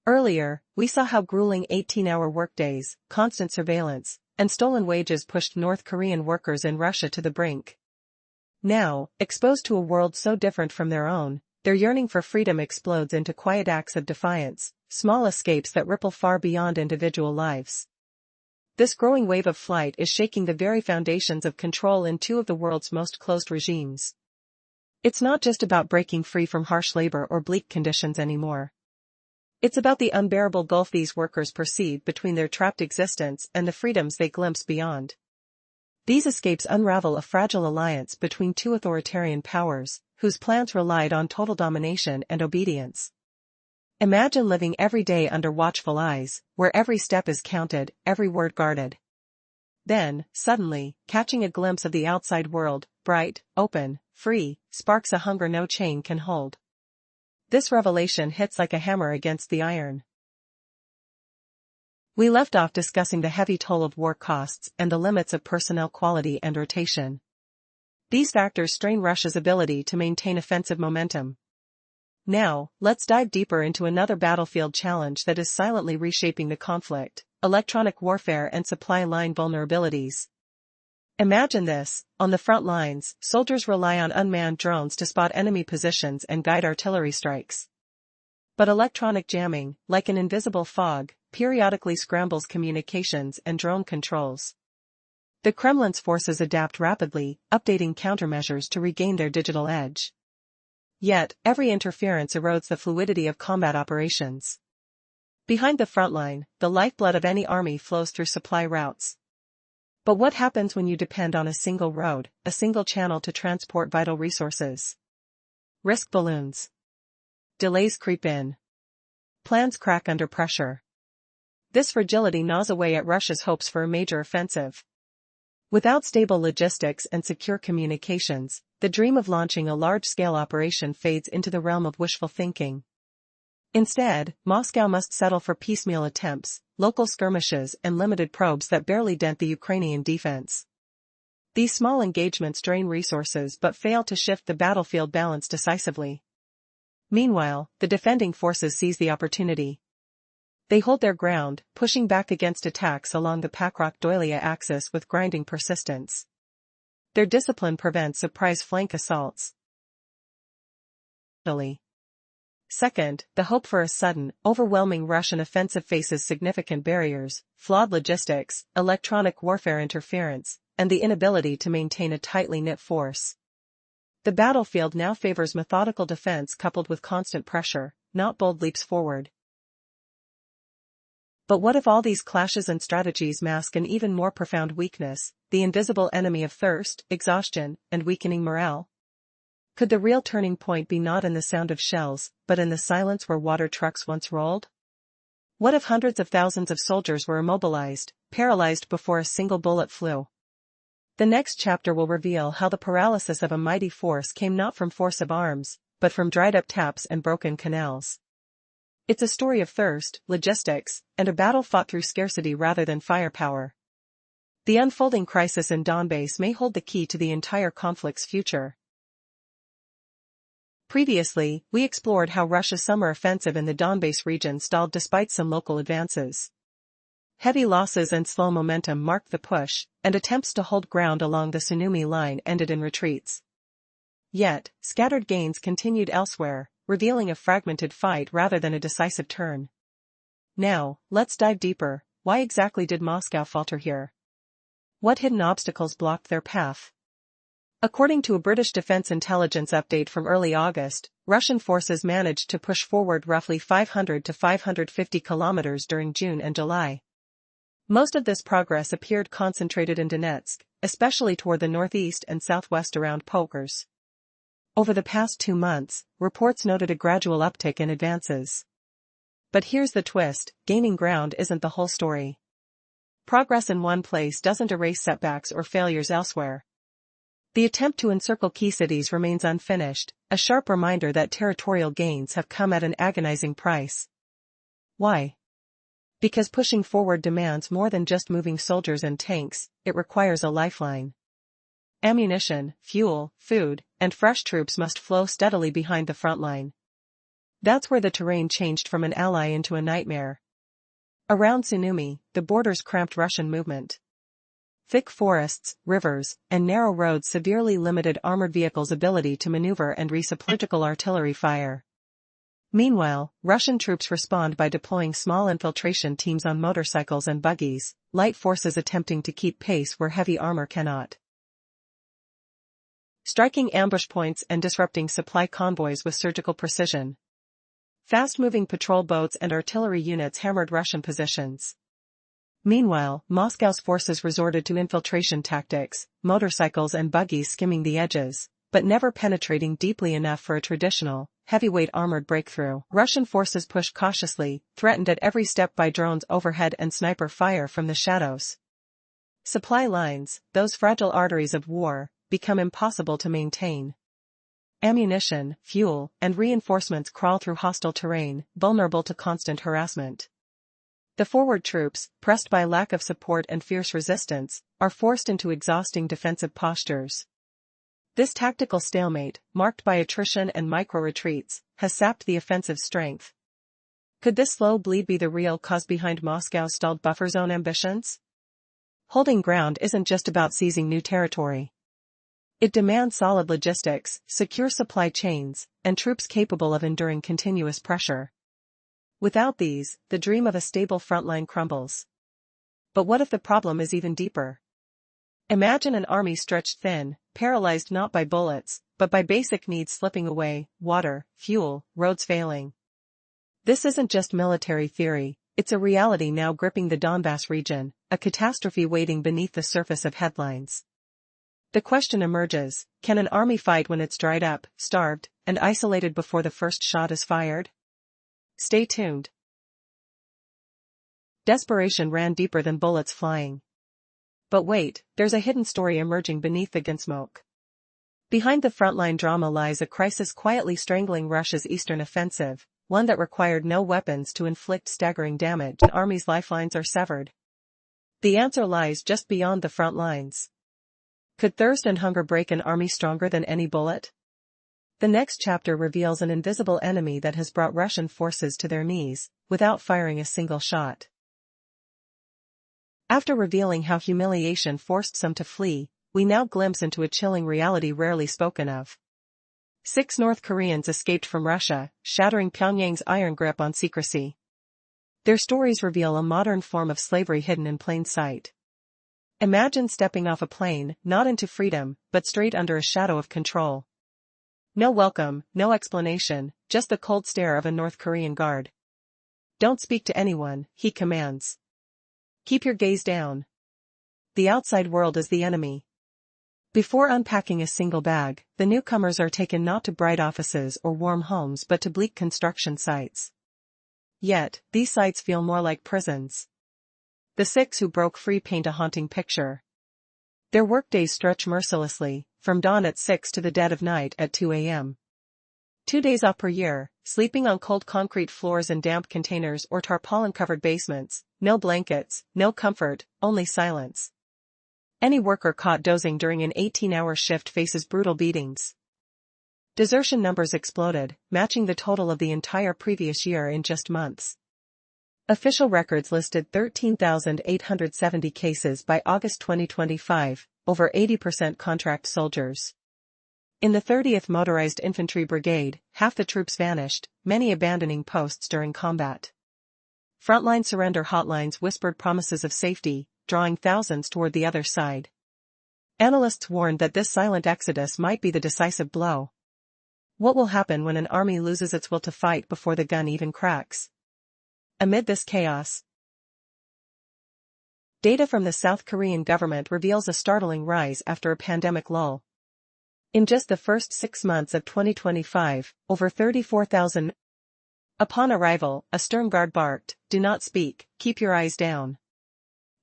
Earlier, we saw how grueling 18-hour workdays, constant surveillance, and stolen wages pushed North Korean workers in Russia to the brink. Now, exposed to a world so different from their own, their yearning for freedom explodes into quiet acts of defiance, small escapes that ripple far beyond individual lives. This growing wave of flight is shaking the very foundations of control in two of the world's most closed regimes. It's not just about breaking free from harsh labor or bleak conditions anymore. It's about the unbearable gulf these workers perceive between their trapped existence and the freedoms they glimpse beyond. These escapes unravel a fragile alliance between two authoritarian powers, whose plans relied on total domination and obedience. Imagine living every day under watchful eyes, where every step is counted, every word guarded. Then, suddenly, catching a glimpse of the outside world, bright, open, free, sparks a hunger no chain can hold. This revelation hits like a hammer against the iron. We left off discussing the heavy toll of war costs and the limits of personnel quality and rotation. These factors strain Russia's ability to maintain offensive momentum. Now, let's dive deeper into another battlefield challenge that is silently reshaping the conflict: electronic warfare and supply line vulnerabilities. Imagine this: on the front lines, soldiers rely on unmanned drones to spot enemy positions and guide artillery strikes. But electronic jamming, like an invisible fog, periodically scrambles communications and drone controls. The Kremlin's forces adapt rapidly, updating countermeasures to regain their digital edge. Yet, every interference erodes the fluidity of combat operations. Behind the front line, the lifeblood of any army flows through supply routes. But what happens when you depend on a single road, a single channel to transport vital resources? Risk balloons. Delays creep in. Plans crack under pressure. This fragility gnaws away at Russia's hopes for a major offensive. Without stable logistics and secure communications, the dream of launching a large-scale operation fades into the realm of wishful thinking. Instead, Moscow must settle for piecemeal attempts, local skirmishes and limited probes that barely dent the Ukrainian defense. These small engagements drain resources but fail to shift the battlefield balance decisively. Meanwhile, the defending forces seize the opportunity. They hold their ground, pushing back against attacks along the Pakrak-Doilia axis with grinding persistence. Their discipline prevents surprise flank assaults. Second, the hope for a sudden, overwhelming Russian offensive faces significant barriers: flawed logistics, electronic warfare interference, and the inability to maintain a tightly knit force. The battlefield now favors methodical defense coupled with constant pressure, not bold leaps forward. But what if all these clashes and strategies mask an even more profound weakness, the invisible enemy of thirst, exhaustion, and weakening morale? Could the real turning point be not in the sound of shells, but in the silence where water trucks once rolled? What if hundreds of thousands of soldiers were immobilized, paralyzed before a single bullet flew? The next chapter will reveal how the paralysis of a mighty force came not from force of arms, but from dried-up taps and broken canals. It's a story of thirst, logistics, and a battle fought through scarcity rather than firepower. The unfolding crisis in Donbass may hold the key to the entire conflict's future. Previously, we explored how Russia's summer offensive in the Donbass region stalled despite some local advances. Heavy losses and slow momentum marked the push, and attempts to hold ground along the Sumy line ended in retreats. Yet, scattered gains continued elsewhere, revealing a fragmented fight rather than a decisive turn. Now, let's dive deeper. Why exactly did Moscow falter here? What hidden obstacles blocked their path? According to a British Defense Intelligence update from early August, Russian forces managed to push forward roughly 500 to 550 kilometers during June and July. Most of this progress appeared concentrated in Donetsk, especially toward the northeast and southwest around Pokers. Over the past 2 months, reports noted a gradual uptick in advances. But here's the twist: gaining ground isn't the whole story. Progress in one place doesn't erase setbacks or failures elsewhere. The attempt to encircle key cities remains unfinished, a sharp reminder that territorial gains have come at an agonizing price. Why? Because pushing forward demands more than just moving soldiers and tanks, it requires a lifeline. Ammunition, fuel, food, and fresh troops must flow steadily behind the front line. That's where the terrain changed from an ally into a nightmare. Around Sumy, the borders cramped Russian movement. Thick forests, rivers, and narrow roads severely limited armored vehicles' ability to maneuver and resupply artillery fire. Meanwhile, Russian troops respond by deploying small infiltration teams on motorcycles and buggies, light forces attempting to keep pace where heavy armor cannot. Striking ambush points and disrupting supply convoys with surgical precision. Fast-moving patrol boats and artillery units hammered Russian positions. Meanwhile, Moscow's forces resorted to infiltration tactics, motorcycles and buggies skimming the edges, but never penetrating deeply enough for a traditional, heavyweight armored breakthrough. Russian forces pushed cautiously, threatened at every step by drones overhead and sniper fire from the shadows. Supply lines, those fragile arteries of war, become impossible to maintain. Ammunition, fuel, and reinforcements crawl through hostile terrain, vulnerable to constant harassment. The forward troops, pressed by lack of support and fierce resistance, are forced into exhausting defensive postures. This tactical stalemate, marked by attrition and micro-retreats, has sapped the offensive's strength. Could this slow bleed be the real cause behind Moscow's stalled buffer zone ambitions? Holding ground isn't just about seizing new territory. It demands solid logistics, secure supply chains, and troops capable of enduring continuous pressure. Without these, the dream of a stable frontline crumbles. But what if the problem is even deeper? Imagine an army stretched thin, paralyzed not by bullets, but by basic needs slipping away: water, fuel, roads failing. This isn't just military theory, it's a reality now gripping the Donbass region, a catastrophe waiting beneath the surface of headlines. The question emerges: can an army fight when it's dried up, starved, and isolated before the first shot is fired? Stay tuned. Desperation ran deeper than bullets flying. But wait, there's a hidden story emerging beneath the gunsmoke. Behind the frontline drama lies a crisis quietly strangling Russia's eastern offensive, one that required no weapons to inflict staggering damage. An army's lifelines are severed. The answer lies just beyond the front lines. Could thirst and hunger break an army stronger than any bullet? The next chapter reveals an invisible enemy that has brought Russian forces to their knees, without firing a single shot. After revealing how humiliation forced some to flee, we now glimpse into a chilling reality rarely spoken of. 6 North Koreans escaped from Russia, shattering Pyongyang's iron grip on secrecy. Their stories reveal a modern form of slavery hidden in plain sight. Imagine stepping off a plane, not into freedom, but straight under a shadow of control. No welcome, no explanation, just the cold stare of a North Korean guard. Don't speak to anyone, he commands. Keep your gaze down. The outside world is the enemy. Before unpacking a single bag, the newcomers are taken not to bright offices or warm homes but to bleak construction sites. Yet, these sites feel more like prisons. The 6 who broke free paint a haunting picture. Their workdays stretch mercilessly, from dawn at 6 to the dead of night at 2 a.m. 2 days off per year, sleeping on cold concrete floors and damp containers or tarpaulin-covered basements, no blankets, no comfort, only silence. Any worker caught dozing during an 18-hour shift faces brutal beatings. Desertion numbers exploded, matching the total of the entire previous year in just months. Official records listed 13,870 cases by August 2025, over 80% contract soldiers. In the 30th Motorized Infantry Brigade, half the troops vanished, many abandoning posts during combat. Frontline surrender hotlines whispered promises of safety, drawing thousands toward the other side. Analysts warned that this silent exodus might be the decisive blow. What will happen when an army loses its will to fight before the gun even cracks? Amid this chaos, data from the South Korean government reveals a startling rise after a pandemic lull. In just the first 6 months of 2025, over 34,000. Upon arrival, a stern guard barked, "Do not speak, keep your eyes down."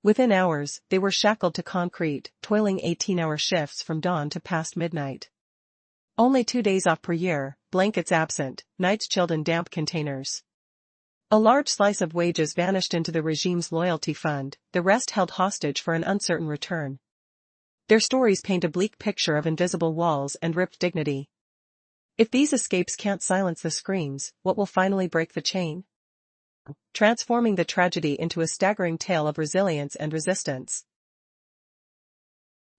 Within hours, they were shackled to concrete, toiling 18-hour shifts from dawn to past midnight. Only 2 days off per year, blankets absent, nights chilled in damp containers. A large slice of wages vanished into the regime's loyalty fund, the rest held hostage for an uncertain return. Their stories paint a bleak picture of invisible walls and ripped dignity. If these escapes can't silence the screams, what will finally break the chain? Transforming the tragedy into a staggering tale of resilience and resistance.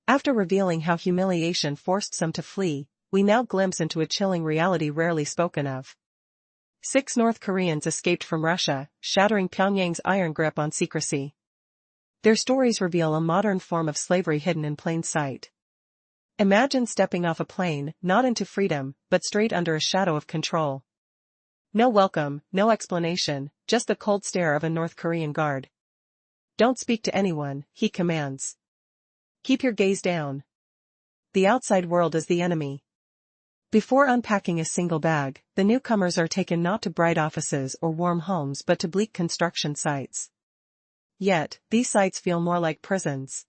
After revealing how humiliation forced some to flee, we now glimpse into a chilling reality rarely spoken of. 6 North Koreans escaped from Russia, shattering Pyongyang's iron grip on secrecy. Their stories reveal a modern form of slavery hidden in plain sight. Imagine stepping off a plane, not into freedom, but straight under a shadow of control. No welcome, no explanation, just the cold stare of a North Korean guard. "Don't speak to anyone," he commands. "Keep your gaze down. The outside world is the enemy." Before unpacking a single bag, the newcomers are taken not to bright offices or warm homes but to bleak construction sites. Yet, these sites feel more like prisons.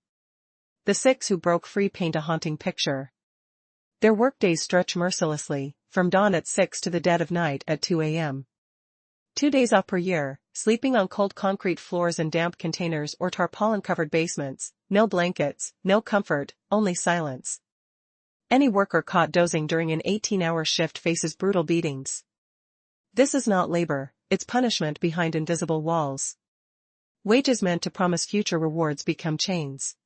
The 6 who broke free paint a haunting picture. Their workdays stretch mercilessly, from dawn at 6 to the dead of night at 2 a.m. 2 days off per year, sleeping on cold concrete floors in damp containers or tarpaulin-covered basements, no blankets, no comfort, only silence. Any worker caught dozing during an 18-hour shift faces brutal beatings. This is not labor, it's punishment behind invisible walls. Wages meant to promise future rewards become chains.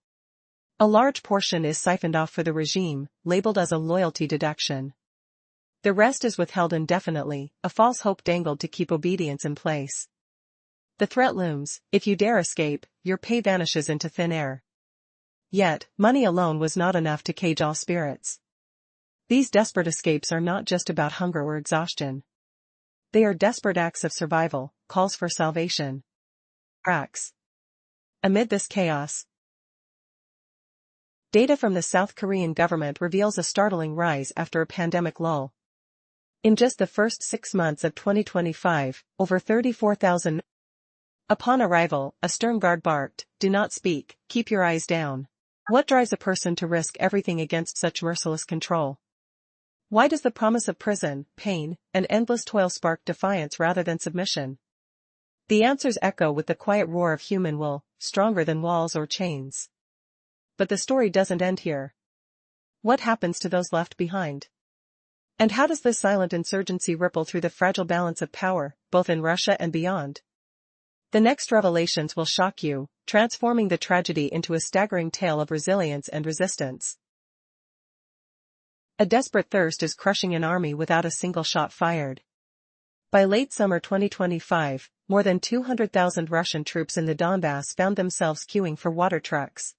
A large portion is siphoned off for the regime, labeled as a loyalty deduction. The rest is withheld indefinitely, a false hope dangled to keep obedience in place. The threat looms: if you dare escape, your pay vanishes into thin air. Yet, money alone was not enough to cage all spirits. These desperate escapes are not just about hunger or exhaustion. They are desperate acts of survival, calls for salvation. Cracks. Amid this chaos, data from the South Korean government reveals a startling rise after a pandemic lull. In just the first 6 months of 2025, over 34,000. Upon arrival, a stern guard barked, "Do not speak, keep your eyes down." What drives a person to risk everything against such merciless control? Why does the promise of prison, pain, and endless toil spark defiance rather than submission? The answers echo with the quiet roar of human will, stronger than walls or chains. But the story doesn't end here. What happens to those left behind? And how does this silent insurgency ripple through the fragile balance of power, both in Russia and beyond? The next revelations will shock you, transforming the tragedy into a staggering tale of resilience and resistance. A desperate thirst is crushing an army without a single shot fired. By late summer 2025, more than 200,000 Russian troops in the Donbass found themselves queuing for water trucks.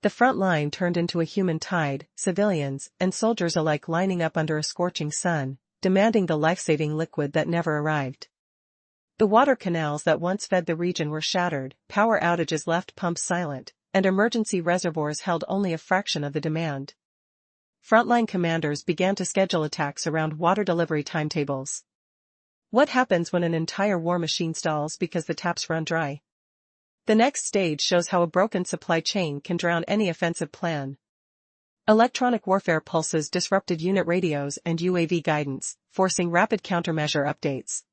The front line turned into a human tide, civilians and soldiers alike lining up under a scorching sun, demanding the life-saving liquid that never arrived. The water canals that once fed the region were shattered, power outages left pumps silent, and emergency reservoirs held only a fraction of the demand. Frontline commanders began to schedule attacks around water delivery timetables. What happens when an entire war machine stalls because the taps run dry? The next stage shows how a broken supply chain can drown any offensive plan. Electronic warfare pulses disrupted unit radios and UAV guidance, forcing rapid countermeasure updates.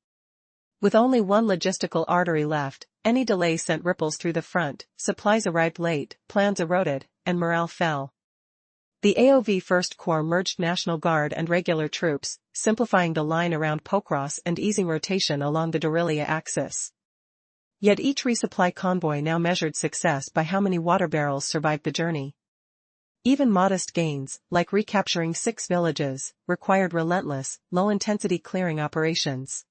With only one logistical artery left, any delay sent ripples through the front, supplies arrived late, plans eroded, and morale fell. The AOV First Corps merged National Guard and regular troops, simplifying the line around Pokros and easing rotation along the Doriliya axis. Yet each resupply convoy now measured success by how many water barrels survived the journey. Even modest gains, like recapturing 6 villages, required relentless, low-intensity clearing operations.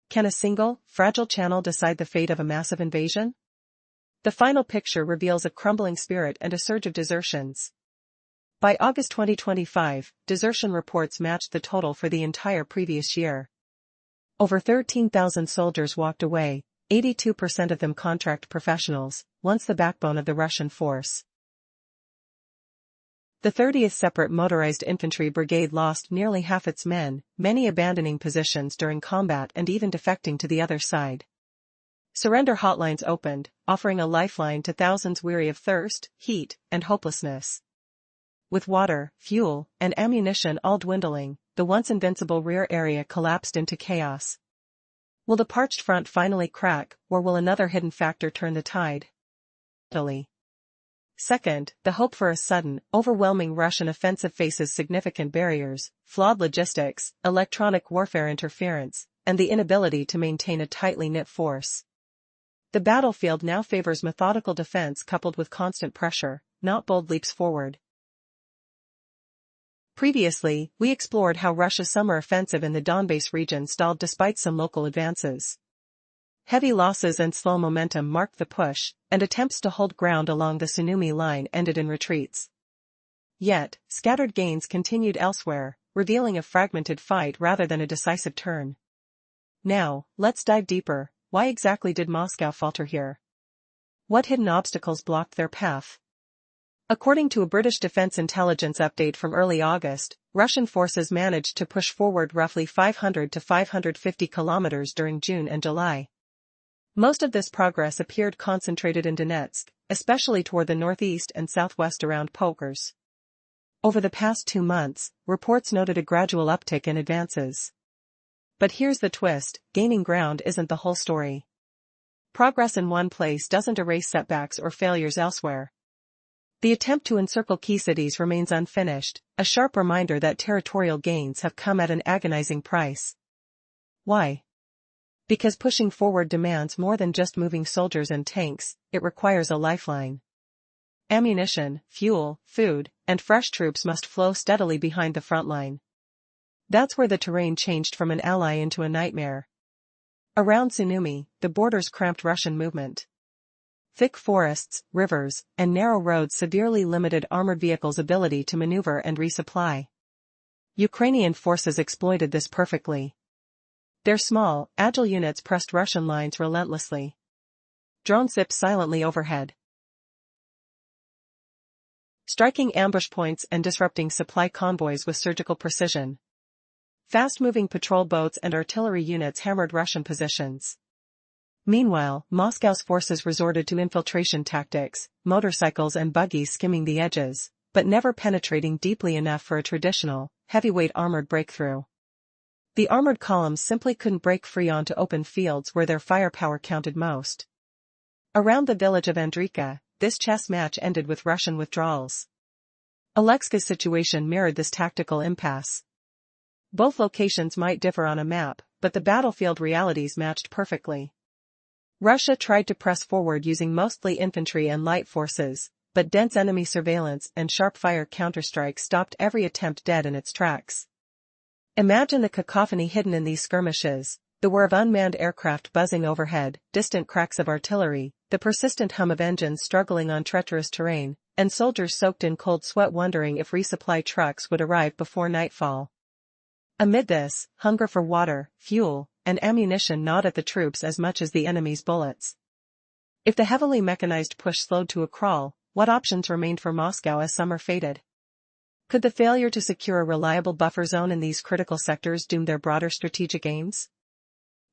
Can a single, fragile channel decide the fate of a massive invasion? The final picture reveals a crumbling spirit and a surge of desertions. By August 2025, desertion reports matched the total for the entire previous year. Over 13,000 soldiers walked away, 82% of them contract professionals, once the backbone of the Russian force. The 30th Separate Motorized Infantry Brigade lost nearly half its men, many abandoning positions during combat and even defecting to the other side. Surrender hotlines opened, offering a lifeline to thousands weary of thirst, heat, and hopelessness. With water, fuel, and ammunition all dwindling, the once invincible rear area collapsed into chaos. Will the parched front finally crack, or will another hidden factor turn the tide? Italy. Second, the hope for a sudden, overwhelming Russian offensive faces significant barriers, flawed logistics, electronic warfare interference, and the inability to maintain a tightly knit force. The battlefield now favors methodical defense coupled with constant pressure, not bold leaps forward. Previously, we explored how Russia's summer offensive in the Donbass region stalled despite some local advances. Heavy losses and slow momentum marked the push, and attempts to hold ground along the Sumy line ended in retreats. Yet, scattered gains continued elsewhere, revealing a fragmented fight rather than a decisive turn. Now, let's dive deeper. Why exactly did Moscow falter here? What hidden obstacles blocked their path? According to a British Defense Intelligence update from early August, Russian forces managed to push forward roughly 500 to 550 kilometers during June and July. Most of this progress appeared concentrated in Donetsk, especially toward the northeast and southwest around Pokros. Over the past 2 months, reports noted a gradual uptick in advances. But here's the twist: gaining ground isn't the whole story. Progress in one place doesn't erase setbacks or failures elsewhere. The attempt to encircle key cities remains unfinished, a sharp reminder that territorial gains have come at an agonizing price. Why? Because pushing forward demands more than just moving soldiers and tanks, it requires a lifeline. Ammunition, fuel, food, and fresh troops must flow steadily behind the front line. That's where the terrain changed from an ally into a nightmare. Around Sumy, the borders cramped Russian movement. Thick forests, rivers, and narrow roads severely limited armored vehicles' ability to maneuver and resupply. Ukrainian forces exploited this perfectly. Their small, agile units pressed Russian lines relentlessly. Drones zipped silently overhead, striking ambush points and disrupting supply convoys with surgical precision. Fast-moving patrol boats and artillery units hammered Russian positions. Meanwhile, Moscow's forces resorted to infiltration tactics, motorcycles and buggies skimming the edges, but never penetrating deeply enough for a traditional, heavyweight armored breakthrough. The armored columns simply couldn't break free onto open fields where their firepower counted most. Around the village of Andreyka, this chess match ended with Russian withdrawals. Alexka's situation mirrored this tactical impasse. Both locations might differ on a map, but the battlefield realities matched perfectly. Russia tried to press forward using mostly infantry and light forces, but dense enemy surveillance and sharp-fire counterstrikes stopped every attempt dead in its tracks. Imagine the cacophony hidden in these skirmishes: the whir of unmanned aircraft buzzing overhead, distant cracks of artillery, the persistent hum of engines struggling on treacherous terrain, and soldiers soaked in cold sweat wondering if resupply trucks would arrive before nightfall. Amid this, hunger for water, fuel, and ammunition gnawed at the troops as much as the enemy's bullets. If the heavily mechanized push slowed to a crawl, what options remained for Moscow as summer faded? Could the failure to secure a reliable buffer zone in these critical sectors doom their broader strategic aims?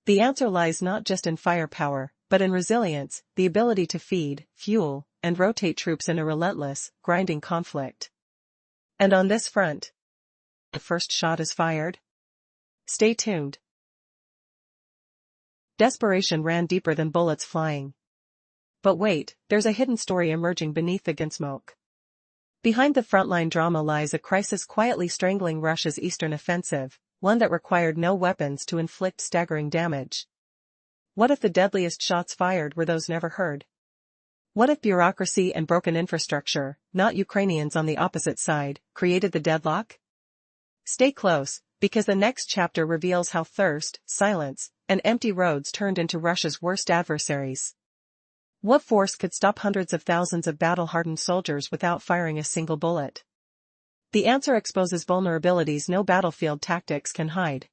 The answer lies not just in firepower, but in resilience, the ability to feed, fuel, and rotate troops in a relentless, grinding conflict. And on this front, the first shot is fired. Stay tuned. Desperation ran deeper than bullets flying. But wait, there's a hidden story emerging beneath the smoke. Behind the frontline drama lies a crisis quietly strangling Russia's eastern offensive, one that required no weapons to inflict staggering damage. What if the deadliest shots fired were those never heard? What if bureaucracy and broken infrastructure, not Ukrainians on the opposite side, created the deadlock? Stay close, because the next chapter reveals how thirst, silence, and empty roads turned into Russia's worst adversaries. What force could stop hundreds of thousands of battle-hardened soldiers without firing a single bullet? The answer exposes vulnerabilities no battlefield tactics can hide.